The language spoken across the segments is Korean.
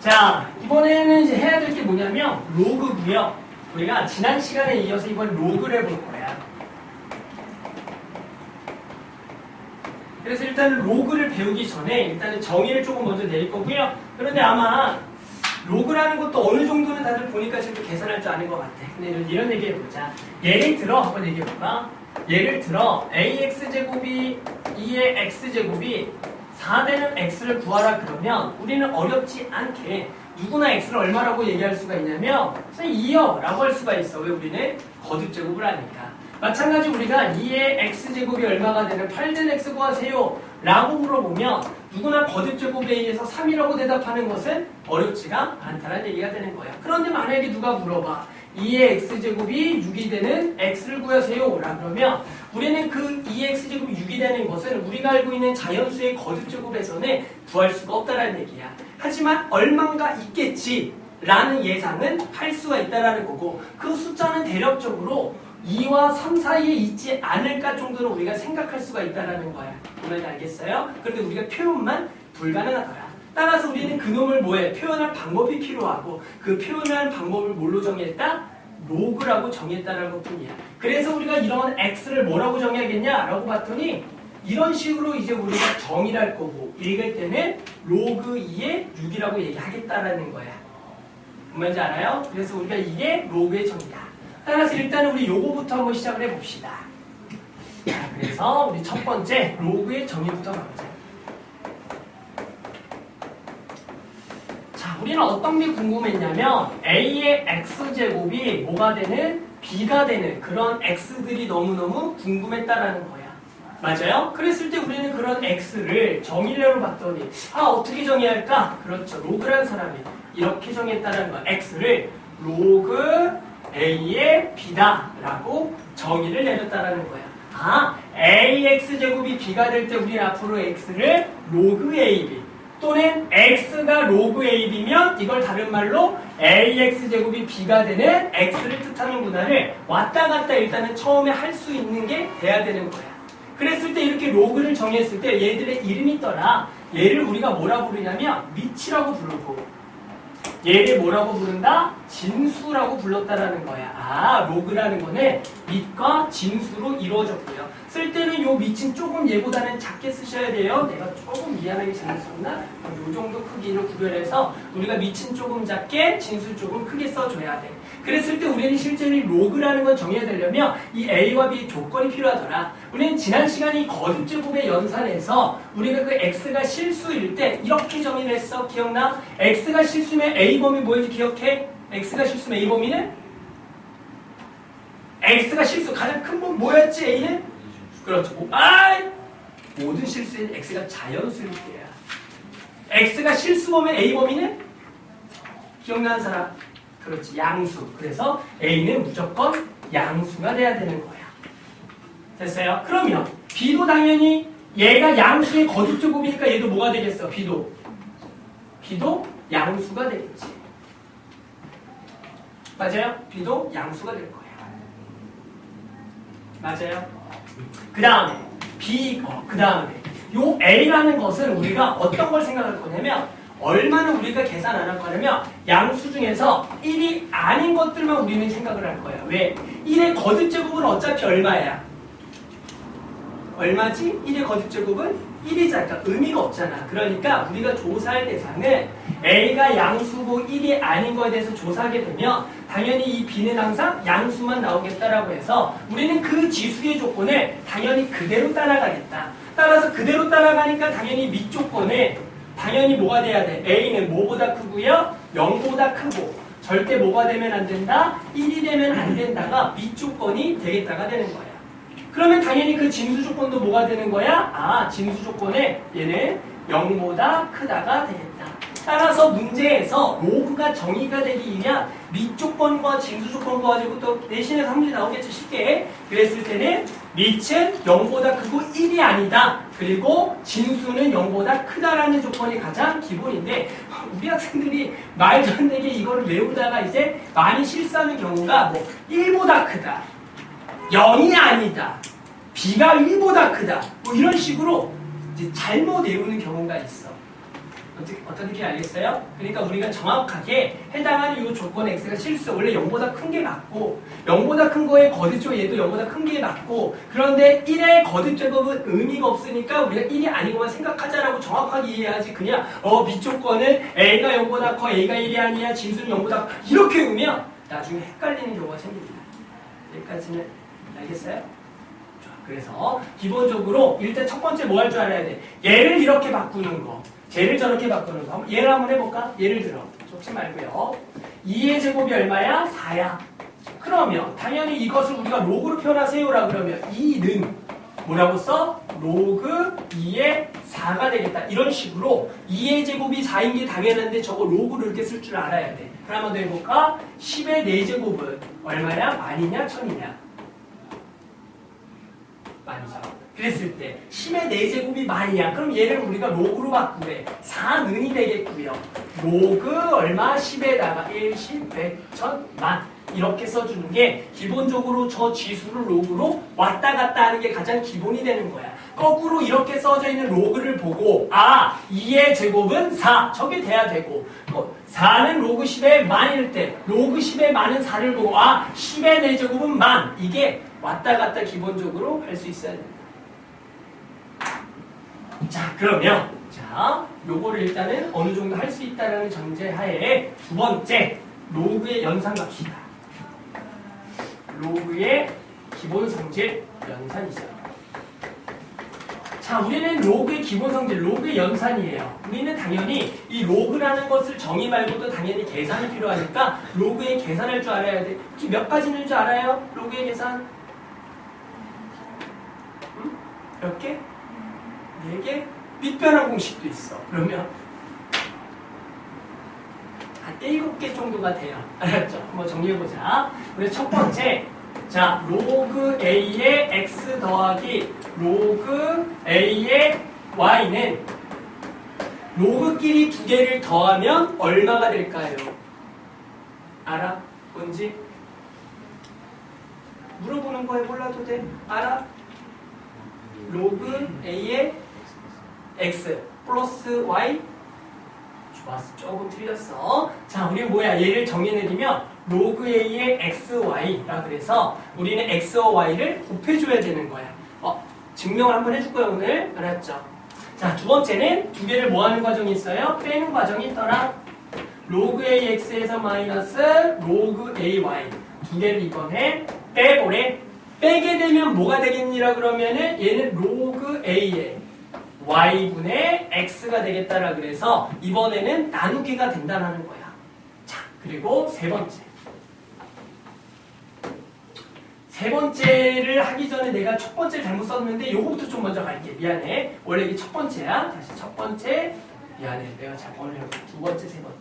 자, 이번에는 이제 해야 될 게 뭐냐면 로그고요. 우리가 지난 시간에 이어서 이번 로그를 볼 거야. 그래서 일단은 로그를 배우기 전에 일단은 정의를 조금 먼저 내릴 거고요. 그런데 아마 로그라는 것도 어느 정도는 다들 보니까 지금 계산할 줄 아는 것 같아. 근데 이런 얘기 해보자. 예를 들어 한번 얘기해볼까? 예를 들어 AX제곱이 2의 X제곱이 4되는 X를 구하라 그러면 우리는 어렵지 않게 누구나 X를 얼마라고 얘기할 수가 있냐면 2요 라고 할 수가 있어. 왜? 우리는 거듭제곱을 하니까. 마찬가지 우리가 2의 X제곱이 얼마가 되는 8된 X 구하세요 라고 물어보면 누구나 거듭제곱에 의해서 3이라고 대답하는 것은 어렵지가 않다는 얘기가 되는 거야. 그런데 만약에 누가 물어봐 2의 X제곱이 6이 되는 X를 구하세요 라 그러면 우리는 그 2의 X제곱이 6이 되는 것은 우리가 알고 있는 자연수의 거듭제곱에서는 구할 수가 없다는 얘기야. 하지만 얼만가 있겠지 라는 예상은 할 수가 있다는 거고, 그 숫자는 대략적으로 2와 3 사이에 있지 않을까 정도로 우리가 생각할 수가 있다는 거야. 그러면 알겠어요? 그런데 우리가 표현만 불가능하더라. 따라서 우리는 그놈을 뭐해? 표현할 방법이 필요하고, 그 표현할 방법을 뭘로 정했다? 로그라고 정했다는 것뿐이야. 그래서 우리가 이런 x를 뭐라고 정해야겠냐? 라고 봤더니 이런 식으로 이제 우리가 정의를 할 거고, 읽을 때는 로그 2의 6이라고 얘기하겠다라는 거야. 뭔지 알아요? 그래서 우리가 이게 로그의 정의다. 따라서 일단은 우리 요거부터 한번 시작을 해봅시다. 자, 그래서 우리 첫 번째 로그의 정의부터 가보자. 자, 우리는 어떤 게 궁금했냐면 A의 X제곱이 뭐가 되는? B가 되는 그런 X들이 너무너무 궁금했다라는 거야. 맞아요? 그랬을 때 우리는 그런 X를 정의례로 봤더니 어떻게 정의해야 할까? 그렇죠. 로그라는 사람이 이렇게 정했다는 거야. X를 로그 A의 B다 라고 정의를 내렸다라는 거야. AX제곱이 B가 될 때 우리는 앞으로 X를 로그 AB 또는 X가 로그 AB면 이걸 다른 말로 AX제곱이 B가 되는 X를 뜻하는 구단을 왔다 갔다 일단은 처음에 할 수 있는 게 돼야 되는 거야. 그랬을 때 이렇게 로그를 정했을 때 얘들의 이름이 있더라. 얘를 우리가 뭐라 부르냐면 미치라고 부르고, 얘를 뭐라고 부른다? 진수라고 불렀다라는 거야. 로그라는 거는 밑과 진수로 이루어졌고요. 쓸 때는 요 밑은 조금 얘보다는 작게 쓰셔야 돼요. 내가 조금 미안하게 잘했었나? 요 정도 크기로 구별해서 우리가 밑은 조금 작게, 진수 조금 크게 써줘야 돼. 그랬을 때 우리는 실제로 이 로그라는 걸 정해야 되려면 이 A와 B의 조건이 필요하더라. 우리는 지난 시간에 이 거듭제곱의 연산에서 우리가 그 X가 실수일 때 이렇게 정의를 했어. 기억나? X가 실수면 A범위 뭐인지 기억해? X가 실수면 A범위는? X가 실수 가장 큰 범위 뭐였지? A는? 그렇죠. 모든 실수엔 X가 자연수일 때야. X가 실수범위면 A범위는? 기억나는 사람? 그렇지. 양수. 그래서 A는 무조건 양수가 돼야 되는 거야. 됐어요? 그러면 B도 당연히 얘가 양수의 거듭제곱이니까 얘도 뭐가 되겠어? B도 양수가 되겠지. 맞아요? B도 양수가 될 거야. 맞아요? 그 다음에 그 다음에 요 A라는 것은 우리가 어떤 걸 생각할 거냐면 얼마나 우리가 계산 안 할 거냐면 양수 중에서 1이 아닌 것들만 우리는 생각을 할 거야. 왜? 1의 거듭제곱은 어차피 얼마야? 얼마지? 1의 거듭제곱은 1이잖아. 그러니까 의미가 없잖아. 그러니까 우리가 조사할 대상은 A가 양수고 1이 아닌 거에 대해서 조사하게 되면 당연히 이 B는 항상 양수만 나오겠다라고 해서 우리는 그 지수의 조건을 당연히 그대로 따라가겠다. 따라서 그대로 따라가니까 당연히 밑 조건에 당연히 뭐가 돼야 돼? A는 뭐보다 크고요? 0보다 크고 절대 뭐가 되면 안 된다? 1이 되면 안 된다가 밑 조건이 되겠다가 되는 거야. 그러면 당연히 그 진수 조건도 뭐가 되는 거야? 진수 조건에 얘는 0보다 크다가 되겠다. 따라서 문제에서 로그가 정의가 되기 위한 밑 조건과 진수 조건 가지고 또 내신에서 한 문제 나오겠죠, 쉽게. 그랬을 때는 밑은 0보다 크고 1이 아니다. 그리고 진수는 0보다 크다라는 조건이 가장 기본인데 우리 학생들이 말도 안 되게 이거를 외우다가 이제 많이 실수하는 경우가 1보다 크다. 0이 아니다. B가 1보다 크다. 이런 식으로 이제 잘못 외우는 경우가 있어. 어떤 느낌이 알겠어요? 그러니까 우리가 정확하게 해당하는 이 조건 x가 실수. 원래 0보다 큰 게 맞고 0보다 큰 거에 거듭제곱 얘도 0보다 큰 게 맞고 그런데 1의 거듭제곱은 의미가 없으니까 우리가 1이 아니고만 생각하자라고 정확하게 이해하지 그냥 밑조건은 a가 0보다 커 a가 1이 아니야 진수는 0보다 커 이렇게 의면 나중에 헷갈리는 경우가 생깁니다. 여기까지는 알겠어요? 그래서 기본적으로 일단 첫 번째 뭐 할 줄 알아야 돼? 얘를 이렇게 바꾸는 거. 쟤를 저렇게 바꾸는 거. 얘를 한번 해볼까? 예를 들어. 좁지 말고요. 2의 제곱이 얼마야? 4야. 그러면 당연히 이것을 우리가 로그로 표현하세요라 그러면 2는 뭐라고 써? 로그 2의 4가 되겠다. 이런 식으로 2의 제곱이 4인 게 당연한데 저거 로그로 이렇게 쓸 줄 알아야 돼. 그럼 한번 더 해볼까? 10의 4제곱은 얼마야? 만이냐? 천이냐? 만이죠. 그랬을 때 10의 4제곱이 만이야. 그럼 얘를 우리가 로그로 바꾸래. 4는이 되겠고요. 로그 얼마? 10에다가 1, 10, 100, 1000, 만 이렇게 써주는 게 기본적으로 저 지수를 로그로 왔다 갔다 하는 게 가장 기본이 되는 거야. 거꾸로 이렇게 써져 있는 로그를 보고 2의 제곱은 4 저게 돼야 되고 4는 로그 10의 만일 때 로그 10의 만은 4를 보고 10의 4제곱은 만 이게 왔다 갔다 기본적으로 할 수 있어야 됩니다. 자 그러면 요거를 일단은 어느 정도 할 수 있다는 전제하에 두 번째 로그의 연산 갑시다. 로그의 기본 성질 연산이죠. 자, 우리는 로그의 기본 성질, 로그의 연산이에요. 우리는 당연히 이 로그라는 것을 정의 말고도 당연히 계산이 필요하니까 로그의 계산할 줄 알아야 돼. 혹시 몇 가지 있는 줄 알아요? 로그의 계산? 몇 개? 4개? 밑변환 공식도 있어. 그러면 한 7개 정도가 돼요. 알았죠? 한번 정리해보자. 우리 첫 번째, 자, 로그 A의 X 더하기 로그 A의 Y는 로그끼리 두 개를 더하면 얼마가 될까요? 알아? 뭔지? 물어보는 거에 몰라도 돼? 알아? 로그 A의 X 플러스 Y 좋았어. 조금 틀렸어. 자, 우리 뭐야? 얘를 정의해내리면 로그 A의 XY라 그래서 우리는 X와 Y를 곱해줘야 되는 거야. 증명을 한번 해줄 거야 오늘. 알았죠? 자, 두 번째는 두 개를 뭐 하는 과정이 있어요? 빼는 과정이 있더라. 로그 AX에서 마이너스 로그 AY 두 개를 이번에 빼보래. 빼게 되면 뭐가 되겠니라 그러면은 얘는 로그 A의 y분의 x가 되겠다라 그래서 이번에는 나누기가 된다는 거야. 자, 그리고 세 번째를 하기 전에 내가 첫 번째를 잘못 썼는데 요거부터 좀 먼저 갈게. 미안해. 원래 이게 첫 번째야. 다시 첫 번째. 미안해. 내가 오늘 두 번째, 세 번째.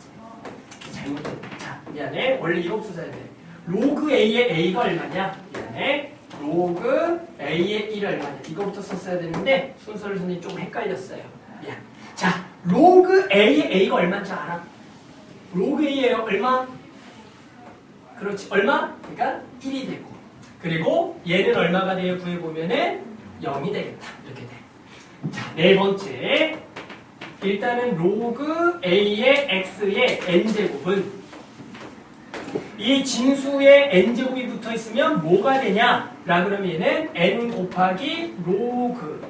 잘못했네. 자, 미안해. 원래 이거부터 써야 돼. 로그 a의 a가 얼마냐? 미안해. 로그 A의 1 얼마냐 이거부터 썼어야 되는데 순서를 선생님이 조금 헷갈렸어요. 미안. 자, 로그 A의 A가 얼마인지 알아? 로그 A의 얼마? 그렇지. 얼마? 그러니까 1이 되고 그리고 얘는 얼마가 돼요? 구해보면은 0이 되겠다. 이렇게 돼. 자, 네 번째 일단은 로그 A의 X의 N제곱은 이 진수에 n제곱이 붙어 있으면 뭐가 되냐? 라 그러면 얘는 n 곱하기 로그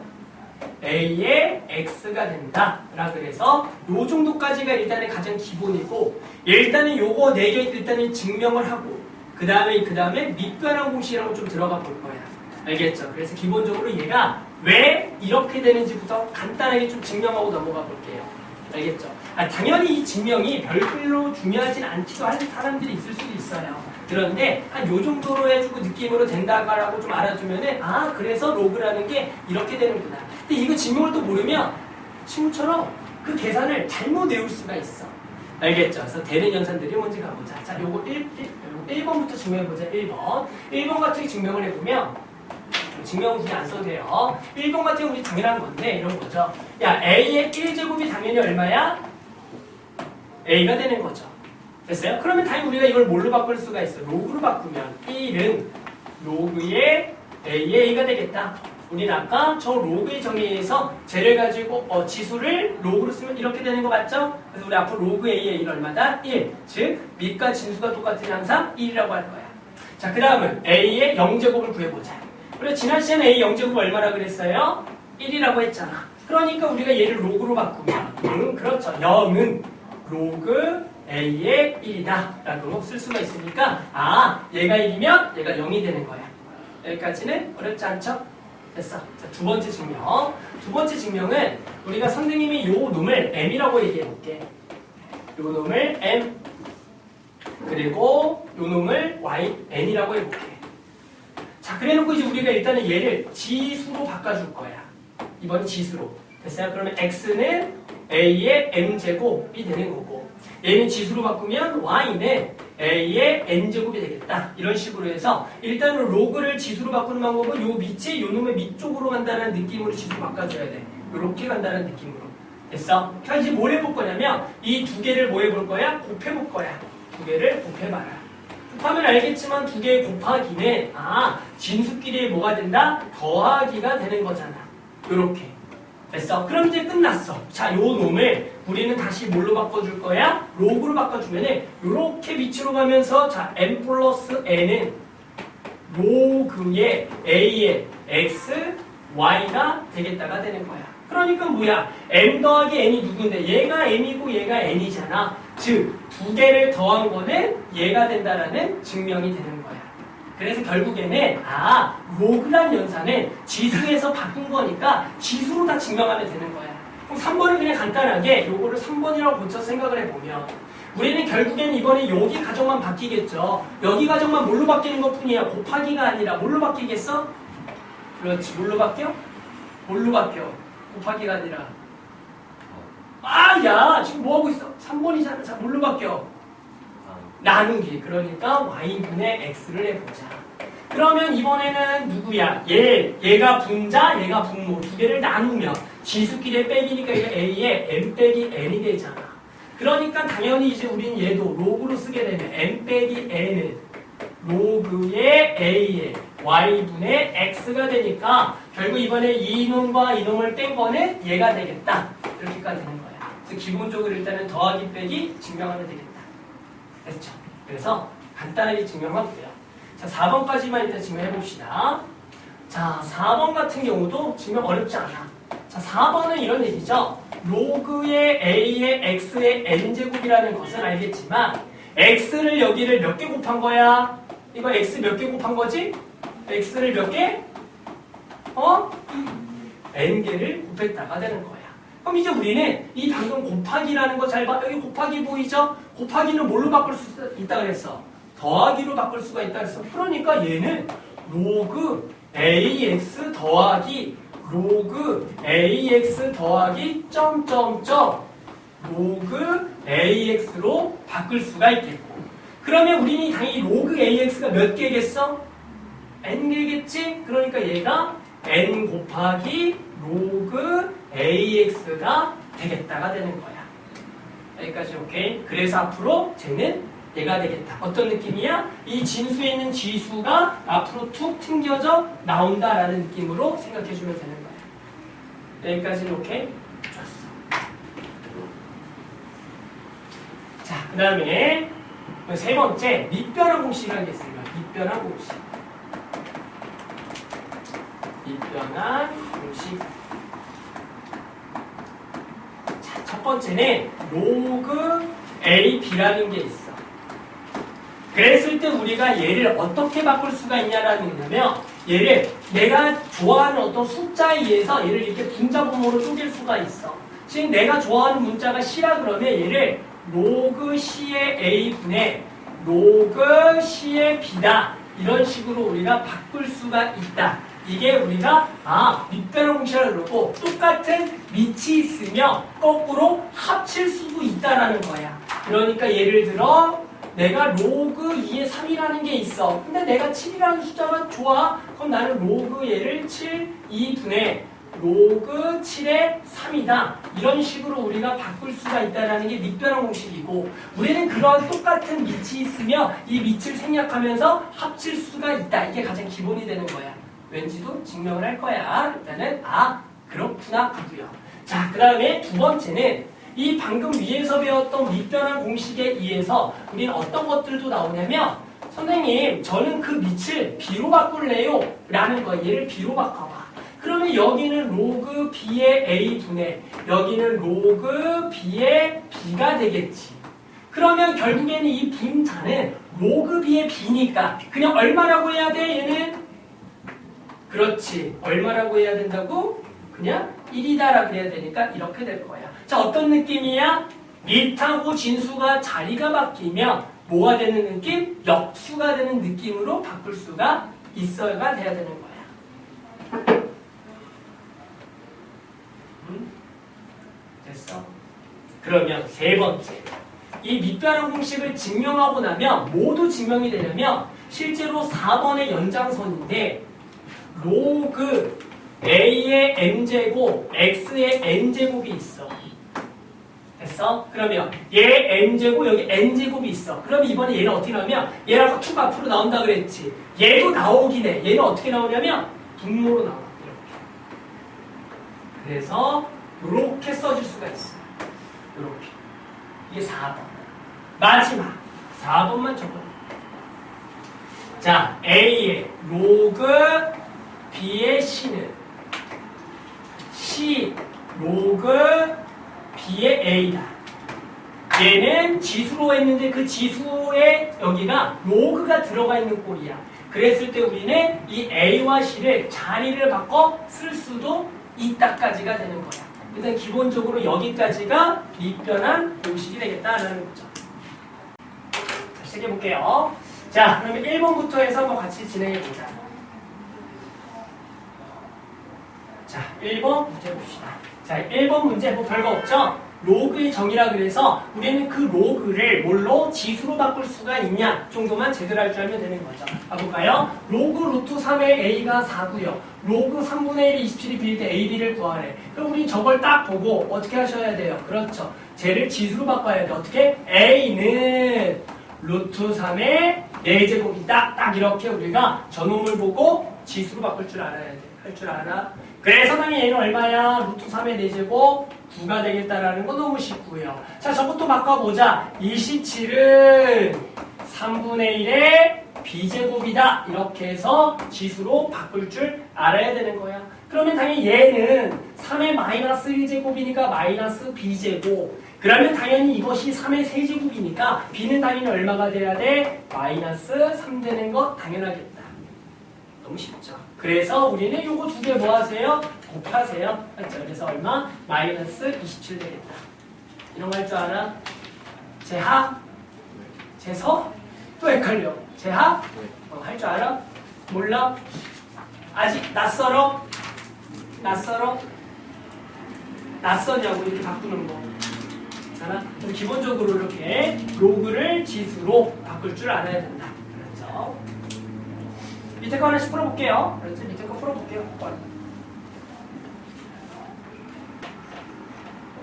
a의 x가 된다. 라 그래서 요 정도까지가 일단은 가장 기본이고 일단은 요거 4개 일단은 증명을 하고 그 다음에 밑변환 공식이라고 좀 들어가 볼 거야. 알겠죠? 그래서 기본적으로 얘가 왜 이렇게 되는지부터 간단하게 좀 증명하고 넘어가 볼게요. 알겠죠? 당연히 이 증명이 별로 중요하진 않기도 할 사람들이 있을 수도 있어요. 그런데 한 요 정도로 해주고 느낌으로 된다라고 좀 알아주면은 그래서 로그라는 게 이렇게 되는구나. 근데 이거 증명을 또 모르면 친구처럼 그 계산을 잘못 외울 수가 있어. 알겠죠? 그래서 되는 연산들이 뭔지 가보자. 자, 요거 1번부터 증명해보자. 1번 같은 게 증명을 해보면 증명은 굳이 안 써도 돼요. 1번 같은 경우 우리 당연한 건데 이런 거죠. 야, A의 1제곱이 당연히 얼마야? A가 되는 거죠. 됐어요? 그러면 당연히 우리가 이걸 뭘로 바꿀 수가 있어? 로그로 바꾸면 1은 로그의 A의 A가 되겠다. 우리는 아까 저 로그의 정의에서 쟤를 가지고 지수를 로그로 쓰면 이렇게 되는 거 맞죠? 그래서 우리 앞으로 로그 A의 1 얼마다? 1. 즉 밑과 진수가 똑같은 항상 1이라고 할 거야. 자, 그 다음은 A의 0제곱을 구해보자. 우리가 지난 시간에 A 0제곱 얼마나 그랬어요? 1이라고 했잖아. 그러니까 우리가 얘를 로그로 바꾸면 그렇죠. 0은 로그 A의 1이다 라고 쓸 수가 있으니까 얘가 1이면 얘가 0이 되는 거야. 여기까지는 어렵지 않죠? 됐어. 자, 두 번째 증명. 두 번째 증명은 우리가 선생님이 요 놈을 M이라고 얘기해 볼게. 요 놈을 M 그리고 요 놈을 N이라고 해볼게. 자, 그래놓고 이제 우리가 일단은 얘를 지수로 바꿔줄 거야. 이번엔 지수로. 됐어요? 그러면 X는 A의 M제곱이 되는 거고 얘는 지수로 바꾸면 Y는 A의 N제곱이 되겠다. 이런 식으로 해서 일단은 로그를 지수로 바꾸는 방법은 요 밑에 요 놈의 밑쪽으로 간다는 느낌으로 지수로 바꿔줘야 돼. 요렇게 간다는 느낌으로. 됐어? 그러니까 이제 뭘 해볼 거냐면 이 두 개를 뭐 해볼 거야? 곱해볼 거야. 두 개를 곱해봐라. 곱하면 알겠지만 두 개 곱하기는 진수끼리 뭐가 된다? 더하기가 되는 거잖아. 요렇게. 됐어? 그럼 이제 끝났어. 자, 요 놈을 우리는 다시 뭘로 바꿔줄 거야? 로그로 바꿔주면은 요렇게 밑으로 가면서 자, n 플러스 n은 로그의 a의 x, y가 되겠다가 되는 거야. 그러니까 뭐야? m 더하기 n이 누군데? 얘가 m이고 얘가 n이잖아. 즉, 두 개를 더한 거는 얘가 된다라는 증명이 되는 거야. 그래서 결국에는 로그란 연산은 지수에서 바꾼 거니까 지수로 다 증명하면 되는 거야. 그럼 3번은 그냥 간단하게 요거를 3번이라고 고쳐 생각을 해보면 우리는 결국에는 이번에 여기 가정만 바뀌겠죠. 여기 가정만 뭘로 바뀌는 것뿐이야. 곱하기가 아니라 뭘로 바뀌겠어? 그렇지. 뭘로 바뀌어? 뭘로 바뀌어? 곱하기가 아니라 야 지금 뭐하고 있어? 3번이잖아. 자, 뭘로 바뀌어? 나누기. 그러니까 y분의 x를 해보자. 그러면 이번에는 누구야? 얘가 분자, 얘가 분모. 두 개를 나누면 지수끼리 빼기니까 이게 a의 m 빼기 n이 되잖아. 그러니까 당연히 이제 우린 얘도 로그로 쓰게 되면 m 빼기 n은 로그의 a의 y분의 x가 되니까 결국 이번에 이놈과 이놈을 뺀 거는 얘가 되겠다. 이렇게까지 되는 거야. 그래서 기본적으로 일단은 더하기 빼기 증명하면 되겠다. 됐죠? 그래서 간단하게 증명하고요. 자, 4번까지만 일단 증명해봅시다. 자, 4번 같은 경우도 증명 어렵지 않아. 자, 4번은 이런 얘기죠. 로그의 a의 x의 n제곱이라는 것은 알겠지만 x를 여기를 몇 개 곱한 거야? 이거 x 몇 개 곱한 거지? x를 몇 개? n개를 곱했다가 되는 거야. 그럼 이제 우리는 이 방금 곱하기라는 거 잘 봐. 여기 곱하기 보이죠? 곱하기는 뭘로 바꿀 수 있다 그랬어? 더하기로 바꿀 수가 있다 그랬어. 그러니까 얘는 로그 ax 더하기 로그 ax 더하기 점점점 로그 ax로 바꿀 수가 있겠고. 그러면 우리는 당연히 로그 ax가 몇 개겠어? n개겠지? 그러니까 얘가 n 곱하기 로그 ax가 되겠다가 되는 거야. 여기까지 오케이? 그래서 앞으로 쟤는 얘가 되겠다. 어떤 느낌이야? 이 진수에 있는 지수가 앞으로 툭 튕겨져 나온다라는 느낌으로 생각해주면 되는 거야. 여기까지는 오케이? 좋았어. 자, 그 다음에 세 번째 밑변환 공식이라는 게 있습니다. 밑변환 공식. 밑변환 공식. 자, 첫 번째는 로그 AB라는 게 있어. 그랬을 때 우리가 얘를 어떻게 바꿀 수가 있냐라는 거냐면 얘를 내가 좋아하는 어떤 숫자에 의해서 얘를 이렇게 분자분모로 쪼갤 수가 있어. 지금 내가 좋아하는 문자가 C라 그러면 얘를 로그 C의 A분의 로그 C의 B다. 이런 식으로 우리가 바꿀 수가 있다. 이게 우리가 밑변환 공식이라고 그러고 똑같은 밑이 있으면 거꾸로 합칠 수도 있다라는 거야. 그러니까 예를 들어 내가 로그 2의 3이라는 게 있어. 근데 내가 7이라는 숫자가 좋아. 그럼 나는 로그 얘를 7, 2분의 로그 7의 3이다. 이런 식으로 우리가 바꿀 수가 있다는 게 밑변환 공식이고 우리는 그런 똑같은 밑이 있으며 이 밑을 생략하면서 합칠 수가 있다. 이게 가장 기본이 되는 거야. 왠지도 증명을 할 거야. 일단은 그렇구나 하고요. 자, 그 다음에 두 번째는 이 방금 위에서 배웠던 밑변환 공식에 의해서 우리는 어떤 것들도 나오냐면 선생님 저는 그 밑을 b로 바꿀래요 라는 거야. 얘를 b로 바꿔봐. 그러면 여기는 로그 b의 a분의 여기는 로그 b의 b가 되겠지. 그러면 결국에는 이 분자는 로그 b의 b니까 그냥 얼마라고 해야 돼 얘는? 그렇지. 얼마라고 해야 된다고? 그냥 1이다라고 해야 되니까 이렇게 될 거야. 자, 어떤 느낌이야? 밑하고 진수가 자리가 바뀌면 뭐가 되는 느낌? 역수가 되는 느낌으로 바꿀 수가 있어야 돼야 되는 거야. 됐어? 그러면 세 번째. 이 밑변환 공식을 증명하고 나면 모두 증명이 되려면 실제로 4번의 연장선인데 로그 a의 m제곱 x의 n제곱이 있어. 됐어? 그러면 얘 n제곱 여기 n제곱이 있어. 그럼 이번에 얘는 어떻게 나오면 얘랑 2가 앞으로 나온다 그랬지. 얘도 나오긴 해. 얘는 어떻게 나오냐면 분모로 나와. 이렇게. 그래서 이렇게 써줄 수가 있어. 이렇게. 이게 4번. 마지막 4번만 적어. 자, a의 로그 b의 c는 c 로그 b의 a다. 얘는 지수로 했는데 그 지수에 여기가 로그가 들어가 있는 꼴이야. 그랬을 때 우리는 이 a와 c를 자리를 바꿔 쓸 수도 있다까지가 되는 거야. 일단 기본적으로 여기까지가 밑변환 공식이 되겠다라는 거죠. 다시 시작해볼게요. 자, 그러면 1번부터 해서 한번 같이 진행해보자. 자, 1번 문제 봅시다. 자, 1번 문제 뭐 별거 없죠? 로그의 정의라 그래서 우리는 그 로그를 뭘로 지수로 바꿀 수가 있냐 정도만 제대로 할 줄 알면 되는 거죠. 가볼까요? 로그 루트 3의 a가 4고요. 로그 3분의 1이 27이 비일 때 a, b를 구하래. 그럼 우린 저걸 딱 보고 어떻게 하셔야 돼요? 그렇죠. 쟤를 지수로 바꿔야 돼. 어떻게? a는 루트 3의 4제곱이다. 딱 이렇게 우리가 저놈을 보고 지수로 바꿀 줄 알아야 돼. 할 줄 알아? 그래서 당연히 얘는 얼마야? 루트 3의 4제곱 9가 되겠다라는 거 너무 쉽고요. 자, 저것도 바꿔보자. 27은 3분의 1의 b제곱이다. 이렇게 해서 지수로 바꿀 줄 알아야 되는 거야. 그러면 당연히 얘는 3의 마이너스 1제곱이니까 마이너스 b제곱. 그러면 당연히 이것이 3의 세제곱이니까 b는 당연히 얼마가 돼야 돼? 마이너스 3 되는 거 당연하겠다. 너무 쉽죠. 그래서 우리는 요거 두 개 뭐 하세요? 곱하세요. 맞죠? 그래서 얼마? 마이너스 27 되겠다. 이런 거 할 줄 알아? 제하? 제서? 또 헷갈려. 제하? 할 줄 알아? 몰라? 아직 낯설어? 낯설어? 낯서냐고 이렇게 바꾸는 거. 자, 그럼 기본적으로 이렇게 로그를 지수로 바꿀 줄 알아야 된다. 그렇죠? 밑에 거 하나씩 풀어볼게요. 그렇지? 밑에 거 풀어볼게요.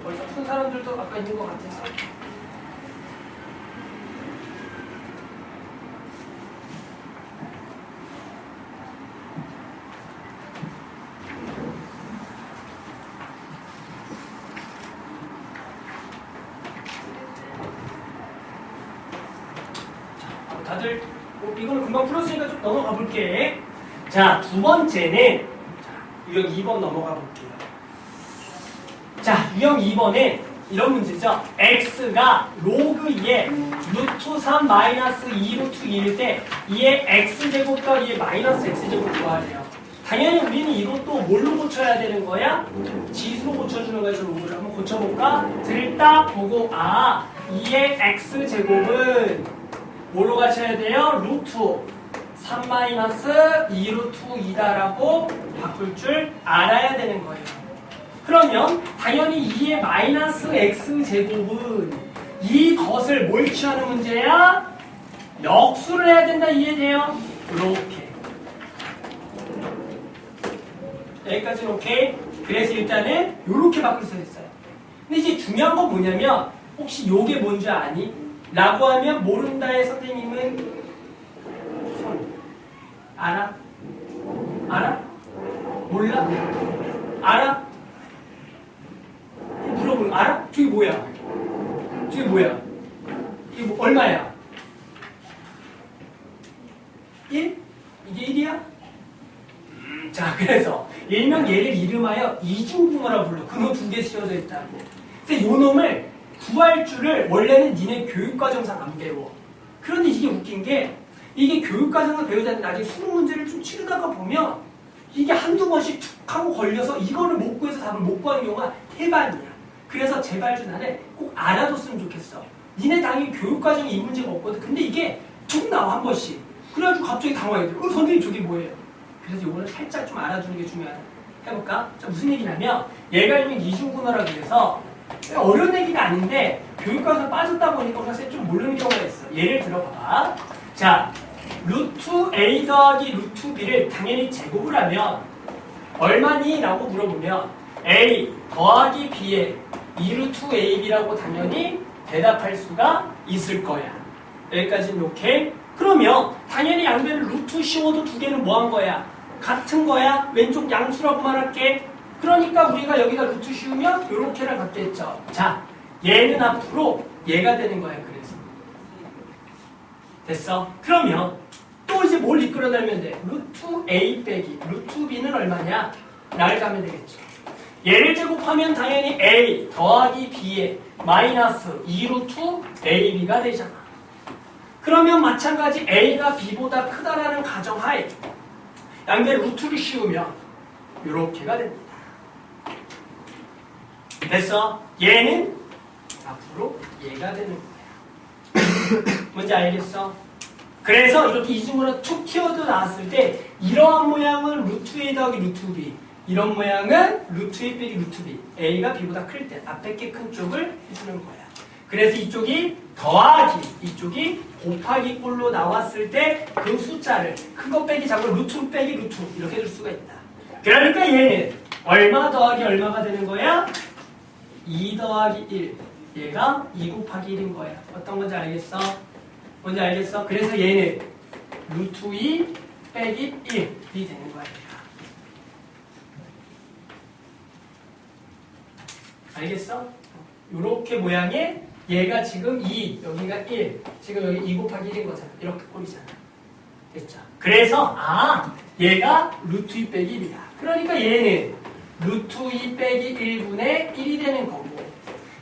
벌써 푼 사람들도 아까 있는 것 같아서. 자, 다들 이거는 금방 풀었으니까 좀 넘어가 볼게. 자, 두 번째는 자, 유형 2번 넘어가 볼게요. 자, 유형 2번에 이런 문제죠. x가 로그 2의 루트 3 마이너스 2 루트 2일 때 2의 x제곱과 2의 마이너스 x제곱 구하래요. 당연히 우리는 이것도 뭘로 고쳐야 되는 거야? 지수로 고쳐주는 거에서 로그를 한번 고쳐볼까? 들 딱 보고 2의 x제곱은 뭐로 가셔야 돼요? 루트 3 마이너스 2 루트 2다라고 바꿀 줄 알아야 되는 거예요. 그러면 당연히 2의 마이너스 x제곱은 이것을 뭘 취하는 문제야? 역수를 해야 된다. 이해돼요? 이렇게. 여기까지는 오케이? 그래서 일단은 이렇게 바꿀 수 있어요. 근데 이제 중요한 건 뭐냐면 혹시 요게 뭔지 아니? 라고 하면 모른다의 선생님은 손. 알아? 알아? 몰라? 알아? 물어보는 거 알아? 저게 뭐야? 저게 뭐야? 이게 뭐 얼마야? 1? 이게 1이야? 자, 그래서 일명 얘를 이름하여 이중분모라 불러. 그 놈 두 개 씌워져 있다고. 그래서 요 놈을 구할 줄을 원래는 니네 교육과정상 안 배워. 그런데 이게 웃긴 게 이게 교육과정을 배우자니 나중에 수능 문제를 좀 치르다가 보면 이게 한두 번씩 툭 하고 걸려서 이거를 못 구해서 답을 못 구하는 경우가 대반이야. 그래서 제발 좀 나는 꼭 알아뒀으면 좋겠어. 니네 당연히 교육과정에 이 문제가 없거든. 근데 이게 툭 나와 한 번씩. 그래가지고 갑자기 당황이 돼. 선생님 저게 뭐예요? 그래서 이거는 살짝 좀 알아두는 게 중요하다. 해볼까? 자, 무슨 얘기냐면 얘가 이런 이중분모라고 해서 어려운 얘기가 아닌데 교육과에서 빠졌다 보니까 우리가 좀 모르는 경우가 있어. 예를 들어봐봐. 자, 루트 A 더하기 루트 B를 당연히 제곱을 하면 얼마니? 라고 물어보면 A 더하기 B에 2루트 AB라고 당연히 대답할 수가 있을 거야. 여기까지는 오케이? 그러면 당연히 양변을 루트 씌워도 두 개는 뭐 한 거야? 같은 거야? 왼쪽 양수라고 말할게. 그러니까 우리가 여기다 루트 씌우면 요렇게랑 같겠죠. 자, 얘는 앞으로 얘가 되는 거야. 그래서 됐어? 그러면 또 이제 뭘 이끌어내면 돼? 루트 A 빼기 루트 B는 얼마냐? 날 가면 되겠죠. 얘를 제곱하면 당연히 A 더하기 B에 마이너스 2루트 AB가 되잖아. 그러면 마찬가지 A가 B보다 크다라는 가정하에 양변 루트를 씌우면 이렇게가 됩니다. 됐어? 얘는 앞으로 얘가 되는 거야. 뭔지 알겠어? 그래서 이렇게 이중으로 툭 튀어도 나왔을 때 이러한 모양은 루트 A 더하기 루트 B, 이런 모양은 루트 A 빼기 루트 B, A가 B보다 클 때 앞에 게 큰 쪽을 해주는 거야. 그래서 이쪽이 더하기, 이쪽이 곱하기 꼴로 나왔을 때 그 숫자를 큰 거 빼기 작은 거 루트 빼기 루트 이렇게 줄 수가 있다. 그러니까 얘는 얼마 더하기 얼마가 되는 거야? 2 더하기 1. 얘가 2 곱하기 1인 거야. 어떤 건지 알겠어? 뭔지 알겠어? 그래서 얘는 루트 2 빼기 1이 되는 거야. 알겠어? 요렇게 모양의 얘가 지금 2, 여기가 1, 지금 여기 2 곱하기 1인 거잖아. 이렇게 꼴이잖아. 됐죠? 그래서 얘가 루트 2 빼기 1이야. 그러니까 얘는 루트 2 빼기 1분의 1이 되는 거고,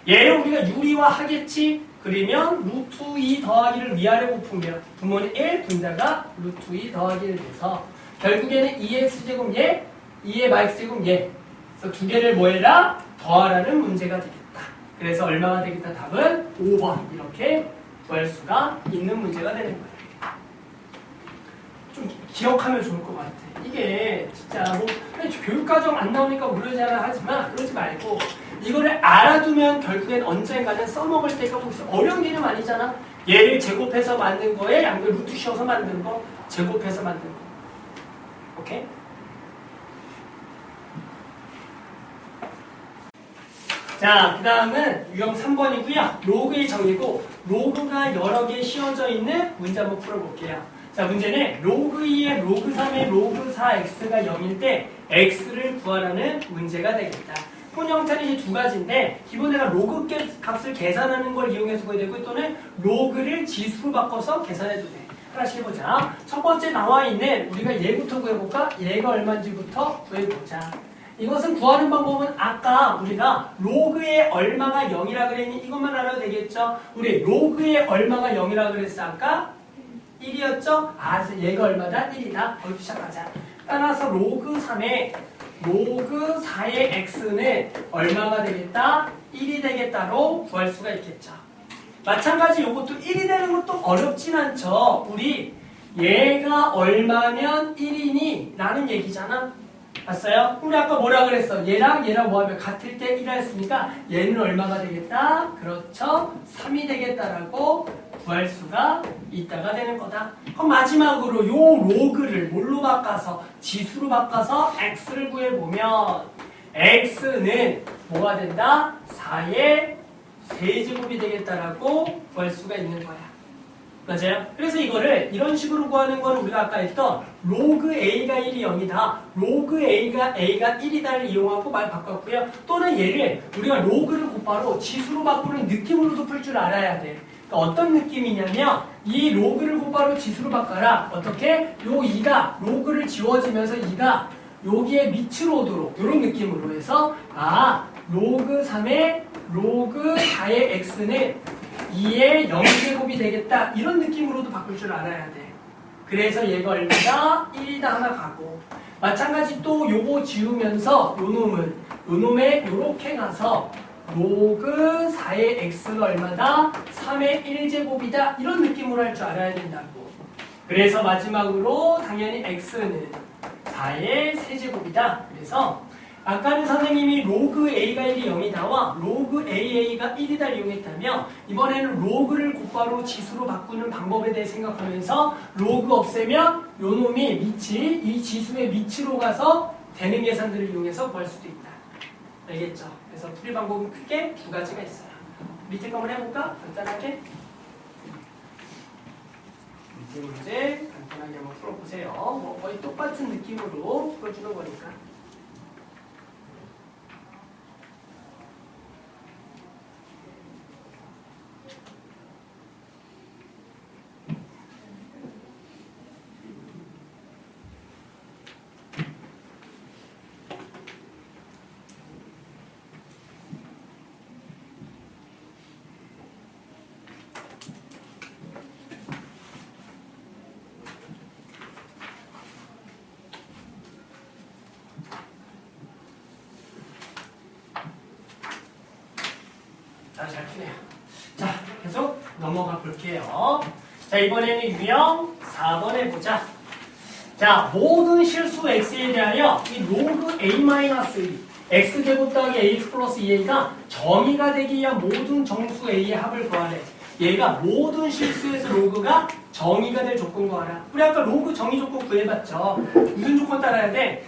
얘를 우리가 유리화 하겠지? 그러면 루트 2 더하기를 위아래 곱으면 분모는 1, 분자가 루트 2 더하기 1 돼서 결국에는 2x제곱 얘, 2의 마x제곱 얘. 그래서 두 개를 뭐 해라? 더하라는 문제가 되겠다. 그래서 얼마가 되겠다? 답은 5번. 이렇게 구할 수가 있는 문제가 되는 거예요. 좀 기억하면 좋을 것 같아. 이게 진짜 뭐 교육과정 안 나오니까 모르잖아 하지만 그러지 말고 이거를 알아두면 결국엔 언젠가는 써먹을 때가 있어. 어려운 개념 아니잖아. 얘를 제곱해서 만든 거에 양변 루트 씌워서 만든 거, 제곱해서 만든 거. 오케이? 자, 그 다음은 유형 3번이고요. 로그의 정의고, 로그가 여러 개 씌워져 있는 문제 한번 풀어볼게요. 자, 문제는 로그 2의 로그 3의 로그 4x가 0일 때 x를 구하라는 문제가 되겠다. 본 형태는 이제 두 가지인데, 기본에는 로그 값을 계산하는 걸 이용해서 구해야 되고, 또는 로그를 지수로 바꿔서 계산해도 돼. 하나씩 해보자. 첫 번째 나와 있는, 우리가 얘부터 구해볼까? 얘가 얼마인지부터 구해보자. 이것은 구하는 방법은 아까 우리가 로그의 얼마가 0이라 그랬니? 이것만 알아도 되겠죠? 우리 로그의 얼마가 0이라 그랬어 아까? 1이었죠? 그래서 얘가 얼마다? 1이다. 거기서 시작하자. 따라서 로그 3의 로그 4의 x는 얼마가 되겠다? 1이 되겠다로 구할 수가 있겠죠. 마찬가지 이것도 1이 되는 것도 어렵진 않죠. 우리 얘가 얼마면 1이니? 라는 얘기잖아. 봤어요? 우리 아까 뭐라 그랬어? 얘랑 뭐하면 같을 때 1 했으니까 얘는 얼마가 되겠다? 그렇죠? 3이 되겠다라고 구할 수가 있다가 되는 거다. 그럼 마지막으로 요 로그를 뭘로 바꿔서 지수로 바꿔서 x를 구해보면 x는 뭐가 된다? 4의 세제곱이 되겠다라고 구할 수가 있는 거야. 맞아요? 그래서 이거를 이런 식으로 구하는 건 우리가 아까 했던 로그 A가 1이 0이다. 로그 A가 1이다를 이용하고 말 바꿨고요. 또는 얘를 우리가 로그를 곧바로 지수로 바꾸는 느낌으로도 풀 줄 알아야 돼. 그러니까 어떤 느낌이냐면 이 로그를 곧바로 지수로 바꿔라. 어떻게? 요 2가 로그를 지워지면서 2가 여기에 밑으로 오도록 이런 느낌으로 해서 로그 3의 로그 4의 x는 2의 0제곱이 되겠다. 이런 느낌으로도 바꿀 줄 알아야 돼. 그래서 얘가 얼마다? 1이다 하나 가고 마찬가지 또 요거 지우면서 요 놈에 요렇게 가서 로그 4의 x가 얼마다? 3의 1제곱이다. 이런 느낌으로 할 줄 알아야 된다고. 그래서 마지막으로 당연히 x는 4의 세제곱이다. 그래서 아까는 선생님이 로그 A가 1이 0이 나와 로그 AA가 1이다 이용했다면 이번에는 로그를 곧바로 지수로 바꾸는 방법에 대해 생각하면서 로그 없애면 요 놈이 이 지수의 밑으로 가서 되는 계산들을 이용해서 구할 수도 있다. 알겠죠? 그래서 풀이 방법은 크게 두 가지가 있어요. 밑에 거 한번 해볼까? 간단하게. 밑에 문제 간단하게 한번 풀어보세요. 뭐 거의 똑같은 느낌으로 풀어주는 거니까. 잘 푸네요. 자, 계속 넘어가 볼게요. 자, 이번에는 유형 4번 해보자. 자, 모든 실수 x에 대하여 이 로그 a-1 x제곱 더하기 ax 플러스 2a가 정의가 되기 위한 모든 정수 a의 합을 구하래. 얘가 모든 실수에서 로그가 정의가 될 조건 구하라. 우리 아까 로그 정의 조건 구해봤죠. 무슨 조건 따라야 돼?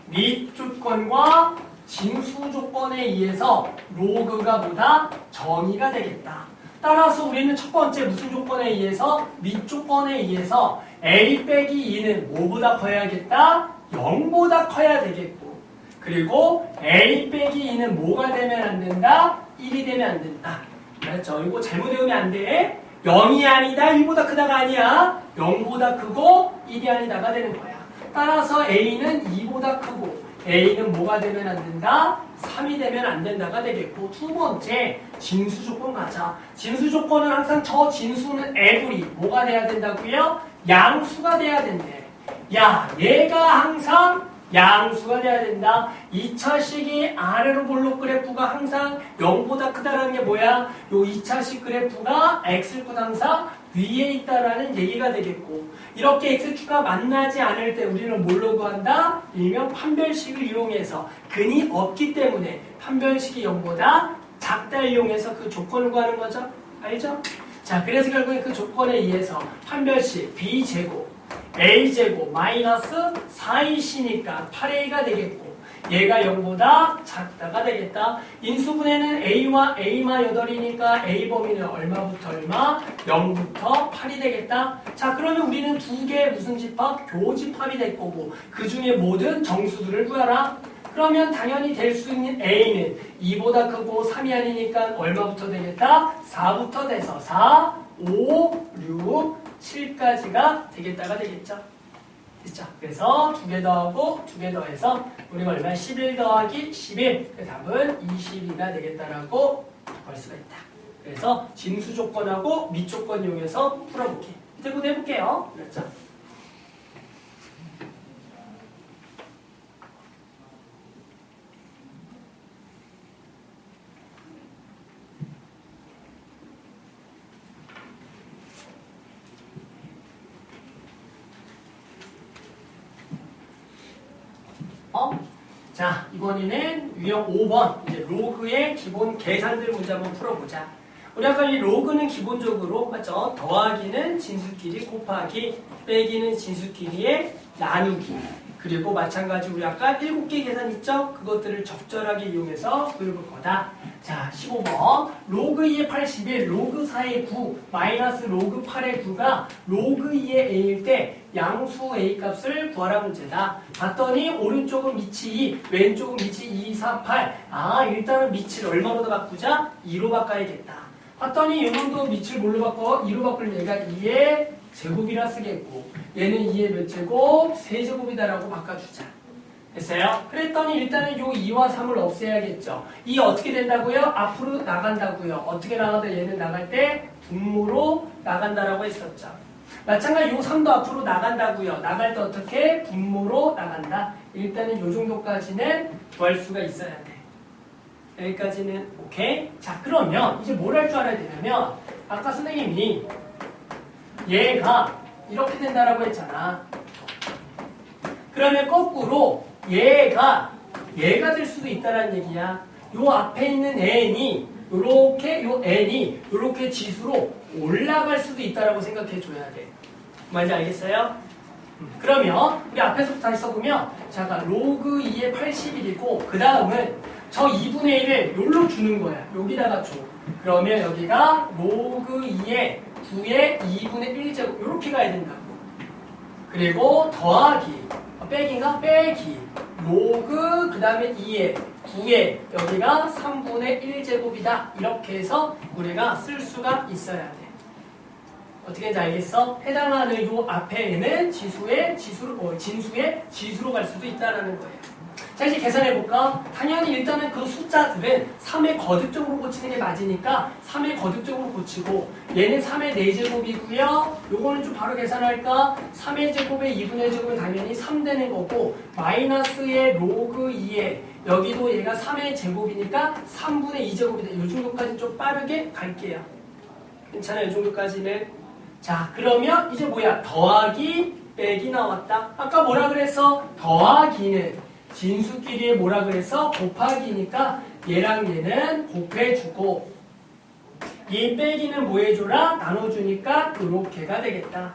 밑 조건과 징수 조건에 의해서 로그가 보다 정의가 되겠다. 따라서 우리는 첫 번째 무슨 조건에 의해서? 밑 조건에 의해서 a 빼기 2는 뭐보다 커야겠다? 0보다 커야 되겠고 그리고 a 빼기 2는 뭐가 되면 안 된다? 1이 되면 안 된다. 알았죠? 이거 잘못 외우면 안 돼. 0이 아니다. 1보다 크다가 아니야. 0보다 크고 1이 아니다가 되는 거야. 따라서 a는 2보다 크고 a는 뭐가 되면 안 된다? 3이 되면 안 된다가 되겠고 두 번째 진수 조건 가자. 진수 조건은 항상 저 진수는 애들이 뭐가 돼야 된다고요? 양수가 돼야 된대. 야, 얘가 항상 양수가 돼야 된다. 2차식이 아래로 볼록 그래프가 항상 0보다 크다라는 게 뭐야? 요 2차식 그래프가 x축 항상 위에 있다라는 얘기가 되겠고 이렇게 x축과 만나지 않을 때 우리는 뭘로 구한다? 일명 판별식을 이용해서 근이 없기 때문에 판별식이 0보다 작다를 이용해서 그 조건을 구하는 거죠. 알죠? 자, 그래서 결국에 그 조건에 의해서 판별식 b제곱 a제곱 마이너스 4ac니까 8a가 되겠고 얘가 0보다 작다가 되겠다. 인수분해는 a와 a마 8이니까 a 범위는 얼마부터 얼마? 0부터 8이 되겠다. 자, 그러면 우리는 두 개의 무슨 집합? 교집합이 될 거고 그 중에 모든 정수들을 구하라. 그러면 당연히 될 수 있는 a는 2보다 크고 3이 아니니까 얼마부터 되겠다? 4부터 돼서 4, 5, 6, 7까지가 되겠다가 되겠죠. 됐죠? 그래서 두 개 더하고 두 개 더해서 우리가 얼마? 11 더하기 11. 그 답은 22가 되겠다라고 볼 수가 있다. 그래서 진수 조건하고 밑 조건 이용해서 풀어볼게. 밑에 분 해볼게요. 그렇죠? 자, 이번에는 유형 5번 이제 로그의 기본 계산들 문제 한번 풀어보자. 우리 아까 이 로그는 기본적으로 맞죠? 더하기는 진수끼리 곱하기 빼기는 진수끼리의 나누기. 그리고 마찬가지 우리 아까 7개 계산 있죠? 그것들을 적절하게 이용해서 그려볼 거다. 자, 15번. 로그 2의 81, 로그 4의 9, 마이너스 로그 8의 9가 로그 2의 a일 때 양수 a 값을 구하라 문제다. 봤더니 오른쪽은 미치 2, 왼쪽은 미치 2, 4, 8. 아, 일단은 미치를 얼마로 바꾸자? 2로 바꿔야겠다. 봤더니 이놈도 미치를 뭘로 바꿔? 2로 바꾸면 얘가 2의 제곱이라 쓰겠고 얘는 2의 몇 제곱? 세제곱이다라고 바꿔주자. 됐어요? 그랬더니 일단은 요 2와 3을 없애야겠죠. 이 어떻게 된다고요? 앞으로 나간다고요. 어떻게 나가다 얘는 나갈 때 분모로 나간다라고 했었죠. 마찬가지 요 3도 앞으로 나간다고요. 나갈 때 어떻게? 분모로 나간다. 일단은 요 정도까지는 구할 수가 있어야 돼. 여기까지는 오케이? 자, 그러면 이제 뭘 할 줄 알아야 되냐면 아까 선생님이 얘가 이렇게 된다라고 했잖아. 그러면 거꾸로 얘가 될 수도 있다는 얘기야. 요 앞에 있는 n이 요렇게 요 n이 요렇게 지수로 올라갈 수도 있다라고 생각해 줘야 돼. 뭔지 알겠어요? 그러면 우리 앞에서부터 다시 써보면 잠깐 로그 2의 81이고 그 다음은 저 2분의 1을 요로 주는 거야. 여기다가 줘. 그러면 여기가 로그 2의 9의 2분의 1제곱 이렇게 가야 된다고. 그리고 더하기 빼기인가? 빼기 로그 그 다음에 2의 9의 여기가 3분의 1제곱이다. 이렇게 해서 우리가 쓸 수가 있어야 돼. 어떻게 했는지 알겠어? 해당하는 요 앞에는 진수의 지수로 갈 수도 있다는 거예요. 자, 이제 계산해볼까? 당연히 일단은 그 숫자들은 3의 거듭적으로 고치는 게 맞으니까 3의 거듭적으로 고치고 얘는 3의 4제곱이고요. 요거는 좀 바로 계산할까? 3의 제곱에 2분의 제곱은 당연히 3 되는 거고 마이너스의 로그 2에 여기도 얘가 3의 제곱이니까 3분의 2제곱이다. 이 정도까지 좀 빠르게 갈게요. 괜찮아요? 이 정도까지는. 자, 그러면 이제 뭐야? 더하기 빼기 나왔다. 아까 뭐라 그랬어? 더하기는 진수끼리 뭐라 그래서 곱하기니까 얘랑 얘는 곱해주고 이 빼기는 뭐 해줘라? 나눠주니까 이렇게가 되겠다.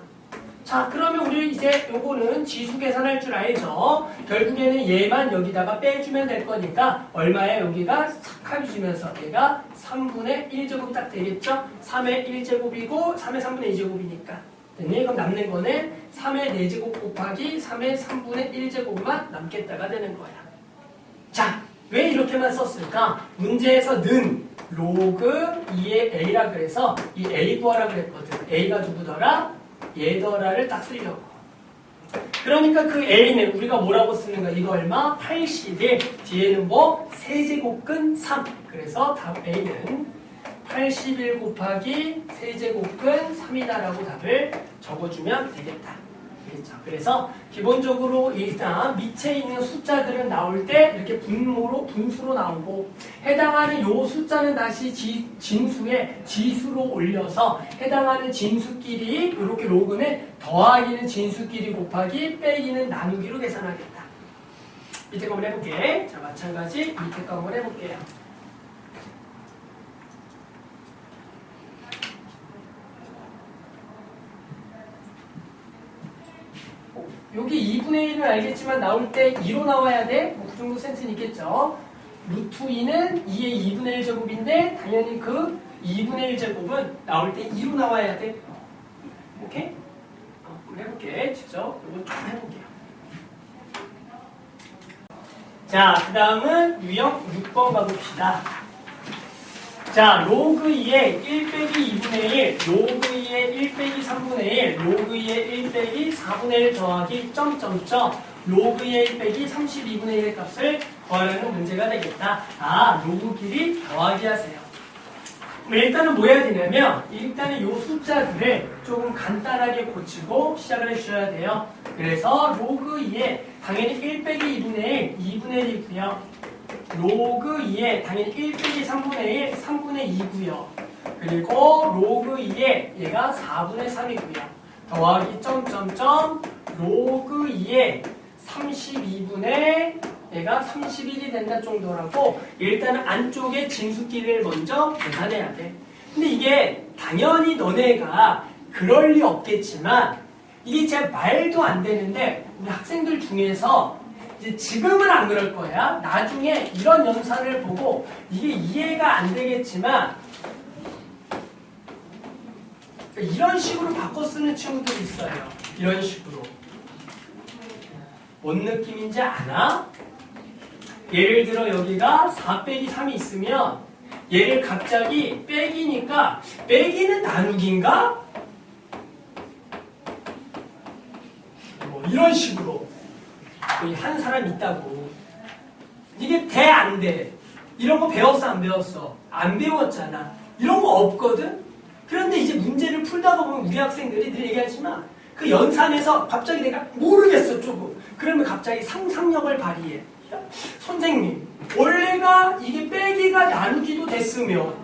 자, 그러면 우리 이제 요거는 지수 계산할 줄 알죠? 결국에는 얘만 여기다가 빼주면 될 거니까 얼마야? 여기가 싹 합주면서 얘가 3분의 1제곱이 딱 되겠죠? 3의 1제곱이고 3의 3분의 2제곱이니까 됐니? 그럼 남는 거는 3의 4제곱 곱하기 3의 3분의 1제곱만 남겠다가 되는 거야. 자, 왜 이렇게만 썼을까? 문제에서는 로그 2의 a라 그래서 이 a 구하라 그랬거든. a가 누구더라? 얘더라를 딱 쓰려고. 그러니까 그 a는 우리가 뭐라고 쓰는 거야? 이거 얼마? 81. 뒤에는 뭐? 세제곱근 3. 그래서 답 a는 81 곱하기 세제곱근 3이다라고 답을 적어주면 되겠다. 알겠죠? 그래서 기본적으로 일단 밑에 있는 숫자들은 나올 때 이렇게 분수로 나오고 해당하는 요 숫자는 다시 진수에 지수로 올려서 해당하는 진수끼리 이렇게 로그는 더하기는 진수끼리 곱하기 빼기는 나누기로 계산하겠다. 밑에 거 한번 해볼게. 자, 마찬가지 밑에 거 한번 해볼게요. 여기 2분의 1은 알겠지만 나올 때 2로 나와야 돼? 뭐 그 정도 센스는 있겠죠? 루트 2는 2의 2분의 1제곱인데 당연히 그 2분의 1제곱은 나올 때 2로 나와야 돼. 오케이? 한번 해볼게. 직접 이거 좀 해볼게요. 자, 그 다음은 유형 6번 가봅시다. 자, 로그 2의 1 빼기 2분의 1, 로그 2의 1 빼기 3분의 1, 로그 2의 1 빼기 4분의 1 더하기 점점점 로그 2의 1 빼기 32분의 1의 값을 구하려는 문제가 되겠다. 아, 로그끼리 더하기 하세요. 일단은 뭐 해야 되냐면 일단은 요 숫자들을 조금 간단하게 고치고 시작을 해주셔야 돼요. 그래서 로그 2에 당연히 1 빼기 2분의 1, 2분의 1이고요. 로그 2에 당연히 1 빼기 3분의 1, 3분의 2고요. 그리고 로그 2에 얘가 4분의 3이고요. 더하기 점점점 로그 2에 32분의 얘가 31이 된다 정도라고 일단은 안쪽에 진수끼리를 먼저 계산해야 돼. 근데 이게 당연히 너네가 그럴 리 없겠지만 이게 진짜 말도 안 되는데 우리 학생들 중에서 이제 지금은 안 그럴 거야. 나중에 이런 연산을 보고 이게 이해가 안 되겠지만 이런 식으로 바꿔 쓰는 친구들이 있어요. 이런 식으로. 뭔 느낌인지 아나? 예를 들어 여기가 4 빼기 3이 있으면 얘를 갑자기 빼기니까 빼기는 나누기인가? 뭐 이런 식으로 한 사람 있다고. 이게 돼 안 돼? 이런 거 배웠어 안 배웠어? 안 배웠잖아. 이런 거 없거든? 그런데 이제 문제를 풀다가 보면 우리 학생들이 늘 얘기하지만 그 연산에서 갑자기 내가 모르겠어 조금. 그러면 갑자기 상상력을 발휘해. 선생님, 원래가 이게 빼기가 나누기도 됐으면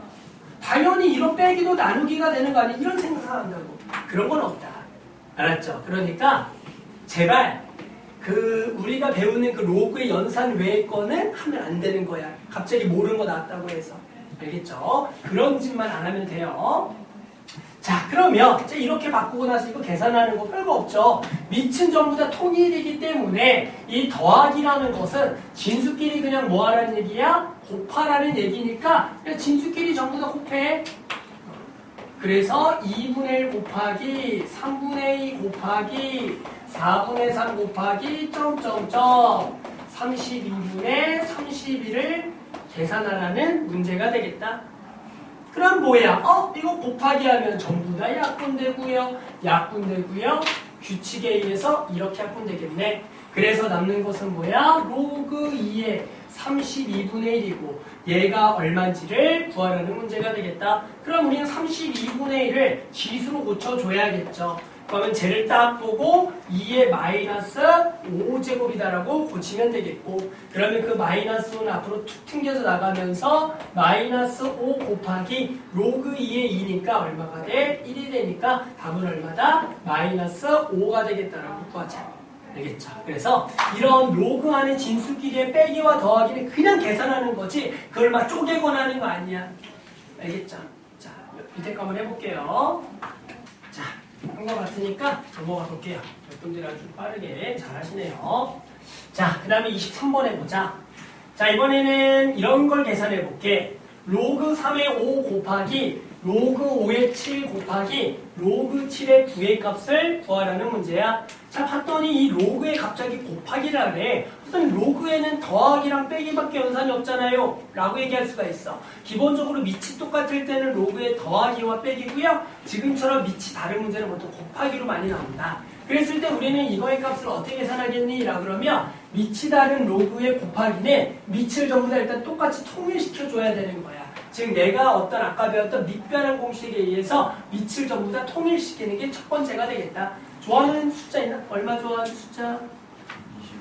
당연히 이런 빼기도 나누기가 되는 거 아니야? 이런 생각한다고. 그런 건 없다. 알았죠? 그러니까 제발 우리가 배우는 그 로그의 연산 외의 거는 하면 안 되는 거야. 갑자기 모르는 거 나왔다고 해서. 알겠죠? 그런 짓만 안 하면 돼요. 자, 그러면 이렇게 바꾸고 나서 이거 계산하는 거 별거 없죠. 밑은 전부 다 통일이기 때문에 이 더하기라는 것은 진수끼리 그냥 뭐 하라는 얘기야? 곱하라는 얘기니까 그냥 진수끼리 전부 다 곱해. 그래서 2분의 1 곱하기 3분의 2 곱하기 4분의 3 곱하기 점점점 32분의 31을 계산하라는 문제가 되겠다. 그럼 뭐야? 이거 곱하기 하면 전부 다 약분되고요. 약분되고요. 규칙에 의해서 이렇게 약분되겠네. 그래서 남는 것은 뭐야? 로그 2의 32분의 1이고 얘가 얼마인지를 구하라는 문제가 되겠다. 그럼 우리는 32분의 1을 지수로 고쳐줘야겠죠. 그러면 쟤를 딱 보고 2의 마이너스 5제곱이다라고 고치면 되겠고, 그러면 그 마이너스 5는 앞으로 툭 튕겨서 나가면서 마이너스 5 곱하기 로그 2의 2니까 얼마가 돼? 1이 되니까 답은 얼마다? 마이너스 5가 되겠다라고 구하자. 알겠죠? 그래서 이런 로그 안에 진수끼리의 빼기와 더하기는 그냥 계산하는 거지 그걸 막 쪼개거나 하는 거 아니야. 알겠죠? 자, 밑에 거 한번 해볼게요. 자, 한 거 같으니까 넘어가 볼게요. 여러분들 아주 빠르게 잘 하시네요. 자, 그 다음에 23번 해보자. 자, 이번에는 이런 걸 계산해 볼게. 로그 3의 5 곱하기 로그 5의 7 곱하기 로그 7의 9의 값을 구하라는 문제야. 자, 봤더니 이 로그에 갑자기 곱하기를 하네. 선생님, 로그에는 더하기랑 빼기밖에 연산이 없잖아요 라고 얘기할 수가 있어. 기본적으로 밑이 똑같을 때는 로그의 더하기와 빼기고요. 지금처럼 밑이 다른 문제는 보통 곱하기로 많이 나온다. 그랬을 때 우리는 이거의 값을 어떻게 계산하겠니? 라 그러면 밑이 다른 로그의 곱하기는 밑을 전부 다 일단 똑같이 통일시켜줘야 되는 거야. 즉 내가 아까 배웠던 밑변환 공식에 의해서 밑을 전부 다 통일시키는 게 첫 번째가 되겠다. 좋아하는 숫자 있나? 얼마 좋아하는 숫자? 21.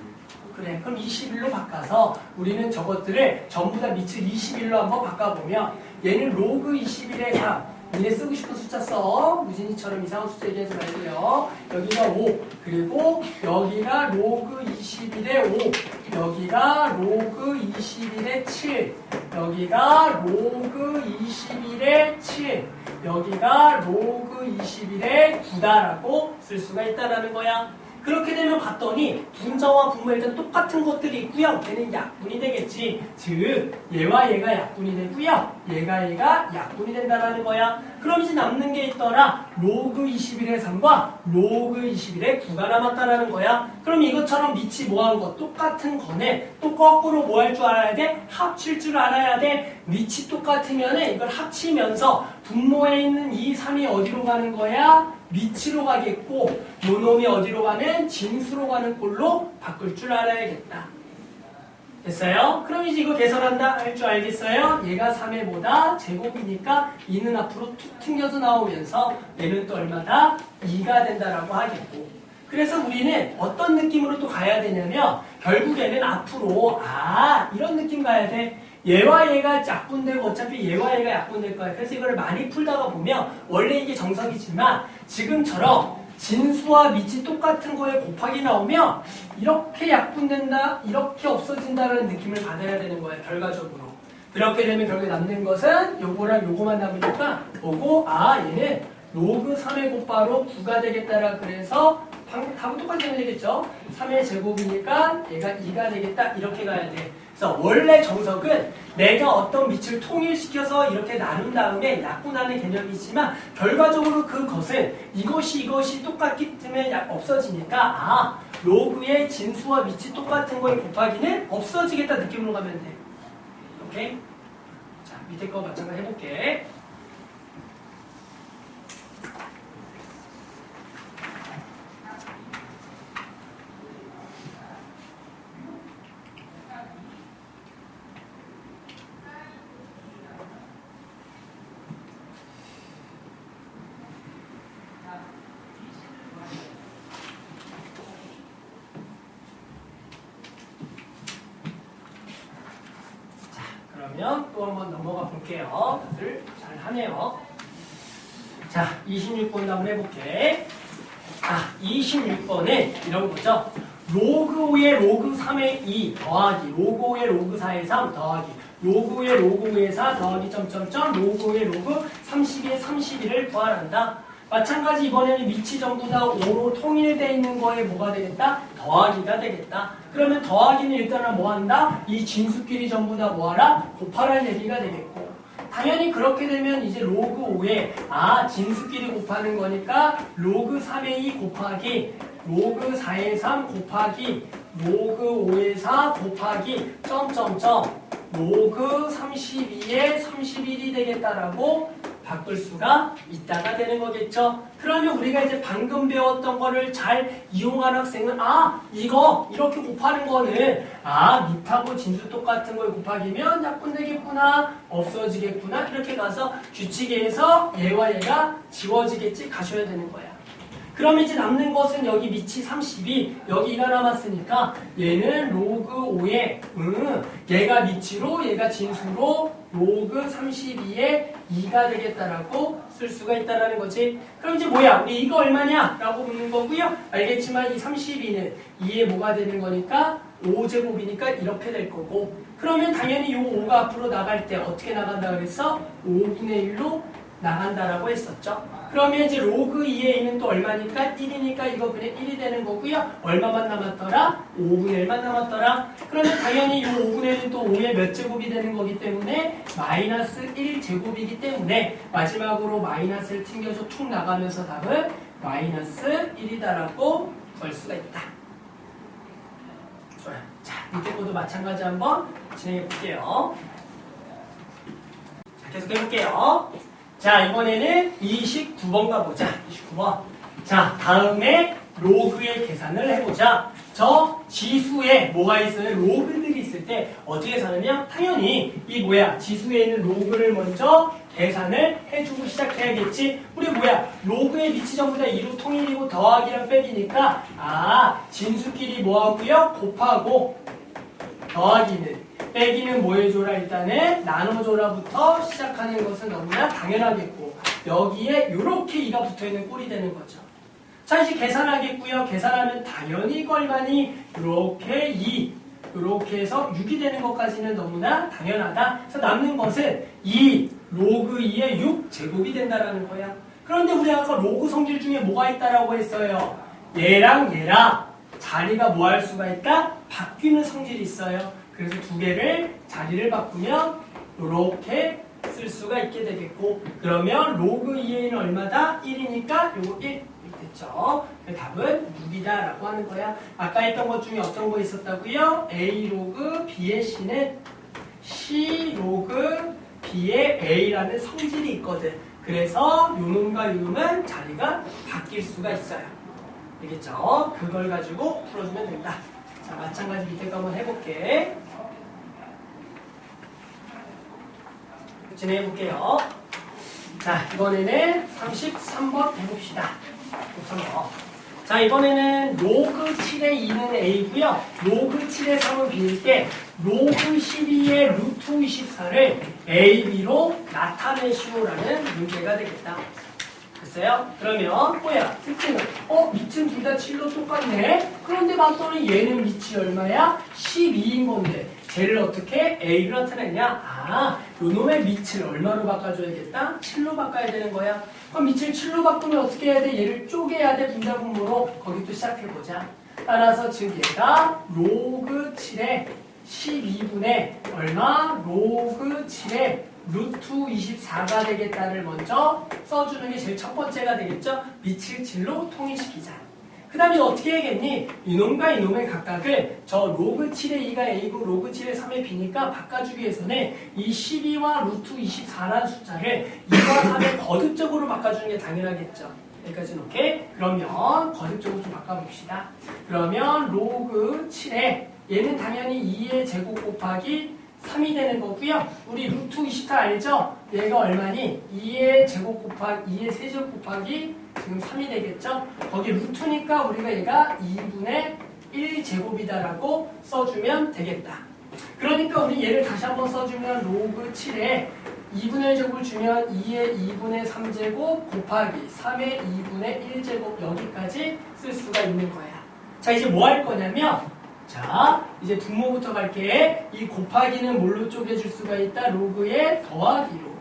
그래, 그럼 21로 바꿔서 우리는 저것들을 전부 다 밑을 21로 한번 바꿔보면 얘는 로그 21의 3. 니네 쓰고 싶은 숫자 써. 무진이처럼 이상한 숫자 얘기하지 말고요. 여기가 5. 그리고 여기가 로그 21의 5. 여기가 로그 21의 7. 여기가 로그 21의 7. 여기가 로그 21의 9다라고 쓸 수가 있다라는 거야. 그렇게 되면 봤더니 분자와 분모 일단 똑같은 것들이 있고요. 얘는 약분이 되겠지. 즉 얘와 얘가 약분이 되고요. 얘가 약분이 된다라는 거야. 그럼 이제 남는 게 있더라. 로그 21의 3과 로그 21의 9가 남았다라는 거야. 그럼 이것처럼 밑이 뭐한 거 똑같은 거네. 또 거꾸로 뭐 할 줄 알아야 돼? 합칠 줄 알아야 돼. 밑이 똑같으면 이걸 합치면서 분모에 있는 이 3이 어디로 가는 거야? 밑으로 가겠고 요 놈이 어디로 가는? 진수로 가는 꼴로 바꿀 줄 알아야겠다. 됐어요? 그럼 이제 이거 계산한다 할 줄 알겠어요? 얘가 3의 뭐다? 제곱이니까 2는 앞으로 툭 튕겨서 나오면서 얘는 또 얼마다? 2가 된다라고 하겠고, 그래서 우리는 어떤 느낌으로 또 가야 되냐면 결국에는 앞으로 이런 느낌 가야 돼. 얘와 얘가 약분되고 어차피 얘와 얘가 약분될 거야. 그래서 이걸 많이 풀다가 보면 원래 이게 정석이지만 지금처럼 진수와 밑이 똑같은 거에 곱하기 나오면 이렇게 약분된다, 이렇게 없어진다는 느낌을 받아야 되는 거야, 결과적으로. 그렇게 되면 결국에 남는 것은 요거랑 요거만 남으니까 보고 얘는 로그 3의 곱바로 9가 되겠다라 그래서 방금 답은 똑같이 하면 되겠죠? 3의 제곱이니까 얘가 2가 되겠다 이렇게 가야 돼. 그래서 원래 정석은 내가 어떤 밑을 통일시켜서 이렇게 나눈 다음에 약분하는 개념이지만 결과적으로 그것은 이것이 똑같기 때문에 없어지니까 로그의 진수와 밑이 똑같은 거에 곱하기는 없어지겠다 느낌으로 가면 돼. 오케이? 자, 밑에 거 마찬가지 해볼게. 그러면 또 한번 넘어가 볼게요. 다들 잘 하네요. 자, 26번 한번 해볼게. 26번은 이런 거죠. 로그 5의 로그 3의 2 더하기 로그 5의 로그 4의 3 더하기 로그 5의 로그 5의 4 더하기 점점점 로그 5의 로그 32의 31을 구하란다. 마찬가지 이번에는 위치 전부 다 5로 통일되어 있는 거에 뭐가 되겠다? 더하기가 되겠다. 그러면 더하기는 일단은 뭐 한다? 이 진수끼리 전부 다 뭐하라? 곱하라는 얘기가 되겠고 당연히 그렇게 되면 이제 로그 5에 진수끼리 곱하는 거니까 로그 3의 2 곱하기 로그 4의 3 곱하기 로그 5의 4 곱하기 점점점 로그 32의 31이 되겠다라고 바꿀 수가 있다가 되는 거겠죠. 그러면 우리가 이제 방금 배웠던 거를 잘 이용한 학생은 이거 이렇게 곱하는 거는 밑하고 진수 똑같은 거에 곱하기면 약분되겠구나 없어지겠구나 이렇게 가서 규칙에서 얘와 얘가 지워지겠지 가셔야 되는 거야. 그럼 이제 남는 것은 여기 밑이 32 여기 2가 남았으니까 얘는 로그 5에 얘가 밑으로 얘가 진수로 로그 32에 2가 되겠다라고 쓸 수가 있다라는 거지. 그럼 이제 뭐야? 우리 이거 얼마냐? 라고 묻는 거고요. 알겠지만 이 32는 2에 뭐가 되는 거니까 5제곱이니까 이렇게 될 거고 그러면 당연히 이 5가 앞으로 나갈 때 어떻게 나간다 그랬어? 5분의 1로 나간다라고 했었죠. 그러면 이제 로그 2에 있는 또 얼마니까? 1이니까 이거 그냥 1이 되는 거고요. 얼마만 남았더라? 5분의 1만 남았더라. 그러면 당연히 이 5분의 1은 또 5의 몇 제곱이 되는 거기 때문에 마이너스 1제곱이기 때문에 마지막으로 마이너스를 튕겨서 툭 나가면서 답은 마이너스 1이다라고 볼 수가 있다. 좋아요. 자, 밑에 것도 마찬가지 한번 진행해 볼게요. 자, 계속 해볼게요. 자, 이번에는 29번 가보자. 29번. 자, 다음에 로그의 계산을 해보자. 저 지수에 뭐가 있어요? 로그들이 있을 때 어떻게 하냐면 당연히 이 지수에 있는 로그를 먼저 계산을 해주고 시작해야겠지. 우리 로그의 밑이 전부 다 2로 통일이고 더하기랑 빼기니까 진수끼리 뭐하고요? 곱하고 더하기는 빼기는 뭐 해줘라? 일단은 나눠줘라부터 시작하는 것은 너무나 당연하겠고 여기에 이렇게 2가 붙어있는 꼴이 되는 거죠. 자, 이제 계산하겠고요. 계산하면 당연히 이거 얼마니? 이렇게 2 이렇게 해서 6이 되는 것까지는 너무나 당연하다. 그래서 남는 것은 2 로그 2의 6 제곱이 된다라는 거야. 그런데 우리 아까 로그 성질 중에 뭐가 있다라고 했어요? 얘랑 자리가 뭐 할 수가 있다? 바뀌는 성질이 있어요. 그래서 두 개를 자리를 바꾸면 이렇게 쓸 수가 있게 되겠고 그러면 로그 2a는 얼마다? 1이니까 요거 1 됐죠? 답은 6이다 라고 하는 거야. 아까 했던 것 중에 어떤 거 있었다고요? a 로그 b의 c는 c 로그 b의 a라는 성질이 있거든. 그래서 요 놈과 요 놈은 자리가 바뀔 수가 있어요. 알겠죠? 그걸 가지고 풀어주면 된다. 자, 마찬가지 밑에 거 한번 해볼게. 진행해볼게요. 자, 이번에는 33번 해봅시다. 33번. 자, 이번에는 로그 7의 2는 A고요. 로그 7의 3은 B일 때 로그 12의 루트 24를 A, B로 나타내시오라는 문제가 되겠다. 됐어요? 그러면 뭐야? 특징은 밑은 둘 다 7로 똑같네. 그런데 봤더니 얘는 밑이 얼마야? 12인 건데 쟤를 어떻게 A를 나타냈냐? 요놈의 밑을 얼마로 바꿔줘야겠다? 7로 바꿔야 되는 거야. 그럼 밑을 7로 바꾸면 어떻게 해야 돼? 얘를 쪼개야 돼. 분자분모로. 거기 또 시작해보자. 따라서 즉 얘가 로그 7에 12분의 얼마? 로그 7에 루트 24가 되겠다를 먼저 써주는 게 제일 첫 번째가 되겠죠? 밑을 7로 통일시키자. 그 다음에 어떻게 해야겠니? 이놈과 이놈의 각각을 저 로그 7의 2가 A고 로그 7의 3의 B니까 바꿔주기 위해서는 이 12와 루트 24라는 숫자를 2와 3의 거듭적으로 바꿔주는 게 당연하겠죠. 여기까지는 오케이? 그러면 거듭적으로 좀 바꿔봅시다. 그러면 로그 7에 얘는 당연히 2의 제곱 곱하기 3이 되는 거고요. 우리 루트 24 알죠? 얘가 얼마니? 2의 제곱 곱하기 2의 세제곱 곱하기 지금 3이 되겠죠? 거기 루트니까 우리가 얘가 2분의 1제곱이다라고 써주면 되겠다. 그러니까 우리 얘를 다시 한번 써주면 로그 7에 2분의 1제곱을 주면 2의 2분의 3제곱 곱하기 3의 2분의 1제곱 여기까지 쓸 수가 있는 거야. 자, 이제 뭐 할 거냐면 자, 이제 분모부터 갈게. 이 곱하기는 뭘로 쪼개줄 수가 있다? 로그의 더하기로.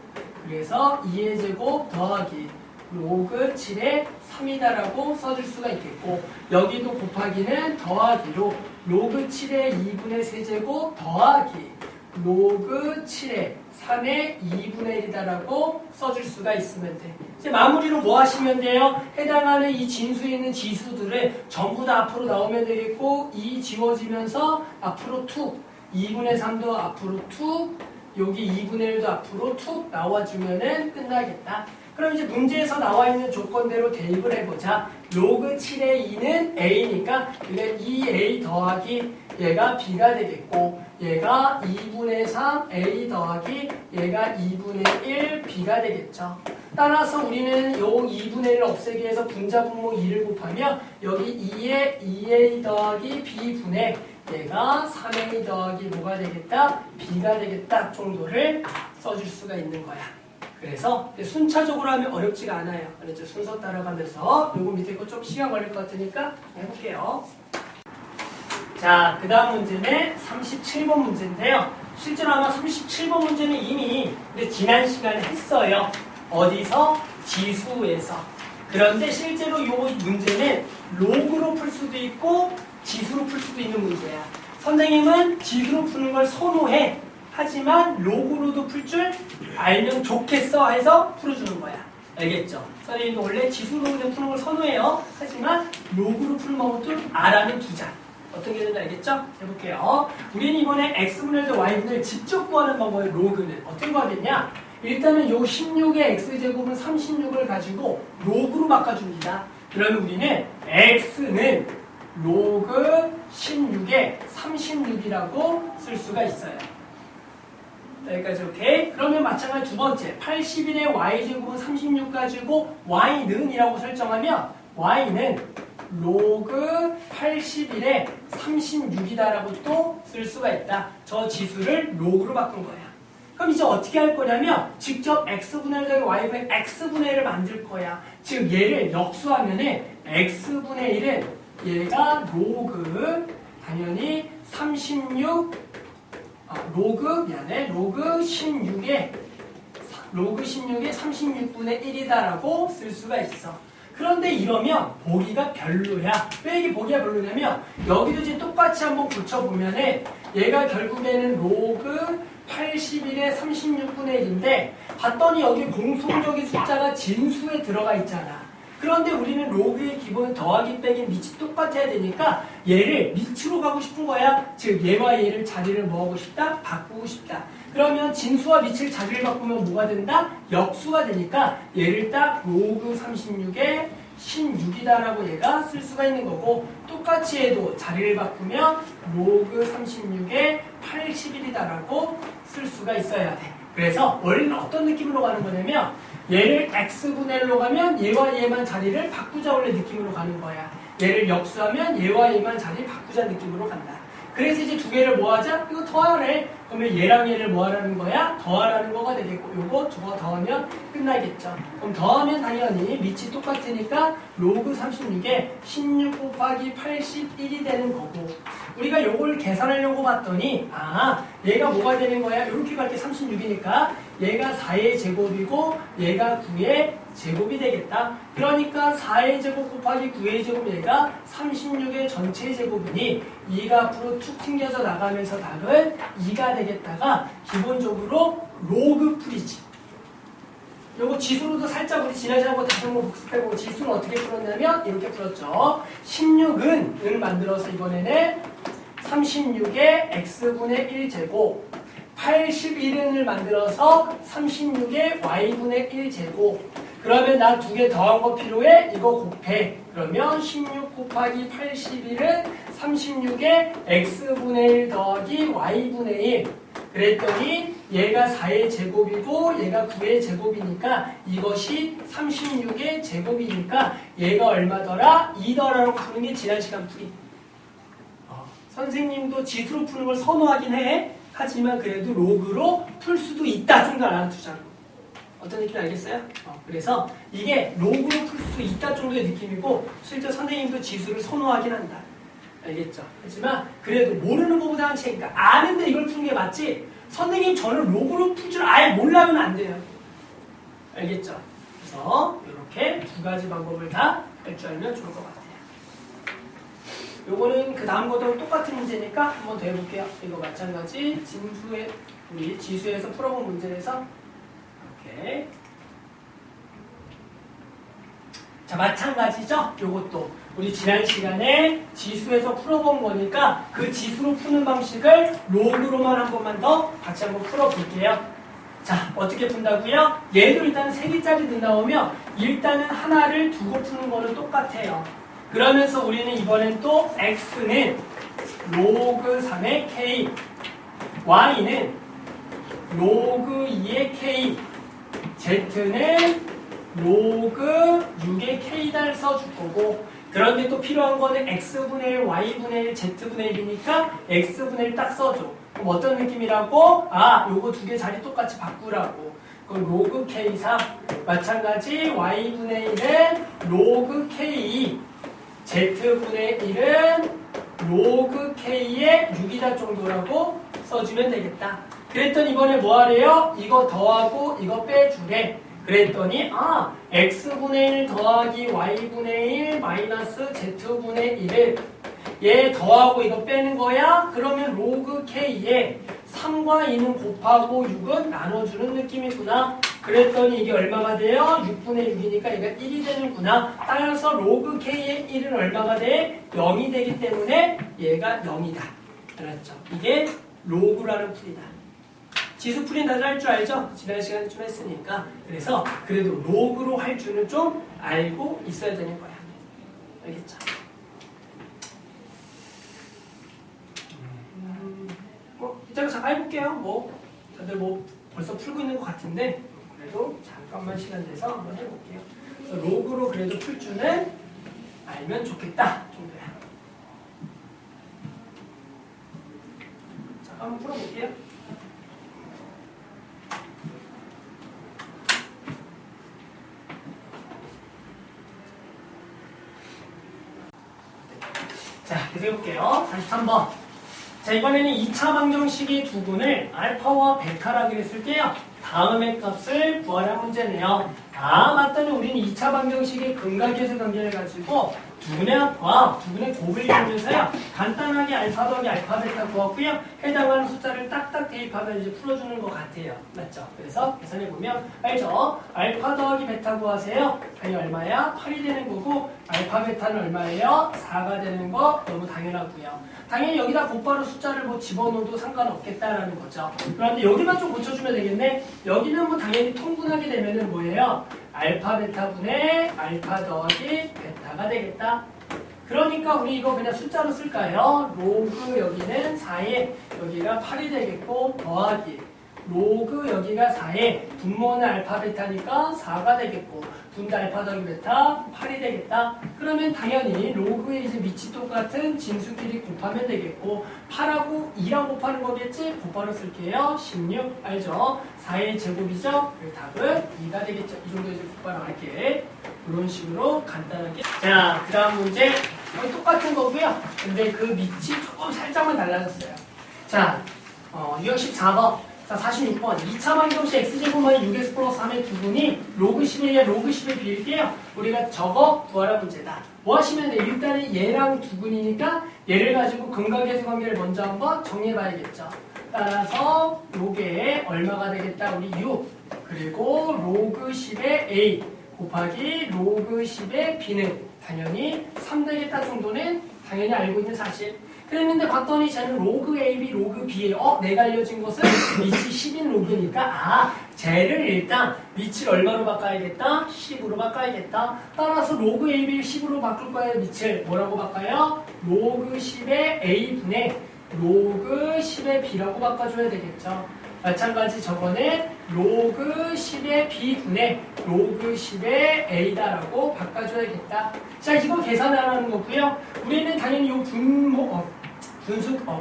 그래서 2의 제곱 더하기 로그 7의 3이다라고 써줄 수가 있겠고 여기도 곱하기는 더하기로 로그 7의 2분의 세제곱 더하기 로그 7의 3의 2분의 1이다라고 써줄 수가 있으면 돼. 이제 마무리로 뭐 하시면 돼요? 해당하는 이 진수에 있는 지수들을 전부 다 앞으로 나오면 되겠고 2 지워지면서 앞으로 툭 2분의 3도 앞으로 툭 여기 2분의 1도 앞으로 툭 나와주면은 끝나겠다. 그럼 이제 문제에서 나와 있는 조건대로 대입을 해보자. 로그 7의 2는 A니까 이게 2A 더하기 얘가 B가 되겠고 얘가 2분의 3 A 더하기 얘가 2분의 1 B가 되겠죠. 따라서 우리는 요 2분의 1을 없애기 위해서 분자분모 2를 곱하면 여기 2에 2A 더하기 B분의 얘가 3A 더하기 뭐가 되겠다? B가 되겠다 정도를 써줄 수가 있는 거야. 그래서 순차적으로 하면 어렵지가 않아요. 그래서 순서 따라가면서 요거 밑에 거 좀 시간 걸릴 것 같으니까 해볼게요. 자, 그 다음 문제는 37번 문제인데요. 실제로 아마 37번 문제는 이미 지난 시간에 했어요. 어디서? 지수에서. 그런데 실제로 이 문제는 로그로 풀 수도 있고 지수로 풀 수도 있는 문제야. 선생님은 지수로 푸는 걸 선호해. 하지만 로그로도 풀 줄 알면 좋겠어 해서 풀어주는 거야. 알겠죠? 선생님도 원래 지수로 그냥 푸는 걸 선호해요. 하지만 로그로 푸는 방법도 알아는 두자. 어떤 게 되는지 알겠죠? 해볼게요. 우리는 이번에 x분의 1도 y분을 직접 구하는 방법의 로그는 어떻게 구하겠냐? 일단은 요 16의 x제곱은 36을 가지고 로그로 바꿔줍니다. 그러면 우리는 x는 로그 16의 36이라고 쓸 수가 있어요. 여기까지 오케이? 그러면 마찬가지 두 번째 81의 y제곱은 36 가지고 y는 이라고 설정하면 y는 로그 81의 36이다라고 또 쓸 수가 있다. 저 지수를 로그로 바꾼 거야. 그럼 이제 어떻게 할 거냐면 직접 x분의 1 더하기 y분의 x분의 1을 만들 거야. 즉 얘를 역수하면은 x분의 1은 얘가 로그 당연히 36 로그 16의 36분의 1이다라고 쓸 수가 있어. 그런데 이러면 보기가 별로야. 왜 이게 보기가 별로냐면 여기도 이제 똑같이 한번 붙여보면은 얘가 결국에는 로그 81의 36분의 1인데 봤더니 여기 공통적인 숫자가 진수에 들어가 있잖아. 그런데 우리는 로그의 기본 더하기 빼기 밑이 똑같아야 되니까 얘를 밑으로 가고 싶은 거야. 즉 얘와 얘를 자리를 뭐 하고 싶다? 바꾸고 싶다. 그러면 진수와 밑을 자리를 바꾸면 뭐가 된다? 역수가 되니까 얘를 딱 로그 36에 16이다라고 얘가 쓸 수가 있는 거고 똑같이 해도 자리를 바꾸면 로그 36에 81이다라고 쓸 수가 있어야 돼. 그래서 원래는 어떤 느낌으로 가는 거냐면 얘를 x분의 1로 가면 얘와 얘만 자리를 바꾸자 원래 느낌으로 가는 거야. 얘를 역수하면 얘와 얘만 자리 바꾸자 느낌으로 간다. 그래서 이제 두 개를 뭐 하자? 이거 더하래. 그러면 얘랑 얘를 뭐 하라는 거야? 더하라는 거가 되겠고 요거 저거 더하면 끝나겠죠. 그럼 더하면 당연히 밑이 똑같으니까 로그 36에 16 곱하기 81이 되는 거고 우리가 요걸 계산하려고 봤더니 얘가 뭐가 되는 거야? 이렇게 갈 때 36이니까 얘가 4의 제곱이고 얘가 9의 제곱이 되겠다. 그러니까 4의 제곱 곱하기 9의 제곱 얘가 36의 전체 제곱이니 2가 앞으로 툭 튕겨져 나가면서 답은 2가 되겠다가 기본적으로 로그 풀이지. 요거 지수로도 살짝 우리 지난 시간에 다시 한번 복습해보고 지수는 어떻게 풀었냐면 이렇게 풀었죠. 16은 을 만들어서 이번에는 36의 x분의 1제곱 81은을 만들어서 36의 y분의 1제곱 그러면 나 두 개 더한 거 필요해? 이거 곱해. 그러면 16 곱하기 81은 36의 x분의 1 더하기 y분의 1 그랬더니 얘가 4의 제곱이고 얘가 9의 제곱이니까 이것이 36의 제곱이니까 얘가 얼마더라? 2더라고 푸는 게 지난 시간 풀이. 선생님도 지수로 푸는 걸 선호하긴 해. 하지만 그래도 로그로 풀 수도 있다 정도 알아두자고. 어떤 느낌 알겠어요? 그래서 이게 로그로 풀 수 있다 정도의 느낌이고 실제 선생님도 지수를 선호하긴 한다. 알겠죠? 하지만 그래도 모르는 것보다는 그러니까 아는데 이걸 푸는 게 맞지 선생님 저는 로그로 풀 줄 아예 몰라면 안 돼요. 알겠죠? 그래서 이렇게 두 가지 방법을 다 할 줄 알면 좋을 것 같아요. 요거는 그 다음 거랑 똑같은 문제니까 한번 더 해볼게요. 이거 마찬가지 우리 지수에서 풀어본 문제에서 이렇게 자 마찬가지죠. 요것도 우리 지난 시간에 지수에서 풀어본 거니까 그 지수로 푸는 방식을 로그로만 한 번만 더 같이 한번 풀어볼게요. 자 어떻게 푼다고요? 얘도 일단 3개짜리 나오면 일단은 하나를 두고 푸는 거는 똑같아요. 그러면서 우리는 이번엔 또 x는 로그 3의 k, y는 로그 2의 k, z는 로그 6의 k달 써줄 거고 그런데 또 필요한 거는 x분의 1, y분의 1, z분의 1이니까 x분의 1 딱 써줘. 그럼 어떤 느낌이라고? 요거 두 개 자리 똑같이 바꾸라고. 그럼 로그 k3 마찬가지 y분의 1은 로그 k z분의 1은 로그 k의 6이다 정도라고 써주면 되겠다. 그랬더니 이번에 뭐 하래요? 이거 더하고 이거 빼주래. 그랬더니 x분의 1 더하기 y분의 1 마이너스 z분의 1을 얘 더하고 이거 빼는 거야? 그러면 로그 k에 3과 2는 곱하고 6은 나눠주는 느낌이구나. 그랬더니 이게 얼마가 돼요? 6분의 6이니까 얘가 1이 되는구나. 따라서 로그 k의 1은 얼마가 돼? 0이 되기 때문에 얘가 0이다. 알았죠? 이게 로그라는 풀이다. 지수 풀이는 다들 할 줄 알죠? 지난 시간에 좀 했으니까. 그래서 그래도 로그로 할 줄은 좀 알고 있어야 되는 거야. 알겠죠? 이따가 잠깐 해볼게요. 다들 벌써 풀고 있는 것 같은데 그래도 잠깐만 시간 내서 한번 해볼게요. 그래서 로그로 그래도 풀 줄은 알면 좋겠다 정도야. 자, 한번 풀어볼게요. 자, 계속 해볼게요. 43번. 자, 이번에는 2차 방정식의 두 분을 알파와 베타라고 했을게요. 다음의 값을 구하라는 문제네요. 맞더니 우리는 2차 방정식의 근각계수 관계를 가지고 두 분의 합과 두 분의 곱을 이용해서요. 간단하게 알파 더하기 알파 베타 구했고요. 해당하는 숫자를 딱딱 대입하면 이제 풀어주는 것 같아요. 맞죠? 그래서 계산해보면 알죠? 알파 더하기 베타 구하세요. 당연히 얼마야? 8이 되는 거고 알파 베타는 얼마예요? 4가 되는 거 너무 당연하고요. 당연히 여기다 곧바로 숫자를 집어넣어도 상관없겠다라는 거죠. 그런데 여기만 좀 고쳐주면 되겠네. 여기는 당연히 통분하게 되면은 뭐예요? 알파 베타분의 알파 더하기 베타가 되겠다. 그러니까 우리 이거 그냥 숫자로 쓸까요? 로그 여기는 4에 여기가 8이 되겠고 더하기 로그 여기가 4에 분모는 알파 베타니까 4가 되겠고 분자 알파 더하기 베타 8이 되겠다. 그러면 당연히 로그의 이제 밑이 똑같은 진수끼리 곱하면 되겠고 8하고 2랑 곱하는 거겠지? 곱하러 쓸게요. 16 알죠? 4의 제곱이죠? 그 답은 2가 되겠죠. 이 정도 이제 곱하러 할게. 이런 식으로 간단하게. 자, 그 다음 문제 거의 똑같은 거고요. 근데 그 밑이 조금 살짝만 달라졌어요. 자, 유형 14번. 자, 46번. 2차 방정식 x제곱만 6x 플러스 3의 두분이 로그 10에 로그 10에 비일게요. 우리가 저거 구하라 문제다. 뭐 하시면 돼? 일단은 얘랑 두분이니까 얘를 가지고 근각계수 관계를 먼저 한번 정리해봐야겠죠. 따라서 요게 얼마가 되겠다? 우리 6. 그리고 로그 10의 a 곱하기 로그 10의 b는 당연히 3 되겠다 정도는 당연히 알고 있는 사실. 그랬는데 봤더니 쟤는 로그 AB, 로그 B에 내가 알려진 것은 밑이 10인 로그니까 쟤를 일단 밑을 얼마로 바꿔야겠다? 10으로 바꿔야겠다. 따라서 로그 AB를 10으로 바꿀 거예요. 밑을 뭐라고 바꿔요? 로그 10의 A분의 로그 10의 B라고 바꿔줘야 되겠죠. 마찬가지 저거는 로그 10의 B분의 로그 10의 A다라고 바꿔줘야겠다. 자, 이거 계산하라는 거고요. 우리는 당연히 이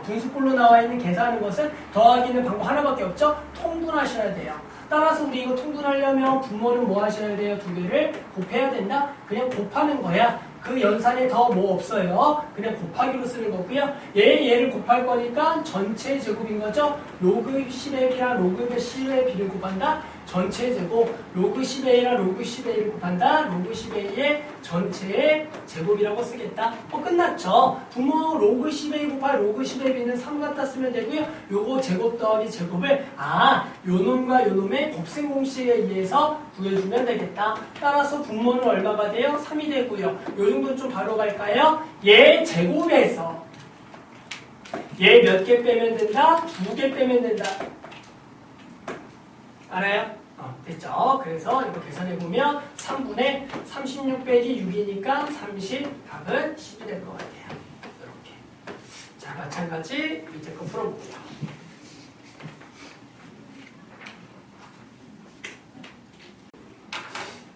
분수꼴로 나와 있는 계산하는 것은 더하기는 방법 하나밖에 없죠? 통분하셔야 돼요. 따라서 우리 이거 통분하려면 분모는 뭐 하셔야 돼요? 두 개를 곱해야 된다? 그냥 곱하는 거야. 그 연산에 더 뭐 없어요. 그냥 곱하기로 쓰는 거고요. 얘를 곱할 거니까 전체 제곱인 거죠. 로그 10의 B랑 로그 10의 B를 곱한다. 전체 제곱. 로그 10A랑 로그 10A를 곱한다. 로그 10A의 전체의 제곱이라고 쓰겠다. 끝났죠. 분모 로그 10A 곱할 로그 10A B는 3 갖다 쓰면 되고요. 요거 제곱 더하기 제곱을 요놈과 요놈의 곱셈 공식에 의해서 구해주면 되겠다. 따라서 분모는 얼마가 돼요? 3이 되고요. 요 정도는 좀 바로 갈까요? 얘 제곱에서 얘 몇 개 빼면 된다? 2개 빼면 된다. 알아요? 됐죠? 그래서 이거 계산해보면 3분의 36 빼기 6이니까 30, 답은 10이 될 것 같아요. 이렇게. 자, 마찬가지 밑에 거 풀어볼게요.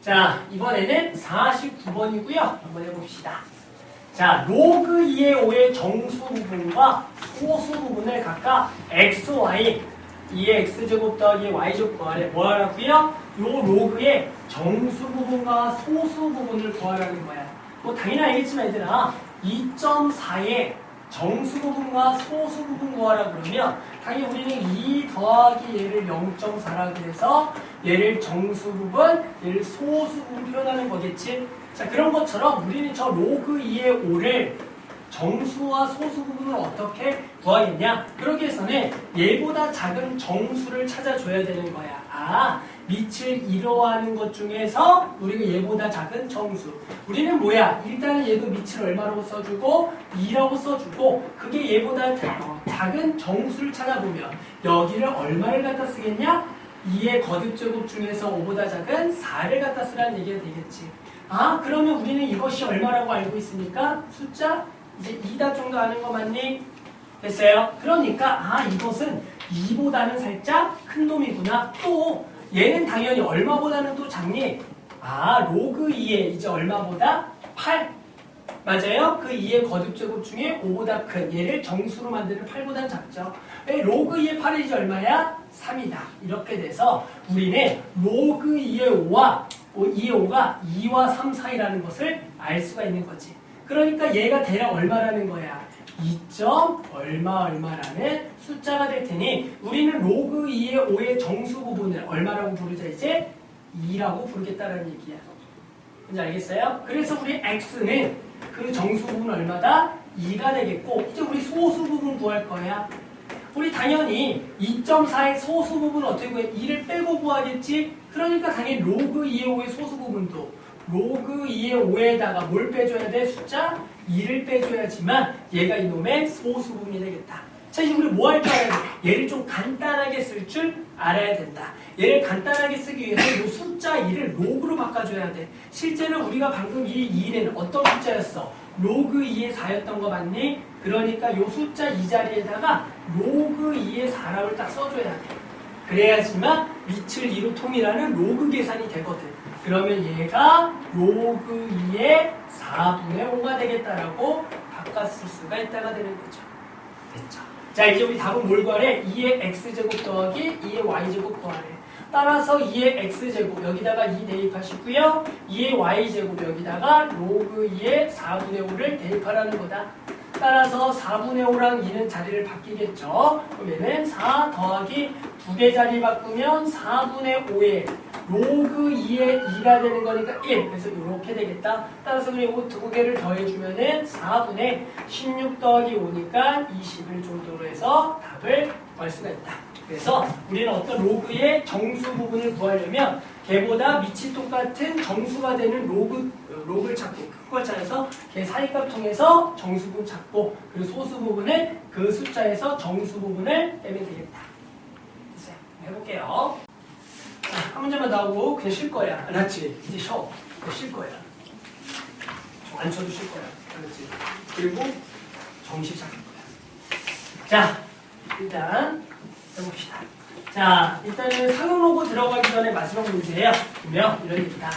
자, 이번에는 49번이고요. 한번 해봅시다. 자, 로그 2의 5의 정수 부분과 소수 부분을 각각 x, y 2의 x제곱 더하기 y제곱 구하래. 뭐 하라고요? 요 로그의 정수 부분과 소수 부분을 구하라는 거야. 뭐 당연히 알겠지만 얘들아 2.4의 정수 부분과 소수 부분 구하라 그러면 당연히 우리는 2 더하기 얘를 0.4라 그래서 얘를 정수 부분, 얘를 소수 부분 표현하는 거겠지. 자, 그런 것처럼 우리는 저 로그 2의 5를 정수와 소수 부분을 어떻게 구하겠냐? 그러기 위해서는 얘보다 작은 정수를 찾아줘야 되는 거야. 밑을 이루어하는 것 중에서 우리가 얘보다 작은 정수. 우리는 뭐야? 일단은 얘도 밑을 얼마라고 써주고 2라고 써주고 그게 얘보다 작은 정수를 찾아보면 여기를 얼마를 갖다 쓰겠냐? 2의 거듭제곱 중에서 5보다 작은 4를 갖다 쓰라는 얘기가 되겠지. 그러면 우리는 이것이 얼마라고 알고 있으니까 숫자 이제 2다 정도 아는 거 맞니? 됐어요? 그러니까 이것은 2보다는 살짝 큰 놈이구나. 또 얘는 당연히 얼마보다는 또 작니? 로그 2에 이제 얼마보다? 8. 맞아요? 그 2의 거듭제곱 중에 5보다 큰 얘를 정수로 만드는 8보다는 작죠. 로그 2의 8이 이제 얼마야? 3이다. 이렇게 돼서 우리는 로그 2의 5와 2의 5가 2와 3 사이라는 것을 알 수가 있는 거지. 그러니까 얘가 대략 얼마라는 거야? 2점 얼마라는 숫자가 될 테니 우리는 로그 2의 5의 정수 부분을 얼마라고 부르자? 이제 2라고 부르겠다는 얘기야. 뭔지 알겠어요? 그래서 우리 x는 그 정수 부분 얼마다? 2가 되겠고 이제 우리 소수 부분 구할 거야. 우리 당연히 2.4의 소수 부분 어떻게 구해? 2를 빼고 구하겠지? 그러니까 당연히 로그 2의 5의 소수 부분도 로그 2의 5에다가 뭘 빼줘야 돼? 숫자 2를 빼줘야지만 얘가 이놈의 소수 부분이 되겠다. 자, 이제 우리 뭐 할 줄 알아야 돼? 얘를 좀 간단하게 쓸 줄 알아야 된다. 얘를 간단하게 쓰기 위해서 이 숫자 2를 로그로 바꿔줘야 돼. 실제로 우리가 방금 이 2는 어떤 숫자였어? 로그 2의 4였던 거 맞니? 그러니까 이 숫자 2 자리에다가 로그 2의 4라고 딱 써줘야 돼. 그래야지만 밑을 2로 통일하는 로그 계산이 되거든. 그러면 얘가 로그 2의 4분의 5가 되겠다라고 바꿨을 수가 있다가 되는 거죠. 됐죠? 자, 이제 우리 답은 뭘 구하래? 2의 x제곱 더하기 2의 y제곱 구하래. 따라서 2의 x제곱 여기다가 2 대입하시고요. 2의 y제곱 여기다가 로그 2의 4분의 5를 대입하라는 거다. 따라서 4분의 5랑 2는 자리를 바뀌겠죠. 그러면은 4 더하기 2개 자리 바꾸면 4분의 5에 로그 2의 2가 되는 거니까 1. 그래서 이렇게 되겠다. 따라서 그냥 이거 2개를 더해주면은 4분의 16 더하기 5니까 21 정도로 해서 답을 구할 수가 있다. 그래서 우리는 어떤 로그의 정수 부분을 구하려면 걔보다 밑이 똑같은 정수가 되는 로그를 찾고 큰 걸 찾아서 걔 사이값 통해서 정수분 찾고 그리고 소수 부분은 그 숫자에서 정수 부분을 빼면 되겠다. 됐어요. 해볼게요. 자, 한 문제만 나오고 그냥 쉴 거야. 알았지? 이제 쉬어. 그냥 쉴 거야. 안 쳐도 쉴 거야. 알았지? 그리고 정시 시작할 거야. 자, 일단 해봅시다. 자, 일단은 상용 로그 들어가기 전에 마지막 문제예요. 보면 이런 얘기다.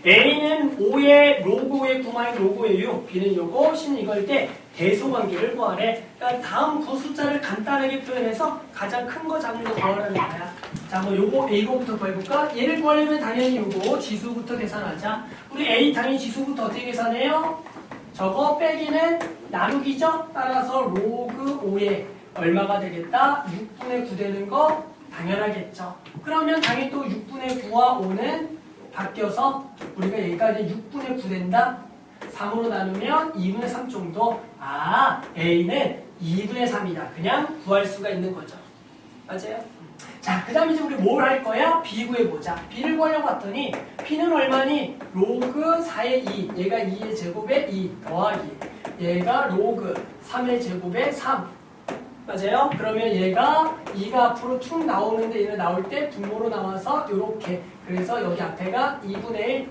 A는 5의 로그 5의 9마이 로그 5의 6, B는 요거, C는 이걸 때 대소관계를 구하래. 그러니까 다음 그 숫자를 간단하게 표현해서 가장 큰 거 작은 거 구하라는 거야. 자, 뭐 요거 A거부터 구해볼까? 얘를 구하려면 당연히 요거 지수부터 계산하자. 우리 A 당연히 지수부터 어떻게 계산해요? 저거 빼기는 나누기죠? 따라서 로그 5의 얼마가 되겠다? 6분의 9 되는 거 당연하겠죠. 그러면 당연히 또 6분의 9와 5는 바뀌어서 우리가 여기까지 6분의 9 된다. 3으로 나누면 2분의 3 정도. 아, A는 2분의 3이다. 그냥 구할 수가 있는 거죠. 맞아요? 자, 그 다음에 이제 우리 뭘 할 거야? B 구해보자. B를 구하려고 봤더니 B는 얼마니? 로그 4의 2. 얘가 2의 제곱에 2 더하기. 얘가 로그 3의 제곱에 3. 맞아요? 그러면 얘가 2가 앞으로 쭉 나오는데 얘는 나올 때 분모로 나와서 이렇게. 그래서 여기 앞에가 2분의 1.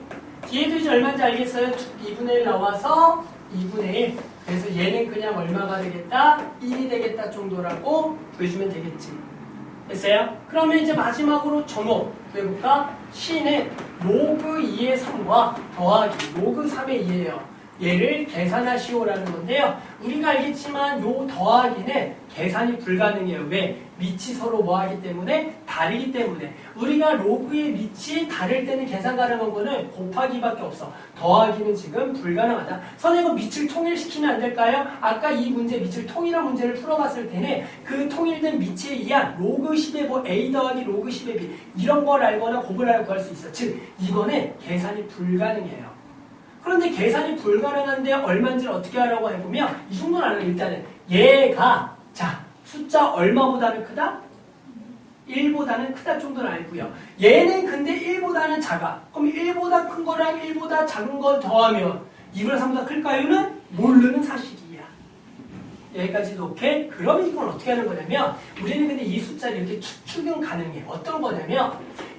뒤에도 이제 얼마인지 알겠어요? 2분의 1 나와서 2분의 1. 그래서 얘는 그냥 얼마가 되겠다? 1이 되겠다 정도라고 구해주면 되겠지. 됐어요? 그러면 이제 마지막으로 전호 구해볼까? C는 로그 2의 3과 더하기 로그 3의 2예요. 얘를 계산하시오라는 건데요. 우리가 알겠지만 요 더하기는 계산이 불가능해요. 왜? 밑이 서로 뭐하기 때문에? 다르기 때문에. 우리가 로그의 밑이 다를 때는 계산 가능한 거는 곱하기밖에 없어. 더하기는 지금 불가능하다. 선생님 밑을 통일시키면 안 될까요? 아까 이 문제 밑을 통일한 문제를 풀어봤을 때는 그 통일된 밑에 의한 로그 10의 뭐 A 더하기 로그 10의 B 이런 걸 알거나 곱을 알고 할 수 있어. 즉 이거는 계산이 불가능해요. 그런데 계산이 불가능한데 얼마인지를 어떻게 하라고 해보면 이 정도는 알아요. 일단은 얘가 자 숫자 얼마보다는 크다? 1보다는 크다 정도는 알고요. 얘는 근데 1보다는 작아. 그럼 1보다 큰 거랑 1보다 작은 걸 더하면 2분의 3보다 클까요는 모르는 사실이야. 여기까지도 오케이? 그러면 이건 어떻게 하는 거냐면 우리는 근데 이 숫자를 이렇게 추측은 가능해. 어떤 거냐면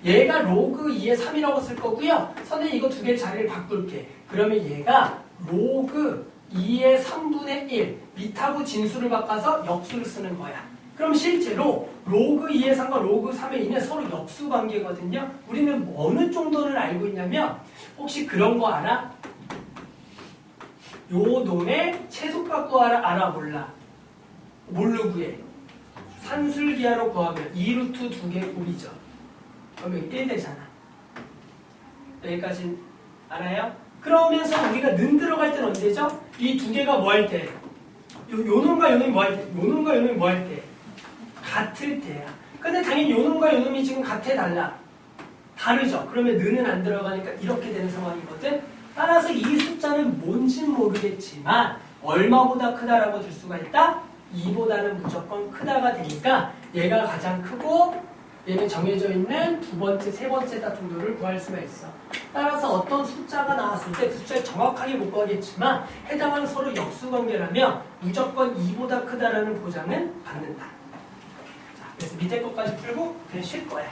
얘가 로그 2의 3이라고 쓸 거고요. 선생님 이거 두 개의 자리를 바꿀게. 그러면 얘가 로그 2의 3분의 1 밑하고 진수를 바꿔서 역수를 쓰는 거야. 그럼 실제로 로그 2의 3과 로그 3의 2는 서로 역수 관계거든요. 우리는 어느 정도는 알고 있냐면 혹시 그런 거 알아? 요 놈의 최소값 구하라 몰라? 뭘로 구해? 산술기하로 구하면 2루트 2개 곱이죠. 그러면 1 되잖아. 여기까지 알아요? 그러면서 우리가 는 들어갈 때는 언제죠? 이 두 개가 뭐 할 때? 요 놈과 요 놈이 뭐 할 때? 요 놈과 요 놈이 뭐 할 때? 같을 때야. 근데 당연히 요 놈과 요 놈이 지금 같아 달라? 다르죠? 그러면 는은 안 들어가니까 이렇게 되는 상황이거든? 따라서 이 숫자는 뭔진 모르겠지만 얼마보다 크다라고 줄 수가 있다? 2보다는 무조건 크다가 되니까 얘가 가장 크고 얘는 정해져 있는 두 번째, 세 번째 딱 정도를 구할 수가 있어. 따라서 어떤 숫자가 나왔을 때 그 숫자를 정확하게 못 구하겠지만 해당하는 서로 역수관계라면 무조건 2보다 크다라는 보장은 받는다. 자, 그래서 밑에 것까지 풀고 그냥 쉴 거야.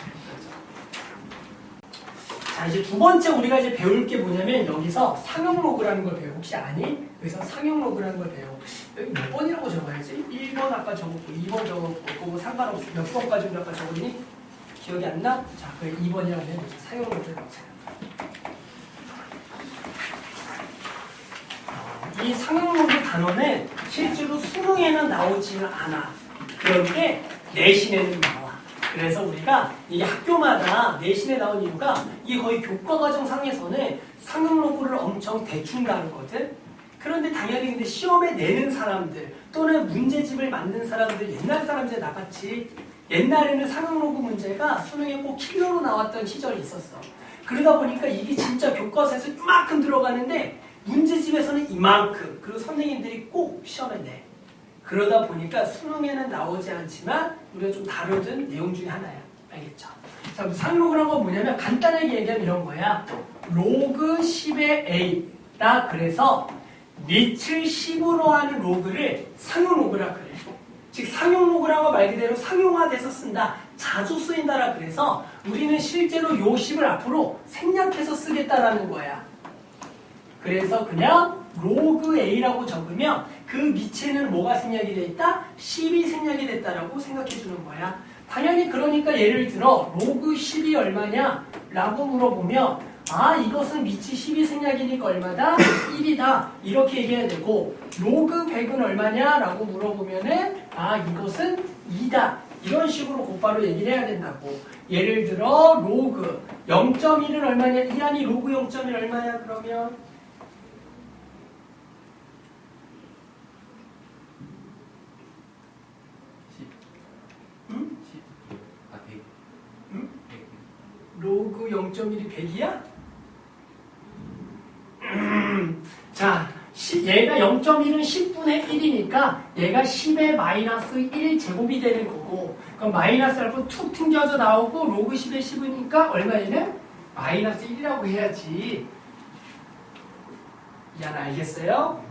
자, 이제 두 번째 우리가 이제 배울 게 뭐냐면 여기서 상용 로그라는 걸 배워. 혹시 아니? 여기서 상용 로그라는 걸 배워. 여기 몇 번이라고 적어야지? 1번 아까 적었고 2번 적었고 그거 뭐 상관없어. 몇 번까지 우리 아까 적었니? 기억이 안 나? 자, 그 2번이라고 해보자. 상용 로그를 보자. 이 상용 로그 단어는 실제로 수능에는 나오지는 않아. 그런데 내신에는 나와. 그래서 우리가 이게 학교마다 내신에 나온 이유가 이게 거의 교과과정상에서는 상용 로그를 엄청 대충 다루거든. 그런데 당연히 근데 시험에 내는 사람들 또는 문제집을 만든 사람들 옛날 사람들 나같이 옛날에는 상용 로그 문제가 수능에 꼭 킬러로 나왔던 시절이 있었어. 그러다 보니까 이게 진짜 교과서에서 이만큼 들어가는데 문제집에서는 이만큼. 그리고 선생님들이 꼭 시험에 내. 그러다 보니까 수능에는 나오지 않지만 우리가 좀 다루던 내용 중에 하나야. 알겠죠? 자, 상용로그란 건 뭐냐면 간단하게 얘기하면 이런 거야. 로그 10의 A다. 그래서 밑을 10으로 하는 로그를 상용로그라 그래. 즉 상용로그란 거 말 그대로 상용화돼서 쓴다. 자주 쓰인다라 그래서 우리는 실제로 요 10을 앞으로 생략해서 쓰겠다라는 거야. 그래서 그냥 로그 A라고 적으면 그 밑에는 뭐가 생략이 돼 있다? 10이 생략이 됐다라고 생각해 주는 거야. 당연히 그러니까 예를 들어 로그 10이 얼마냐? 라고 물어보면 아 이것은 밑이 10이 생략이니까 얼마다? 1이다. 이렇게 얘기해야 되고 로그 100은 얼마냐? 라고 물어보면은 아 이것은 2다. 이런 식으로 곧바로 얘기를 해야 된다고. 예를 들어 로그 0.1은 얼마냐? 이한이 로그 0.1 얼마냐? 그러면 100. 로그 0.1이 100이야? 자, 얘가 0.1은 10분의 1이니까 얘가 10의 마이너스 1 제곱이 되는 거고 그럼 마이너스 알고 툭 튕겨져 나오고 로그 10의 10이니까 얼마에는? 마이너스 1이라고 해야지. 이해는 알겠어요?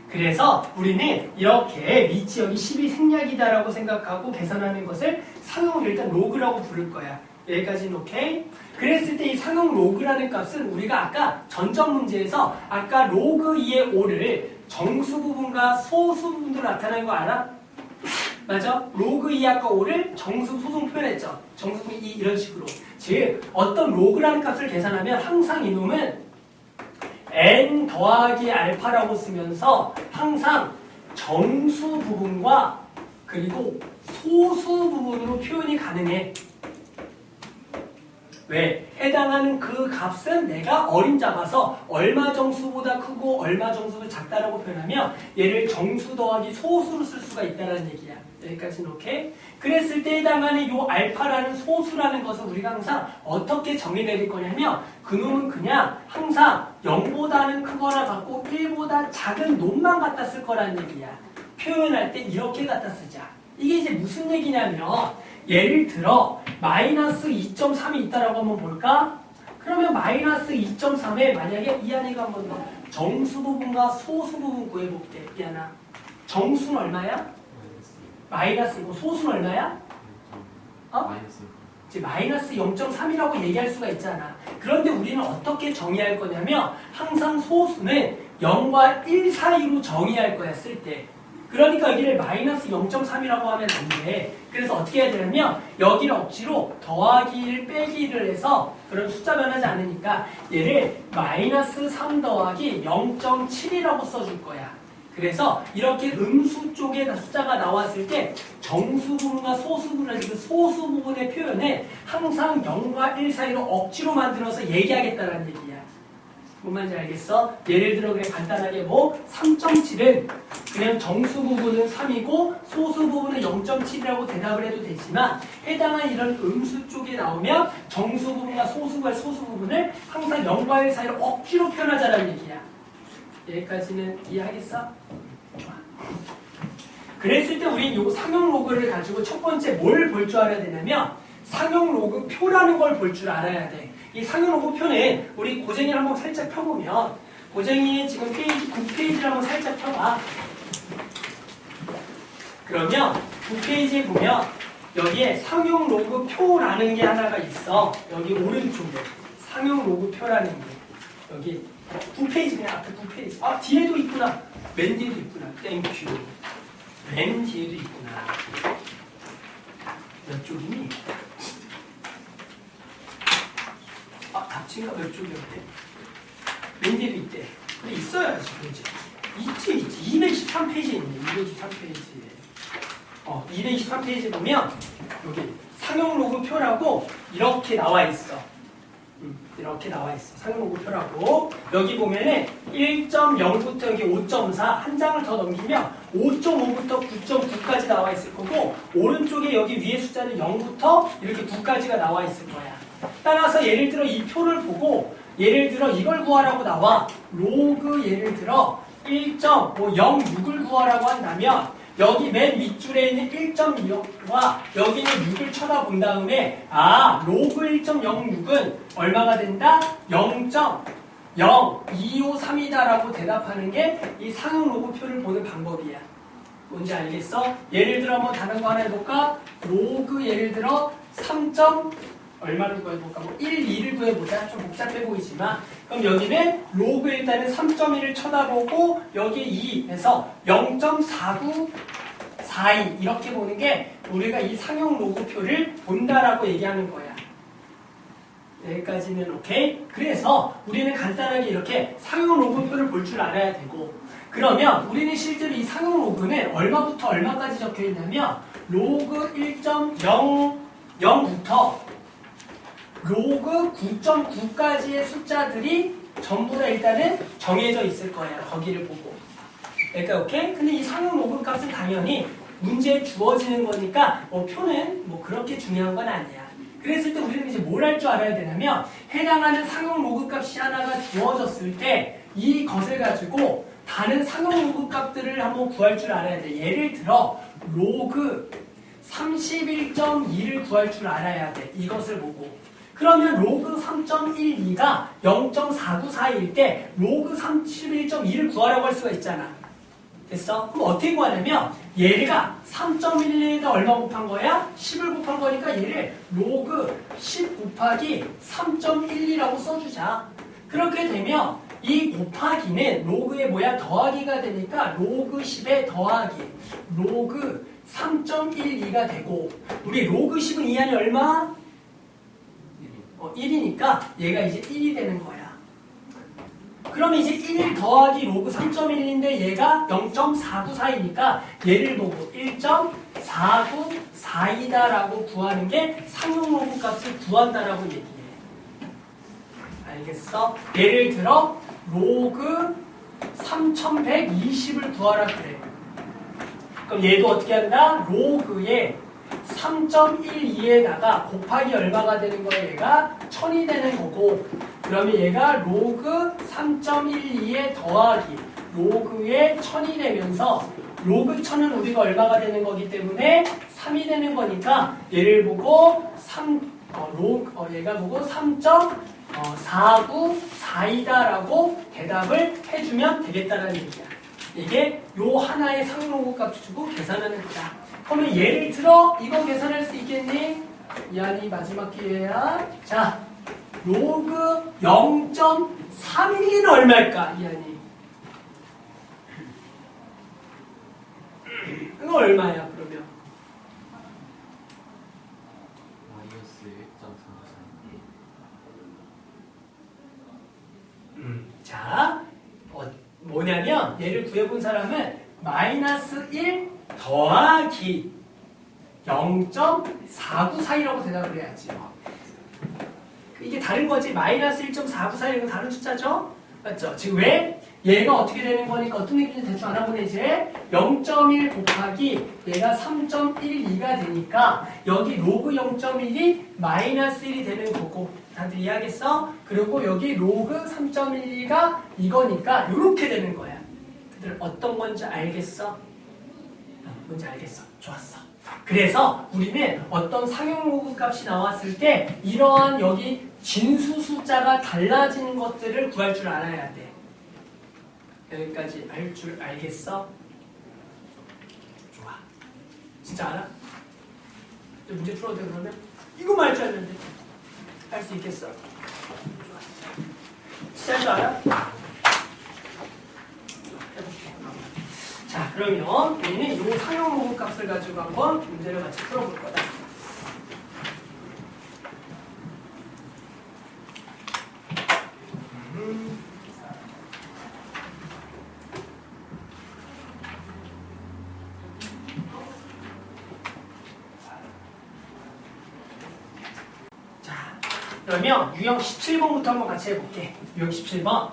그래서 우리는 이렇게 밑이 여기 10이 생략이다라고 생각하고 계산하는 것을 상용 일단 로그라고 부를 거야. 여기까지는 오케이? 그랬을 때 이 상용 로그라는 값은 우리가 아까 전적 문제에서 아까 로그 2의 5를 정수 부분과 소수 부분으로 나타낸 거 알아? 맞아? 로그 2 아까 5를 정수 소수 표현했죠. 정수 부분 2 이런 식으로. 즉 어떤 로그라는 값을 계산하면 항상 이놈은 n 더하기 알파라고 쓰면서 항상 정수 부분과 그리고 소수 부분으로 표현이 가능해. 왜? 해당하는 그 값은 내가 어림잡아서 얼마 정수보다 크고 얼마 정수보다 작다라고 표현하면 얘를 정수 더하기 소수로 쓸 수가 있다는 얘기야. 여기까지는 오케이? 그랬을 때 해당하는 요 알파라는 소수라는 것은 우리가 항상 어떻게 정의내릴 거냐면 그놈은 그냥 항상 0보다는 크거나 같고 1보다 작은 놈만 갖다 쓸 거라는 얘기야. 표현할 때 이렇게 갖다 쓰자. 이게 이제 무슨 얘기냐면 예를 들어 마이너스 2.3이 있다라고 한번 볼까? 그러면 마이너스 2.3에 만약에 이한이가 한번 더 정수 부분과 소수 부분 구해볼게. 이한아 정수는 얼마야? 마이너스이고 소수는 얼마야? 마이너스 0.3이라고 얘기할 수가 있잖아. 그런데 우리는 어떻게 정의할 거냐면 항상 소수는 0과 1 사이로 정의할 거야 쓸 때. 그러니까 여기를 마이너스 0.3이라고 하면 안 돼. 그래서 어떻게 해야 되냐면 여기를 억지로 더하기 1 빼기 1을 해서 그런 숫자 변하지 않으니까 얘를 마이너스 3 더하기 0.7이라고 써줄 거야. 그래서 이렇게 음수 쪽에 숫자가 나왔을 때 정수 부분과 소수 부분을 그 소수 부분의 표현에 항상 0과 1 사이로 억지로 만들어서 얘기하겠다는 얘기야. 뭔 말인지 알겠어? 예를 들어 그냥 간단하게 뭐 3.7은 그냥 정수 부분은 3이고 소수 부분은 0.7이라고 대답을 해도 되지만 해당한 이런 음수 쪽에 나오면 정수 부분과 소수 부분을 항상 0과 1 사이로 억지로 표현하자는 얘기야. 여기까지는 이해하겠어? 좋아. 그랬을 때 우린 요 상용 로그를 가지고 첫 번째 뭘 볼 줄 알아야 되냐면 상용 로그 표라는 걸 볼 줄 알아야 돼. 이 상용 로그 표는 우리 고쟁이를 한번 살짝 펴보면 고쟁이의 지금 페이지 9페이지를 한번 살짝 펴봐. 그러면 9페이지에 보면 여기에 상용 로그 표라는 게 하나가 있어. 여기 오른쪽에 상용 로그 표라는 게 여기 9페이지 그냥 앞에 9페이지. 아 뒤에도 있구나. 맨 뒤에도 있구나. 땡큐. 맨 뒤에도 있구나. 몇 쪽이니? 집인가 몇 쪽이었대? 웬디도 있대. 근데 있어야지, 그지? 있지. 223페이지에 있네, 223페이지에. 223페이지 보면, 여기 상용 로그표라고 이렇게 나와 있어. 이렇게 나와 있어. 상용 로그표라고. 여기 보면은 1.0부터 여기 5.4, 한 장을 더 넘기면 5.5부터 9.9까지 나와 있을 거고, 오른쪽에 여기 위에 숫자는 0부터 이렇게 9까지가 나와 있을 거야. 따라서 예를 들어 이 표를 보고, 예를 들어 이걸 구하라고 나와. 로그 예를 들어 1.06을 구하라고 한다면, 여기 맨 윗줄에 있는 1.2와 여기는 6을 쳐다본 다음에 로그 1.06은 얼마가 된다? 0.0253이다라고 대답하는 게 이 상용 로그표를 보는 방법이야. 뭔지 알겠어? 예를 들어 한번 다른 거 하나 해볼까? 로그 예를 들어 3. 얼마를 구해볼까? 뭐 1, 2를 구해보자. 좀 복잡해 보이지만. 그럼 여기는 로그 일단은 3.1을 쳐다보고 여기에 2 해서 0.4942 이렇게 보는 게 우리가 이 상용 로그표를 본다라고 얘기하는 거야. 여기까지는 오케이? 그래서 우리는 간단하게 이렇게 상용 로그표를 볼 줄 알아야 되고, 그러면 우리는 실제로 이 상용 로그는 얼마부터 얼마까지 적혀 있냐면 로그 1.00부터 로그 9.9까지의 숫자들이 전부 다 일단은 정해져 있을 거예요. 거기를 보고. 그러니까 오케이? 근데 이 상용 로그 값은 당연히 문제에 주어지는 거니까 표는 뭐 그렇게 중요한 건 아니야. 그랬을 때 우리는 이제 뭘 할 줄 알아야 되냐면, 해당하는 상용 로그 값이 하나가 주어졌을 때 이것을 가지고 다른 상용 로그 값들을 한번 구할 줄 알아야 돼. 예를 들어 로그 31.2를 구할 줄 알아야 돼. 이것을 보고. 그러면 로그 3.12가 0.4942일 때 로그 31.2를 구하라고 할 수가 있잖아. 됐어? 그럼 어떻게 구하냐면 얘가 3.12에다 얼마 곱한 거야? 10을 곱한 거니까 얘를 로그 10 곱하기 3.12라고 써주자. 그렇게 되면 이 곱하기는 로그의 뭐야? 더하기가 되니까 로그 10에 더하기 로그 3.12가 되고, 우리 로그 10은 이 안에 얼마? 1이니까 얘가 이제 1이 되는 거야. 그럼 이제 1 더하기 로그 3.1인데 얘가 0.494이니까 얘를 보고 1.494이다라고 구하는 게 상용 로그 값을 구한다라고 얘기해. 알겠어? 예를 들어 로그 3120을 구하라 그래. 그럼 얘도 어떻게 한다? 로그에 3.12에다가 곱하기 얼마가 되는 거야? 얘가 1000이 되는 거고, 그러면 얘가 로그 3.12에 더하기 로그에 1000이 되면서 로그 1000은 우리가 얼마가 되는 거기 때문에 3이 되는 거니까 얘를 보고 얘가 보고 3.494이다라고 대답을 해주면 되겠다는 얘기야. 이게 요 하나의 상용 로그 값을 주고 계산하는 거다. 그러면 예를 들어 이거 계산할 수 있겠니? 이한이 마지막 기회야. 자, 로그 0.312는 얼마일까? 이한이. 이거 얼마야 그러면? 마이너스 1.3. 자, 뭐냐면 얘를 구해본 사람은 마이너스 1 더하기 0.494이라고 대답을 해야지. 이게 다른 거지. 마이너스 1.494이건 다른 숫자죠? 맞죠? 지금 왜? 얘가 어떻게 되는 거니까 어떤 얘기인지 대충 알아보네. 이제 0.1 곱하기 얘가 3.12가 되니까 여기 로그 0.1이 마이너스 1이 되는 거고, 다들 이해하겠어? 그리고 여기 로그 3.12가 이거니까 이렇게 되는 거야. 그들 어떤 건지 알겠어? 뭔지 알겠어? 좋았어. 그래서 우리는 어떤 상용 로그 값이 나왔을 때 이러한 여기 진수 숫자가 달라지는 것들을 구할 줄 알아야 돼. 여기까지 알 줄 알겠어? 좋아. 진짜 알아? 문제 풀어도 돼 그러면? 이거만 할 줄 알면 돼. 할 수 있겠어? 좋아. 진짜 할 줄 알아? 자, 그러면 우리는 이 상용 로그 값을 가지고 한번 문제를 같이 풀어볼 거다. 그러면 유형 17번부터 한번 같이 해볼게. 유형 17번.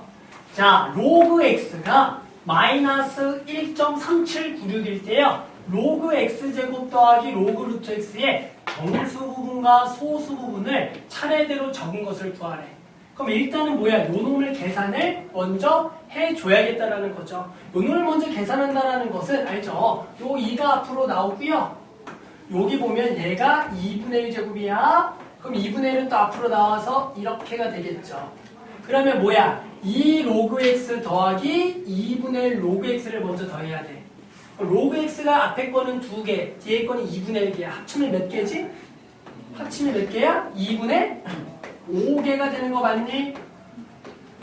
자, 로그 x가 마이너스 1.3796일 때요. 로그 x제곱 더하기 로그 루트 x의 정수 부분과 소수 부분을 차례대로 적은 것을 구하래. 그럼 일단은 뭐야? 요 놈을 계산을 먼저 해줘야겠다라는 거죠. 요 놈을 먼저 계산한다라는 것은 알죠? 요 2가 앞으로 나오고요. 여기 보면 얘가 2분의 1제곱이야. 그럼 2분의 1은 또 앞으로 나와서 이렇게가 되겠죠. 그러면 뭐야? 2 로그 x 더하기 2분의 1 로그 x를 먼저 더해야 돼. 로그 x가 앞에 거는 2개, 뒤에 거는 2분의 1개야. 합치면 몇 개지? 합치면 몇 개야? 2분의 5개가 되는 거 맞니?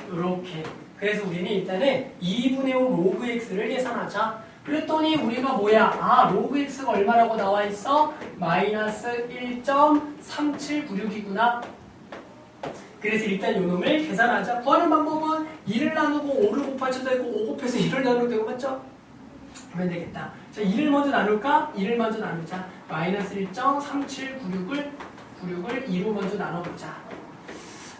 요렇게. 그래서 우리는 일단은 2분의 5 로그 x를 계산하자. 그랬더니 우리가 뭐야? 아, 로그 x가 얼마라고 나와 있어? 마이너스 1.3796이구나. 그래서 일단 요 놈을 계산하자. 구하는 방법은 2를 나누고 5를 곱하셔도 되고 5 곱해서 1을 나누면 되고 맞죠? 하면 되겠다. 자, 2를 먼저 나눌까? 2를 먼저 나누자. 마이너스 1.3796을 2로 먼저 나눠보자.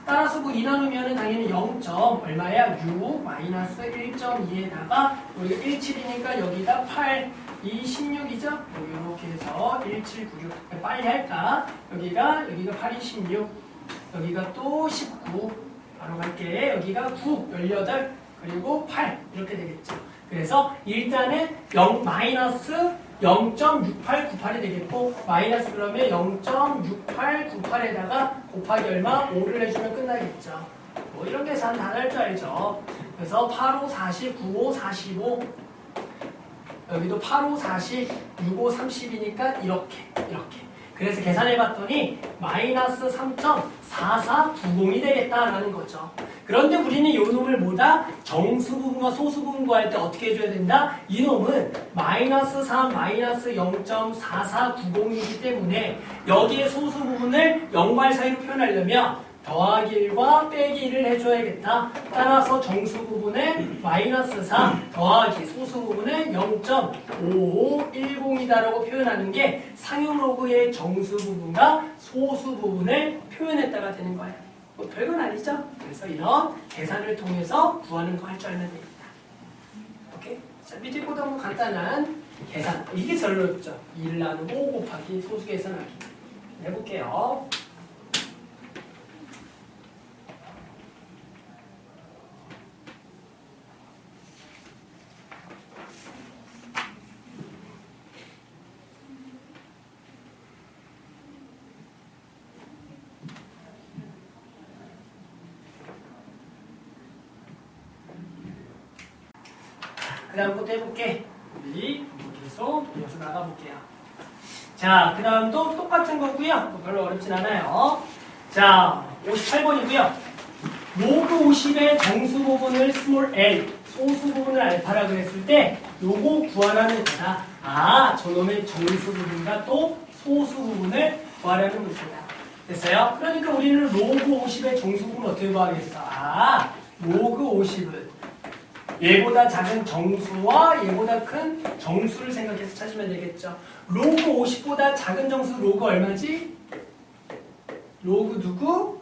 따라서 뭐 2 나누면은 당연히 0. 얼마야? 6 마이너스 1.2에다가 우리가 17이니까 여기다 8, 2, 16이죠? 이렇게 해서 1796. 빨리 할까? 여기가 8이 16. 여기가 또 19. 바로 갈게. 여기가 9, 18, 그리고 8. 이렇게 되겠죠. 그래서 일단은 0 마이너스 0.6898이 되겠고 마이너스 그러면 0.6898에다가 곱하기 얼마? 5를 해주면 끝나겠죠. 뭐 이런 계산 다 할 줄 알죠. 그래서 8, 5, 40, 9, 5, 45 여기도 8, 5, 40, 6, 5, 30이니까 이렇게 그래서 계산해봤더니 마이너스 3.4490이 되겠다라는 거죠. 그런데 우리는 이 놈을 뭐다? 정수 부분과 소수 부분 구할 때 어떻게 해줘야 된다? 이 놈은 마이너스 3, 마이너스 0.4490이기 때문에 여기에 소수 부분을 0과 1 사이로 표현하려면 더하기 1과 빼기 1을 해줘야겠다. 따라서 정수 부분에 마이너스 4 더하기 소수 부분은 0.5510이다라고 표현하는 게 상용 로그의 정수 부분과 소수 부분을 표현했다가 되는 거예요. 뭐 별건 아니죠? 그래서 이런 계산을 통해서 구하는 거 할 줄 알면 되겠다. 오케이? 자, 밑에 보다 뭐 간단한 계산. 이게 제일 어렵죠? 1 나누고 5 곱하기 소수 계산하기. 해볼게요. 그 다음부터 해볼게. 우리 계속 이어서 나가볼게요. 자, 그 다음도 똑같은 거고요. 별로 어렵진 않아요. 자, 58번이고요. 로그 50의 정수 부분을 스몰 l, 소수 부분을 알파라 그랬을 때 요거 구하라는 거다. 아, 저놈의 정수 부분과 또 소수 부분을 구하라는 문제다. 됐어요? 그러니까 우리는 로그 50의 정수 부분 어떻게 구하겠어? 아, 로그 50은 얘보다 작은 정수와 얘보다 큰 정수를 생각해서 찾으면 되겠죠. 로그 50보다 작은 정수 로그 얼마지? 로그 누구?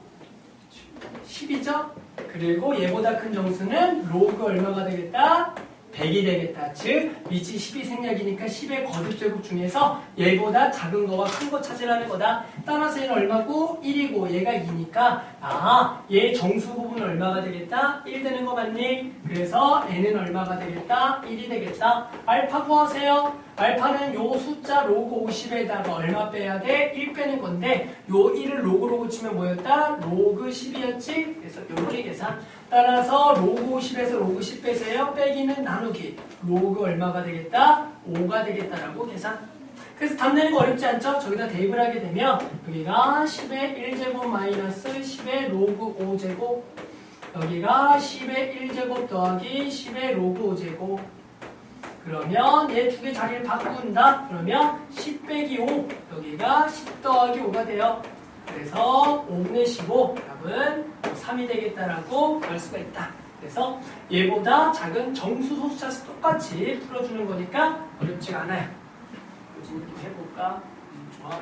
10이죠? 그리고 얘보다 큰 정수는 로그 얼마가 되겠다? 100이 되겠다. 즉 위치 10이 생략이니까 10의 거듭제곱 중에서 얘보다 작은 거와 큰 거 찾으라는 거다. 따라서 얘는 얼마고? 1이고 얘가 2니까 아, 얘 정수 부분 얼마가 되겠다? 1 되는 거 맞니? 그래서 n은 얼마가 되겠다? 1이 되겠다. 알파 구하세요. 알파는 요 숫자 로그 50에다가 얼마 빼야 돼? 1 빼는 건데 요 1을 로그로 고치면 뭐였다? 로그 10이었지? 그래서 요렇게 계산. 따라서 로그 50에서 로그 10 빼세요. 빼기는 나누기. 로그 얼마가 되겠다? 5가 되겠다라고 계산. 그래서 답 내는 거 어렵지 않죠? 저기다 대입을 하게 되면 여기가 10의 1제곱 마이너스 10의 로그 5제곱 여기가 10의 1제곱 더하기 10의 로그 5제곱 그러면 얘 두 개 자리를 바꾼다. 그러면 10 빼기 5 여기가 10 더하기 5가 돼요. 그래서 5분의 15 답은 3이 되겠다라고 할 수가 있다. 그래서 얘보다 작은 정수 소수 찾아서 똑같이 풀어주는 거니까 어렵지가 않아요. 요즘 좀 해볼까? 좋아.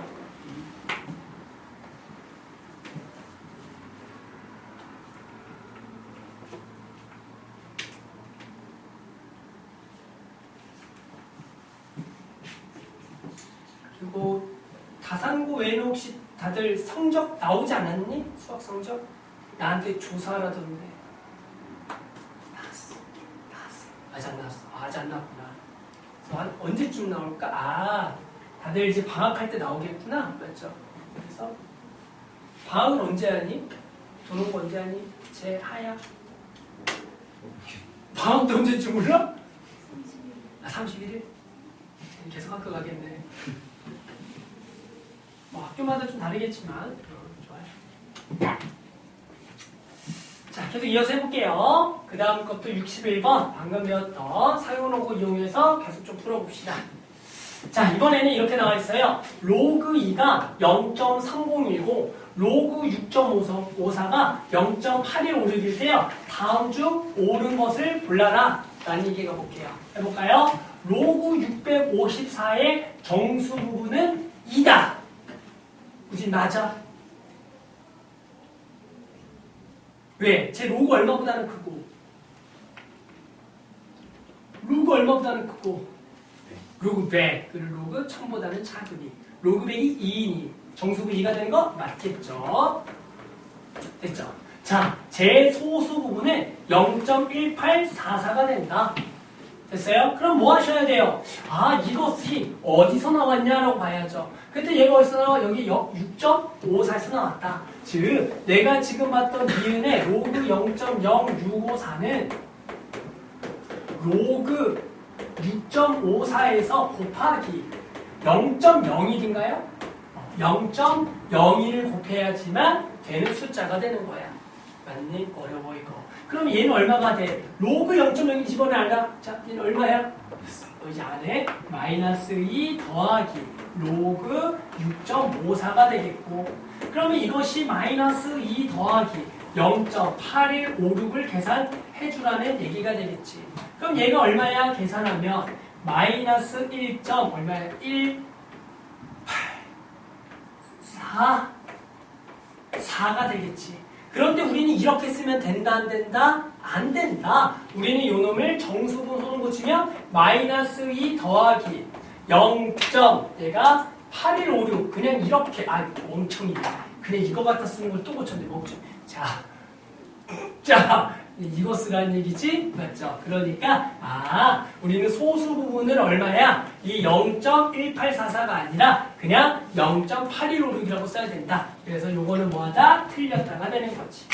가산고 외에는 혹시 다들 성적 나오지 않았니? 수학 성적? 나한테 조사하라던데. 나왔어. 아직 안 나왔어. 아직 안 나왔구나. 그래서 한 언제쯤 나올까? 아, 다들 이제 방학할 때 나오겠구나. 맞죠? 그래서 방학은 언제 하니? 도는 거 언제 하니? 하야. 방학도 언제쯤 몰라? 31일? 계속 학교 가겠네. 뭐 학교마다 좀 다르겠지만 좋아요. 자, 계속 이어서 해볼게요. 그 다음 것도 61번 방금 배웠던 사용로그 이용해서 계속 좀 풀어봅시다. 자, 이번에는 이렇게 나와 있어요. 로그 2가 0.3010, 로그 6.54가 0.8156일 때요. 다음 중 옳은 것을 골라라 라는 얘기가 볼게요. 해볼까요? 로그 654의 정수 부분은 2다. 우진 맞아. 왜? 제 로그 얼마보다는 크고 로그 얼마보다는 크고 로그 100, 그리고 로그 1000보다는 작으니 로그 100이 2이니 정수분 2가 되는 거 맞겠죠? 됐죠? 자, 제 소수 부분은 0.1844가 된다. 됐어요? 그럼 뭐 하셔야 돼요? 아, 이것이 어디서 나왔냐라고 봐야죠. 그때 얘가 어디서 나와? 여기 6.54에서 나왔다. 즉, 내가 지금 봤던 니은의 로그 0.0654는 로그 6.54에서 곱하기 0.01인가요? 0.01을 곱해야지만 되는 숫자가 되는 거야. 맞니? 어려워 이거. 그럼 얘는 얼마가 돼? 로그 0.02 집어내 알라? 자, 얘는 얼마야? 여기 안에 마이너스 2 더하기 로그 6.54가 되겠고, 그러면 이것이 마이너스 2 더하기 0.8156을 계산해 주라는 얘기가 되겠지. 그럼 얘가 얼마야? 계산하면 마이너스 1. 얼마야? 4가 되겠지. 그런데 우리는 이렇게 쓰면 된다 안 된다? 안 된다. 우리는 요 놈을 정수분 손을 고치면 마이너스 2 더하기 0. 얘가 8156 그냥 이렇게 엄청 이래. 그냥 이거 갖다 쓰는 걸 또 고쳤네. 멍청. 자, 이거 쓰라는 얘기지? 맞죠? 그러니까 우리는 소수 부분은 얼마야? 이 0.1844가 아니라 그냥 0.8156이라고 써야 된다. 그래서 요거는 뭐하다? 틀렸다가 되는 거지.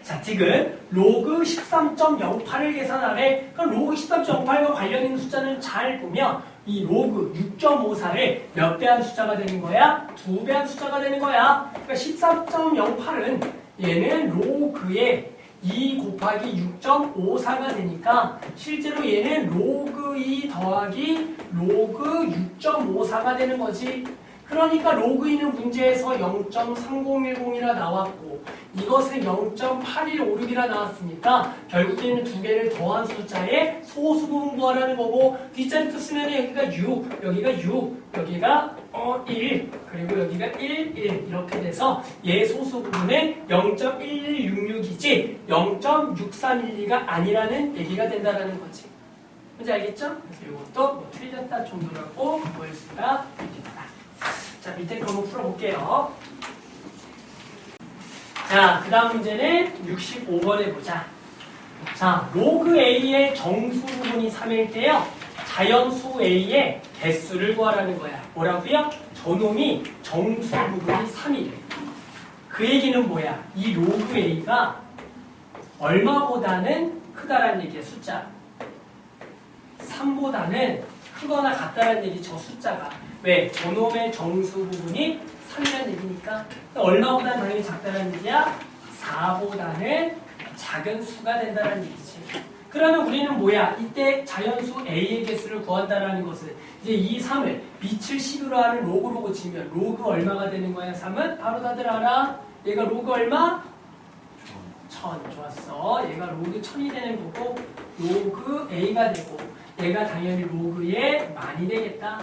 자, 지금 로그 13.08을 계산하래. 그럼 로그 13.08과 관련 있는 숫자는 잘 보면 이 로그 6.54를 몇 배 한 숫자가 되는 거야? 2배 한 숫자가 되는 거야. 그러니까 13.08은 얘는 로그의 2 곱하기 6.54가 되니까 실제로 얘는 로그 2 더하기 로그 6.54가 되는 거지. 그러니까 로그 2는 문제에서 0.3010이라 나왔고 이것은 0.8156이라 나왔으니까 결국에는 두 개를 더한 숫자의 소수 부분 구하라는 거고, 뒷자리도 쓰면 여기가 6, 여기가 6, 여기가 1, 그리고 여기가 1, 1 이렇게 돼서 얘 소수 부분은 0.1166이지 0.6312가 아니라는 얘기가 된다는 거지. 뭔지 알겠죠? 그래서 이것도 뭐 틀렸다 정도라고 보일 수가 있겠다. 자, 밑에 거 한번 풀어볼게요. 자, 그 다음 문제는 65번에 보자. 자, 로그 A의 정수 부분이 3일 때요. 자연수 A의 개수를 구하라는 거야. 뭐라고요? 저놈이 정수 부분이 3이래. 그 얘기는 뭐야? 이 로그 A가 얼마보다는 크다라는 얘기야, 숫자. 3보다는 크거나 같다라는 얘기, 저 숫자가. 왜? 저놈의 정수 부분이 3이라는 얘기니까. 얼마보다는 당연히 작다는 얘기야? 4보다는 작은 수가 된다는 얘기지. 그러면 우리는 뭐야? 이때 자연수 A의 개수를 구한다는 것은 이제 이 3을 밑을 식으로 하는 로그로 고치면 로그 얼마가 되는 거야? 3은? 바로 다들 알아? 얘가 로그 얼마? 1000. 좋았어. 얘가 로그 1000이 되는 거고 로그 A가 되고 얘가 당연히 로그의 만이 되겠다.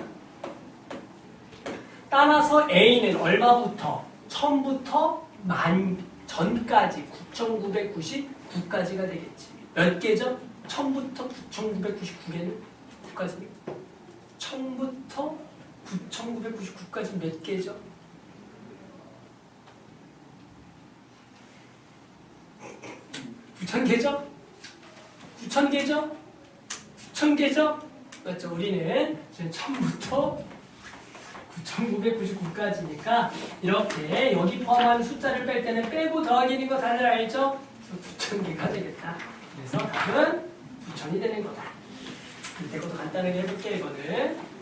따라서 A는 얼마부터? 1000부터 만 전까지 9999까지가 되겠지. 몇 개죠? 1000부터 9999개는 9까지. 1000부터 9,999까지 몇 개죠? 9,000개죠? 9,000개죠? 9,000개죠? 맞죠? 우리는 지금 1000부터 9,999까지니까 이렇게 여기 포함한 숫자를 뺄 때는 빼고 더하기는 거 다들 알죠? 9,000개가 되겠다. 그래서 답은 9,000이 되는 거다. 밑에 것도 간단하게 해볼게요, 이거는.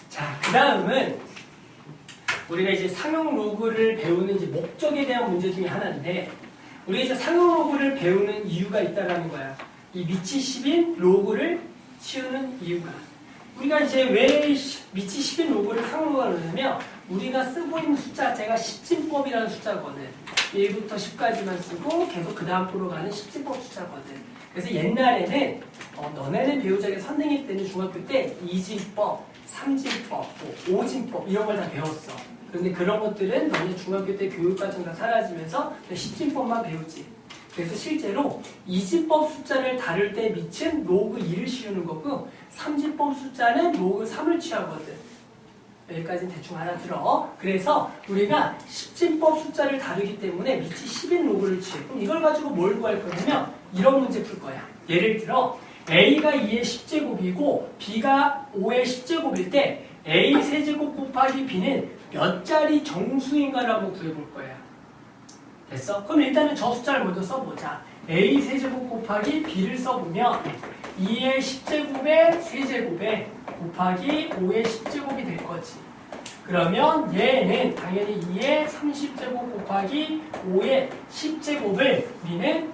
자, 그 다음은 우리가 이제 상용 로그를 배우는 이제 목적에 대한 문제 중에 하나인데, 우리가 이제 상용 로그를 배우는 이유가 있다라는 거야. 이 미치 10인 로그를 치우는 이유가. 우리가 이제 왜 미치 10인 로그를 상용 로그가 그러냐면, 우리가 쓰고 있는 숫자 자체가 십진법이라는 숫자거든. 1부터 10까지만 쓰고 계속 그 다음 으로 가는 십진법 숫자거든. 그래서 옛날에는 너네는 배우자가 선생님 때는 중학교 때 이진법, 삼진법, 오진법 이런 걸 다 배웠어. 그런데 그런 것들은 너네 중학교 때 교육과정 다 사라지면서 십진법만 배우지. 그래서 실제로 이진법 숫자를 다룰 때 미친 로그 2를 씌우는 거고, 삼진법 숫자는 로그 3을 취하거든. 여기까지는 대충 알아들어. 그래서 우리가 십진법 숫자를 다루기 때문에 미치 10인 로그를 취해. 그럼 이걸 가지고 뭘 구할 거냐면 이런 문제 풀 거야. 예를 들어 A가 2의 10제곱이고 B가 5의 10제곱일 때 A 세제곱 곱하기 B는 몇 자리 정수인가라고 구해볼 거야. 됐어? 그럼 일단은 저 숫자를 먼저 써보자. A 세제곱 곱하기 B를 써보면 2의 10제곱에 세제곱에 곱하기 5의 10제곱이 될 거지. 그러면 얘는 당연히 2의 30제곱 곱하기 5의 10제곱을 우리는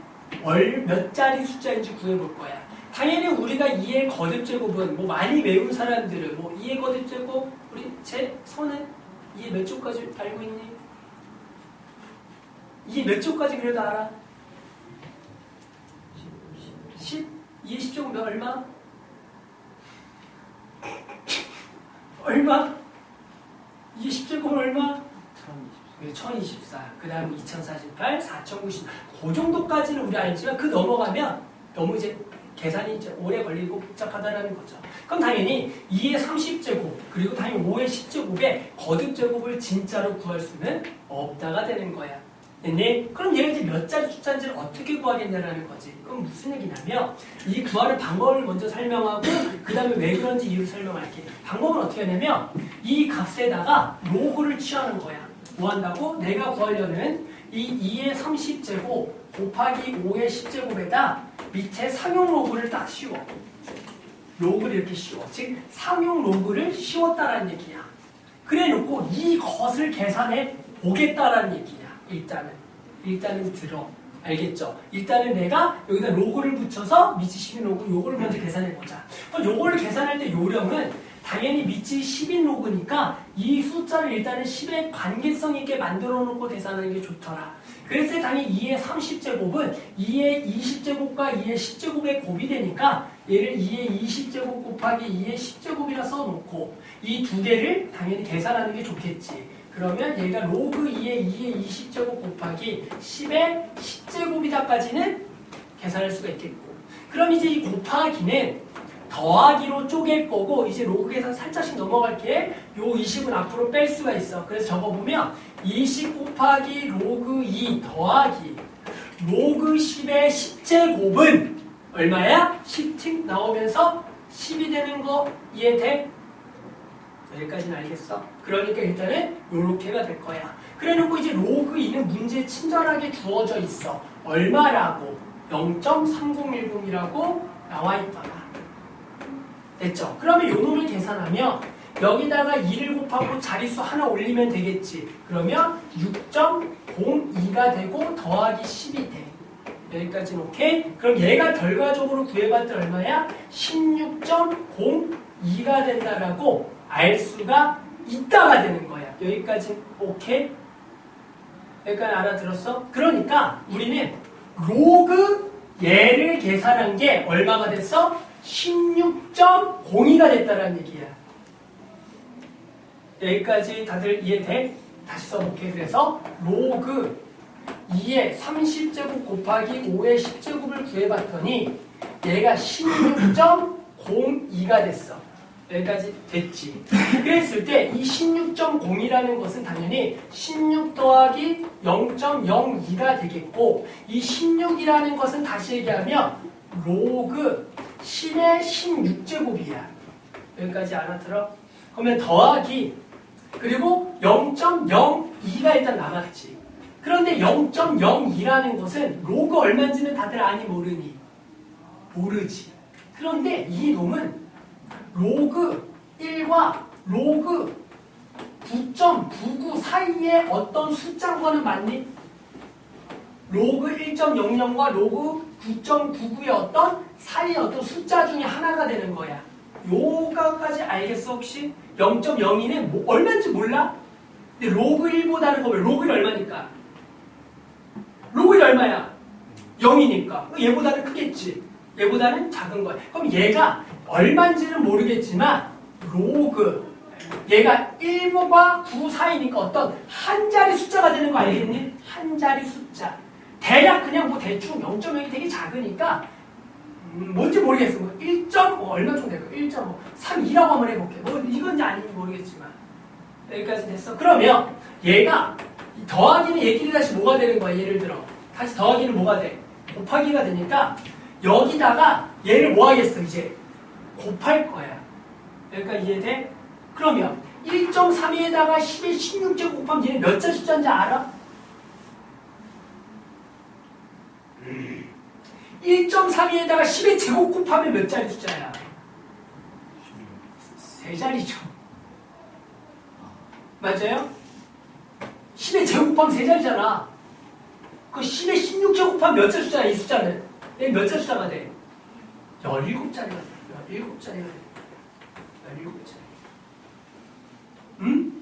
몇 자리 숫자인지 구해볼 거야. 당연히 우리가 2의 거듭제곱은 뭐 많이 외운 사람들은 뭐 2의 거듭제곱 우리 제 선은 2의 몇 조까지 알고 있니? 2의 몇 조까지 그래도 알아? 10? 2의 10제곱 몇 얼마? 얼마? 2의 10제곱은 얼마? 1024. 그 다음 2048, 4090. 그 정도까지는 우리 알지만 그 넘어가면 너무 이제 계산이 이제 오래 걸리고 복잡하다라는 거죠. 그럼 당연히 2의 30제곱 그리고 당연히 5의 10제곱의 거듭제곱을 진짜로 구할 수는 없다가 되는 거야. 네? 그럼 얘가 이제 몇 자리 숫자인지를 어떻게 구하겠냐라는 거지. 그럼 무슨 얘기냐면 이 구하는 방법을 먼저 설명하고 그 다음에 왜 그런지 이유를 설명할게. 방법은 어떻게 하냐면 이 값에다가 로그를 취하는 거야. 뭐 한다고? 내가 구하려는 이 2의 30제곱 곱하기 5의 10제곱에다 밑에 상용 로그를 딱 씌워. 로그를 이렇게 씌워. 즉 상용 로그를 씌웠다라는 얘기야. 그래 놓고 이것을 계산해 보겠다라는 얘기야. 일단은 들어. 알겠죠? 일단은 내가 여기다 로그를 붙여서 미치 10인 로그 요거를 먼저 계산해보자. 그럼 요거를 계산할 때 요령은 당연히 미치 10인 로그니까 이 숫자를 일단은 10의 관계성 있게 만들어 놓고 계산하는 게 좋더라. 그래서 당연히 2의 30제곱은 2의 20제곱과 2의 10제곱의 곱이 되니까 얘를 2의 20제곱 곱하기 2의 10제곱이라 써놓고 이 두 개를 당연히 계산하는 게 좋겠지. 그러면 얘가 로그 2의 20제곱 곱하기 10의 10제곱이다까지는 계산할 수가 있겠고, 그럼 이제 이 곱하기는 더하기로 쪼갤 거고, 이제 로그 계산 살짝씩 넘어갈게. 요 20은 앞으로 뺄 수가 있어. 그래서 적어보면 20 곱하기 로그 2 더하기 로그 10의 10제곱은 얼마야? 10틱 나오면서 10이 되는 거 이해돼? 여기까지는 알겠어? 그러니까 일단은 요렇게가 될 거야. 그래 놓고 이제 로그 2는 문제에 친절하게 주어져 있어. 얼마라고? 0.3010이라고 나와 있더라. 됐죠? 그러면 요 놈을 계산하면 여기다가 2를 곱하고 자릿수 하나 올리면 되겠지. 그러면 6.02가 되고 더하기 10이 돼. 여기까지는 오케이? 그럼 얘가 결과적으로 구해봤더니 얼마야? 16.02가 된다라고 알 수가 있다가 되는 거야. 여기까지 오케이? 여기까지 알아들었어? 그러니까 우리는 로그 얘를 계산한 게 얼마가 됐어? 16.02가 됐다는 얘기야. 여기까지 다들 이해돼? 다시 써볼게. 그래서 로그 2의 30제곱 곱하기 5의 10제곱을 구해봤더니 얘가 16.02가 됐어. 여기까지 됐지. 그랬을 때 이 16.0이라는 것은 당연히 16 더하기 0.02가 되겠고, 이 16이라는 것은 다시 얘기하면 로그 10의 16제곱이야. 여기까지 알아들어? 그러면 더하기, 그리고 0.02가 일단 남았지. 그런데 0.02라는 것은 로그 얼마인지는 다들 아니 모르니? 모르지. 그런데 이 놈은 로그 1과 로그 9.99 사이에 어떤 숫자인 거는 맞니? 로그 1.00과 로그 9.99의 어떤 사이의 어떤 숫자 중에 하나가 되는 거야. 요거까지 알겠어 혹시? 0.02는 뭐 얼마인지 몰라? 근데 로그 1보다는 거면 로그 1 얼마니까? 로그 1 얼마야? 0이니까. 얘보다는 크겠지. 얘보다는 작은 거야. 그럼 얘가 얼마인지는 모르겠지만 로그 얘가 1과 9 사이니까 어떤 한 자리 숫자가 되는 거 알겠니? 한 자리 숫자. 대략 그냥 뭐 대충 0.0이 되게 작으니까 뭔지 모르겠어. 뭐 1. 얼마 정도 될까? 1.32라고 한번 해볼게. 뭐 이건지 아닌지 모르겠지만 여기까지 됐어. 그러면 얘가 더하기는 얘끼리 다시 뭐가 되는 거야? 예를 들어 다시 더하기는 뭐가 돼? 곱하기가 되니까 여기다가 얘를 뭐 하겠어? 이제 곱할 거야. 여기까지 이해돼? 그러면 1.32에다가 10의 16제곱 곱하면 얘는 몇 자 숫자인지 알아? 1.32에다가 10의 제곱 곱하면 몇 자리 숫자야? 세 자리죠. 맞아요? 10의 제곱 곱하면 세 자리잖아. 그 10의 16제곱 곱하면 몇 자 숫자야? 이 숫자는? 얘 몇 자 숫자가 돼? 17자리가 돼. 17자리가 돼. 17자리. 응?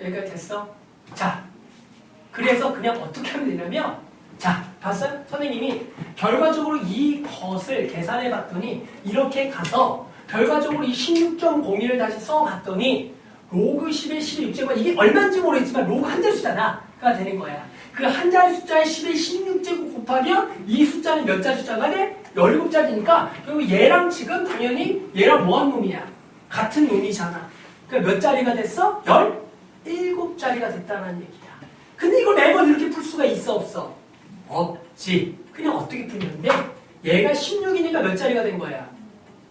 여기까지 됐어? 자, 그래서 그냥 어떻게 하면 되냐면, 자, 봤어요? 선생님이 결과적으로 이것을 계산해 봤더니 이렇게 가서 결과적으로 이 16.01을 다시 써봤더니 로그 10의 10의 6제곱, 이게 얼마인지 모르겠지만 로그 한 자리 숫자가 되는 거야. 그 한 자리 숫자에 10의 16제곱 곱하면 이 숫자는 몇 자리 숫자가 돼? 17자리니까 그리고 얘랑 지금 당연히 얘랑 뭐한 놈이야? 같은 놈이잖아. 그러니까 몇 자리가 됐어? 17자리가 됐다는 얘기야. 근데 이걸 매번 이렇게 풀 수가 있어 없어? 없지. 그냥 어떻게 풀는데 얘가 16이니까 몇 자리가 된 거야?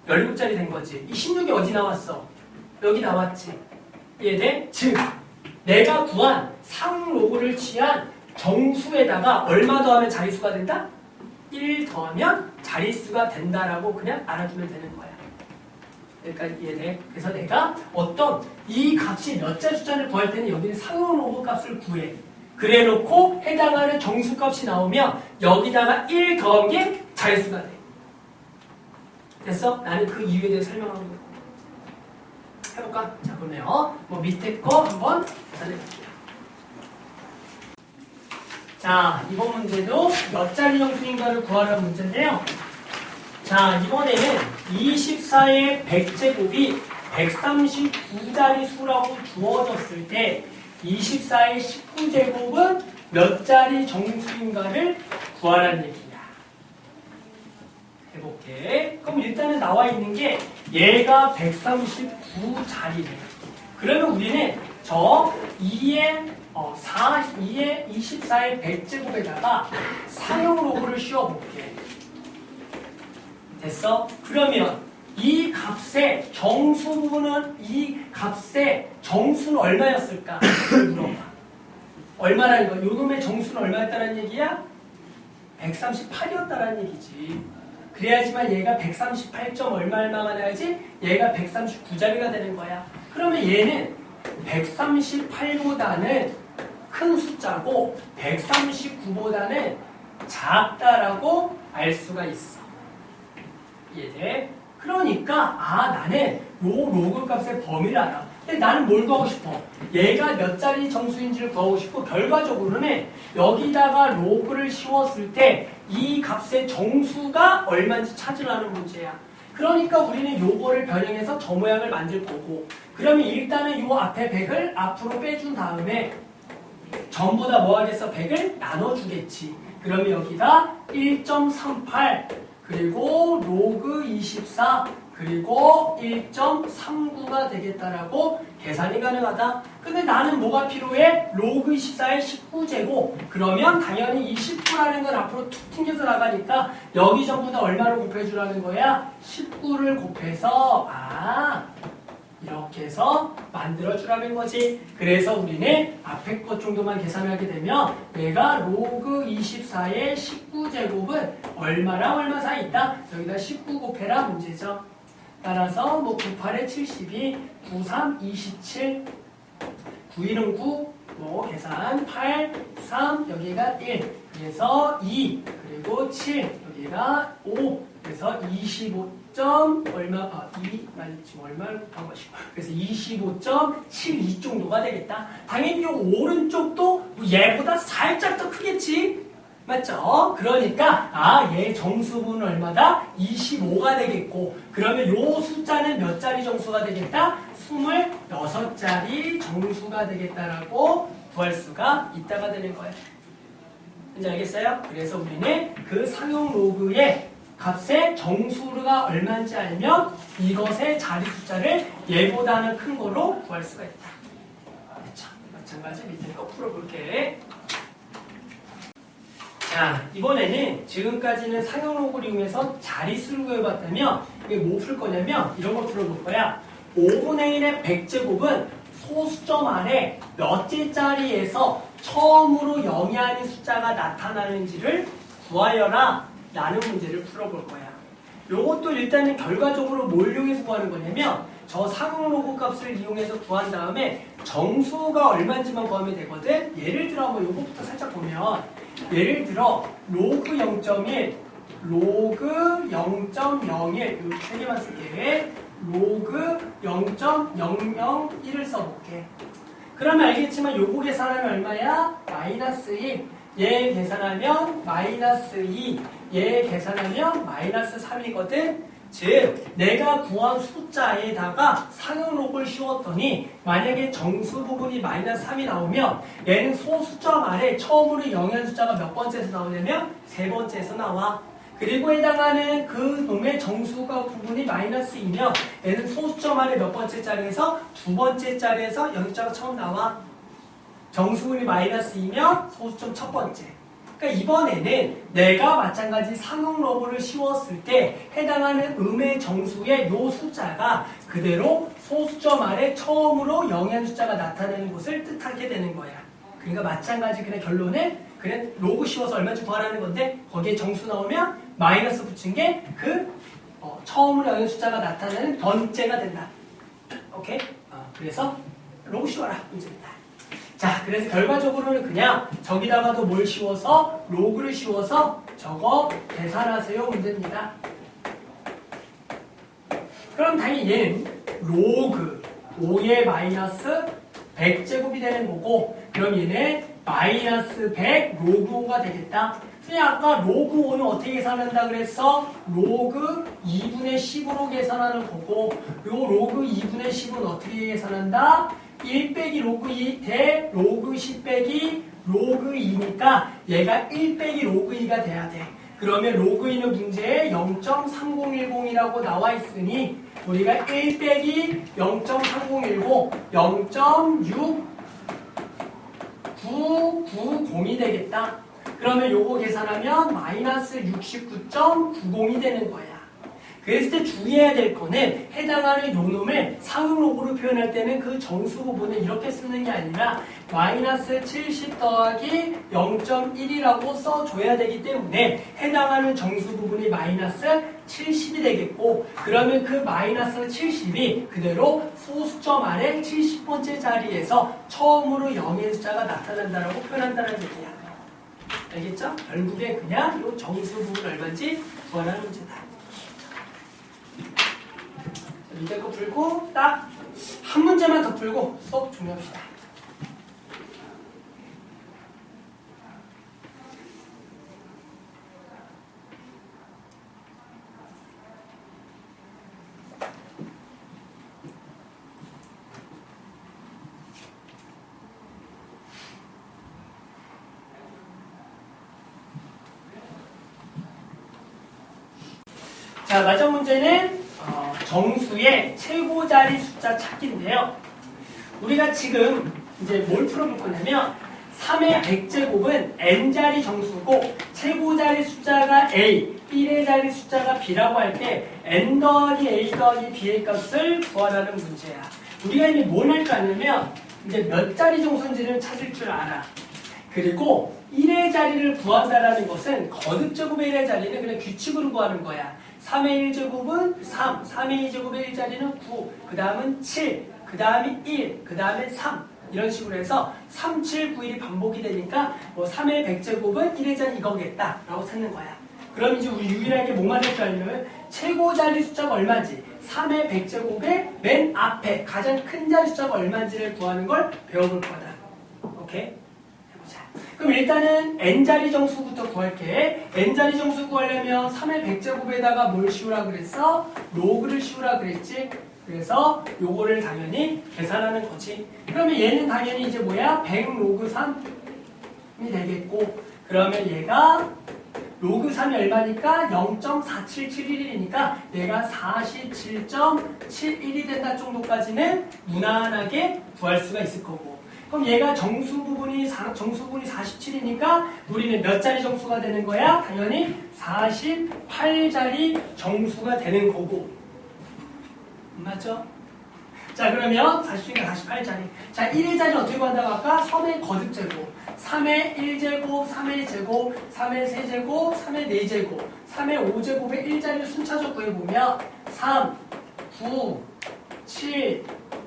17자리 된 거지. 이 16이 어디 나왔어? 여기 나왔지. 이해돼? 즉 내가 구한 상로그를 취한 정수에다가 얼마 더하면 자릿수가 된다? 1 더하면 자릿수가 된다라고 그냥 알아두면 되는 거야. 여기까지 이해돼? 그래서 내가 어떤 이 값이 몇 자리 숫자를 구할 때는 여기는 상로그 값을 구해. 그래 놓고 해당하는 정수값이 나오면 여기다가 1 더한 게 자릿수가 돼. 됐어? 나는 그 이유에 대해 설명하는 거야. 해볼까? 자, 그러면 뭐 밑에 거 한번 계산해 볼게요. 자, 이번 문제도 몇 자리 정수인가를 구하라는 문제인데요. 자, 이번에는 24의 100제곱이 139자리 수라고 주어졌을 때 24의 19제곱은 몇 자리 정수인가를 구하라는 얘기야. 해볼게. 그럼 일단은 나와 있는 게 얘가 139자리래. 그러면 우리는 저 2의 24의 100제곱에다가 상용 로그를 씌워볼게. 됐어? 그러면 이 값의 정수 부분은 이 값의 정수는 얼마였을까? 물어봐. 얼마라는 거? 요놈의 정수는 얼마였다는 얘기야? 138이었다는 얘기지. 그래야지만 얘가 138. 얼마가 나야지? 얘가 139자리가 되는 거야. 그러면 얘는 138보다는 큰 숫자고 139보다는 작다라고 알 수가 있어. 이해돼? 그러니까 나는 요 로그 값의 범위를 알아. 근데 나는 뭘 구하고 싶어? 얘가 몇 자리 정수인지를 구하고 싶고 결과적으로는 여기다가 로그를 씌웠을 때 이 값의 정수가 얼마인지 찾으라는 문제야. 그러니까 우리는 요거를 변형해서 저 모양을 만들 거고 그러면 일단은 요 앞에 100을 앞으로 빼준 다음에 전부 다 뭐 하겠어? 100을 나눠주겠지. 그러면 여기다 1.38 그리고 로그 24 그리고 1.39가 되겠다라고 계산이 가능하다. 근데 나는 뭐가 필요해? 로그 24의 19제곱. 그러면 당연히 이 19라는 건 앞으로 툭 튕겨서 나가니까 여기 전부 다 얼마를 곱해주라는 거야? 19를 곱해서 이렇게 해서 만들어주라는 거지. 그래서 우리는 앞에 것 정도만 계산하게 되면 얘가 로그 24의 19제곱은 얼마랑 얼마 사이 있다? 여기다 19 곱해라 문제죠. 따라서 뭐 98에 72, 93, 27, 91은 9, 뭐 계산 8, 3, 여기가 1, 그래서 2, 그리고 7, 여기가 5, 그래서 25점 얼마, 2, 지금 얼마를 곱한 것이고, 그래서 25.72 정도가 되겠다. 당연히 이 오른쪽도 얘보다 살짝 더 크겠지? 맞죠? 그러니까 얘 정수분은 얼마다? 25가 되겠고 그러면 요 숫자는 몇 자리 정수가 되겠다? 26자리 정수가 되겠다라고 구할 수가 있다가 되는 거예요. 이제 알겠어요? 그래서 우리는 그 상용 로그의 값의 정수가 얼마인지 알면 이것의 자리 숫자를 얘보다는 큰 거로 구할 수가 있다. 그렇죠? 마찬가지 밑에 거 풀어볼게. 자, 이번에는 지금까지는 상용 로그를 이용해서 자릿수를 구해봤다면 이게 뭐 풀 거냐면 이런 거 풀어볼 거야. 5분의 1의 100제곱은 소수점 안에 몇째 자리에서 처음으로 0이 아닌 숫자가 나타나는지를 구하여라 라는 문제를 풀어볼 거야. 요것도 일단은 결과적으로 뭘 이용해서 구하는 거냐면 저 상용 로그 값을 이용해서 구한 다음에 정수가 얼마인지만 구하면 되거든. 예를 들어 한번 요거부터 살짝 보면 예를 들어 로그 0.1, 로그 0.01 이 세 개만 쓸게. 로그 0.001을 써볼게. 그러면 알겠지만 요거 계산하면 얼마야? 마이너스 1. 얘 계산하면 마이너스 2. 얘 계산하면 마이너스 3이거든. 즉 내가 구한 숫자에다가 상용 로그를 씌웠더니 만약에 정수 부분이 마이너스 3이 나오면 얘는 소수점 아래 처음으로 0의 숫자가 몇 번째에서 나오냐면 세 번째에서 나와. 그리고 해당하는 그 놈의 정수가 부분이 마이너스 2면 얘는 소수점 아래 몇 번째 자리에서 두 번째 자리에서 0숫자가 처음 나와. 정수분이 마이너스 2면 소수점 첫 번째. 그러니까 이번에는 내가 마찬가지 상용 로그를 씌웠을 때 해당하는 음의 정수의 요 숫자가 그대로 소수점 아래 처음으로 0의 숫자가 나타내는 것을 뜻하게 되는 거야. 그러니까 마찬가지 그냥 결론은 그냥 로그 씌워서 얼마인지 구하라는 건데 거기에 정수 나오면 마이너스 붙인 게 그 처음으로 0의 숫자가 나타내는 번째가 된다. 오케이? 그래서 로그 씌워라 문제입니다. 자, 그래서 결과적으로는 그냥 저기다가도 뭘 씌워서 로그를 씌워서 저거 계산하세요 문제입니다. 그럼 당연히 얘는 로그 5의 마이너스 100제곱이 되는 거고 그럼 얘는 마이너스 100 로그 5가 되겠다. 그냥 아까 로그 5는 어떻게 계산한다 그랬어? 로그 2분의 10으로 계산하는 거고 요 로그 2분의 10은 어떻게 계산한다? 1 빼기 로그 2 대 로그 10 빼기 로그 2니까 얘가 1 빼기 로그 2가 돼야 돼. 그러면 로그 2는 문제에 0.3010이라고 나와 있으니 우리가 1 빼기 0.3010 0.6990이 되겠다. 그러면 요거 계산하면 마이너스 69.90이 되는 거야. 그랬을 때 주의해야 될 거는 해당하는 요 놈을 상용 로그로 표현할 때는 그 정수 부분을 이렇게 쓰는 게 아니라 마이너스 70 더하기 0.1이라고 써줘야 되기 때문에 해당하는 정수 부분이 마이너스 70이 되겠고 그러면 그 마이너스 70이 그대로 소수점 아래 70번째 자리에서 처음으로 0의 숫자가 나타난다라고 표현한다는 얘기야. 알겠죠? 결국에 그냥 요 정수 부분 얼마인지 구하라는 문제다. 밑에 거 풀고 딱 한 문제만 더 풀고 수업 종료합시다. 자, 마지막 문제는 정수의 최고 자리 숫자 찾기인데요. 우리가 지금 이제 뭘 풀어볼 거냐면 3의 100제곱은 n자리 정수고 최고 자리 숫자가 a, 1의 자리 숫자가 b라고 할 때 n 더하기 a 더하기 b의 값을 구하라는 문제야. 우리가 이제 뭘 할 줄 아냐면 이제 몇 자리 정수인지를 찾을 줄 알아. 그리고 1의 자리를 구한다라는 것은 거듭제곱의 1의 자리는 그냥 규칙으로 구하는 거야. 3의 1제곱은 3, 3의 2제곱의 1자리는 9, 그 다음은 7, 그 다음이 1, 그 다음에 3 이런 식으로 해서 3, 7, 9, 1이 반복이 되니까 뭐 3의 100제곱은 1의 자리 이거겠다 라고 찾는 거야. 그럼 이제 우리 유일하게 뭐만 할 줄 알면 최고 자리 숫자가 얼마인지 3의 100제곱의 맨 앞에 가장 큰 자리 숫자가 얼마인지를 구하는 걸 배워볼 거다. 오케이? 그럼 일단은 n자리 정수부터 구할게. n자리 정수 구하려면 3의 100제곱에다가 뭘 씌우라 그랬어? 로그를 씌우라 그랬지? 그래서 요거를 당연히 계산하는 거지. 그러면 얘는 당연히 이제 뭐야? 100 로그 3이 되겠고, 그러면 얘가 로그 3이 얼마니까? 0.4771이니까 얘가 47.71이 된다 정도까지는 무난하게 구할 수가 있을 거고. 그럼 얘가 정수 부분이 47이니까 우리는 몇 자리 정수가 되는 거야? 당연히 48자리 정수가 되는 거고. 맞죠? 자, 그러면 48자리. 자, 1의 자리 어떻게 구한다고 할까? 3의 거듭제곱. 3의 1제곱, 3의 제곱, 3의 세제곱, 3의 4제곱, 3의 5제곱의 1자리를 순차적으로 구해보면 3, 9, 7,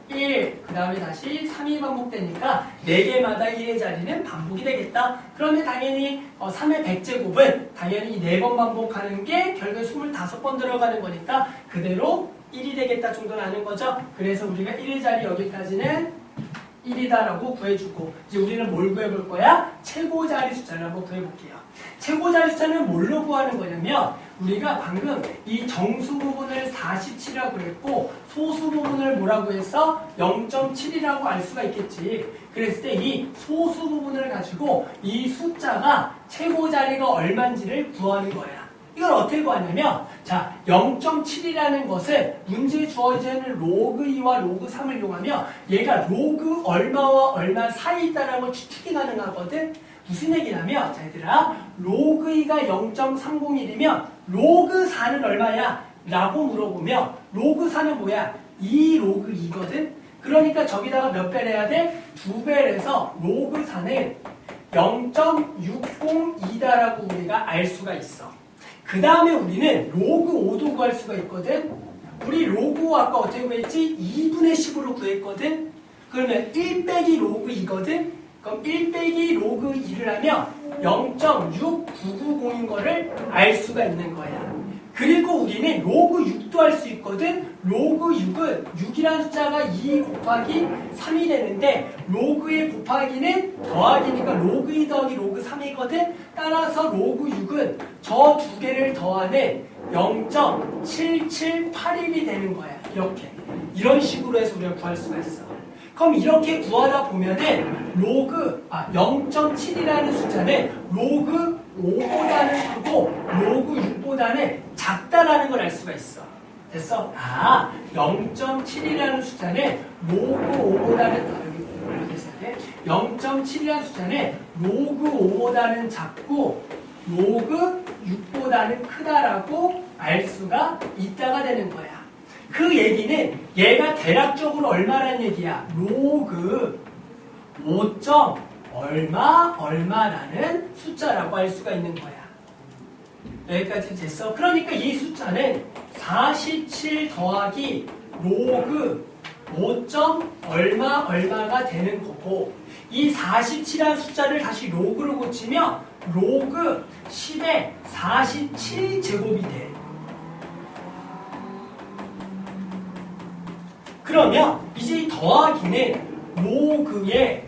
1, 그 다음에 다시 3이 반복되니까 4개마다 1의 자리는 반복이 되겠다. 그러면 당연히 3의 100제곱은 당연히 4번 반복하는 게 결국에 25번 들어가는 거니까 그대로 1이 되겠다 정도는 아는 거죠. 그래서 우리가 1의 자리 여기까지는 1이다라고 구해주고 이제 우리는 뭘 구해볼 거야? 최고 자리 숫자를 한번 구해볼게요. 최고 자리 숫자는 뭘로 구하는 거냐면 우리가 방금 이 정수 부분을 47이라고 그랬고 소수 부분을 뭐라고 해서 0.7이라고 알 수가 있겠지. 그랬을 때 이 소수 부분을 가지고 이 숫자가 최고 자리가 얼마인지를 구하는 거야. 이걸 어떻게 구하냐면 자 0.7이라는 것은 문제에 주어져 있는 로그 2와 로그 3을 이용하면 얘가 로그 얼마와 얼마 사이에 있다는 걸 추측이 가능하거든. 무슨 얘기냐면 자 얘들아 로그 2가 0.301이면 로그 4는 얼마야? 라고 물어보면 로그 4는 뭐야? 2 로그 2거든. 그러니까 저기다가 몇 배를 해야 돼? 2배를 해서 로그 4는 0.602다라고 우리가 알 수가 있어. 그 다음에 우리는 로그 5도 구할 수가 있거든. 우리 로그 5 아까 어떻게 구했지? 2분의 10으로 구했거든. 그러면 1 빼기 로그 2거든. 그럼 1 빼기 로그 2를 하면 0.6990인 거를 알 수가 있는 거야. 그리고 우리는 로그 6도 할 수 있거든. 로그 6은 6이라는 숫자가 2 곱하기 3이 되는데 로그의 곱하기는 더하기니까 로그 2 더하기 로그 3이거든. 따라서 로그 6은 저 두 개를 더하는 0.7781이 되는 거야. 이렇게. 이런 식으로 해서 우리가 구할 수가 있어. 그럼 이렇게 구하다 보면은 로그 0.7이라는 숫자는 로그 5보다는 크고 로그 6보다는 작다라는 걸 알 수가 있어. 됐어? 0.7이라는 숫자는 로그 5보다는 0.7이라는 숫자는 로그 5보다는 작고 로그 6보다는 크다라고 알 수가 있다가 되는 거야. 그 얘기는 얘가 대략적으로 얼마라는 얘기야? 로그 5. 얼마라는 숫자라고 할 수가 있는 거야. 여기까지 됐어? 그러니까 이 숫자는 47 더하기 로그 5. 얼마가 되는 거고 이 47이라는 숫자를 다시 로그로 고치면 로그 10의 47제곱이 돼. 그러면 이제 이 더하기는 로그에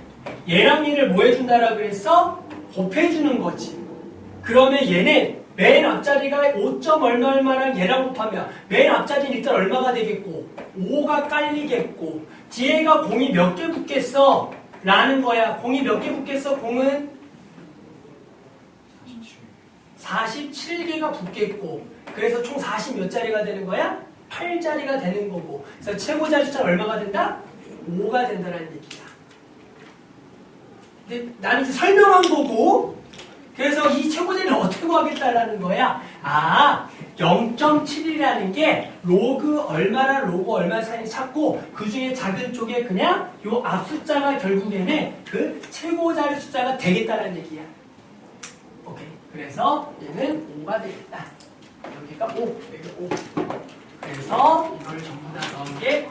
얘랑 얘를 뭐 해준다라고 그랬어? 곱해주는 거지. 그러면 얘는 맨 앞자리가 5점 얼마 얼마랑 얘랑 곱하면 맨 앞자리는 일단 얼마가 되겠고 5가 깔리겠고 뒤에가 공이 몇 개 붙겠어? 라는 거야. 공이 몇 개 붙겠어? 공은 47개가 붙겠고 그래서 총 40 몇 자리가 되는 거야? 8자리가 되는 거고 그래서 최고 자리 숫자가 얼마가 된다? 5가 된다는 얘기야. 근데 나는 이제 설명한 거고 그래서 이 최고자리를 어떻게 구하겠다라는 거야? 0.7이라는 게 로그 얼마랑 로그 얼마 사이 찾고 그 중에 작은 쪽에 그냥 요 앞 숫자가 결국에는 그 최고자리 숫자가 되겠다는 얘기야. 오케이. 그래서 얘는 5가 되겠다. 여기가 5, 여기가 5. 그래서 이걸 전부 다 넣은 게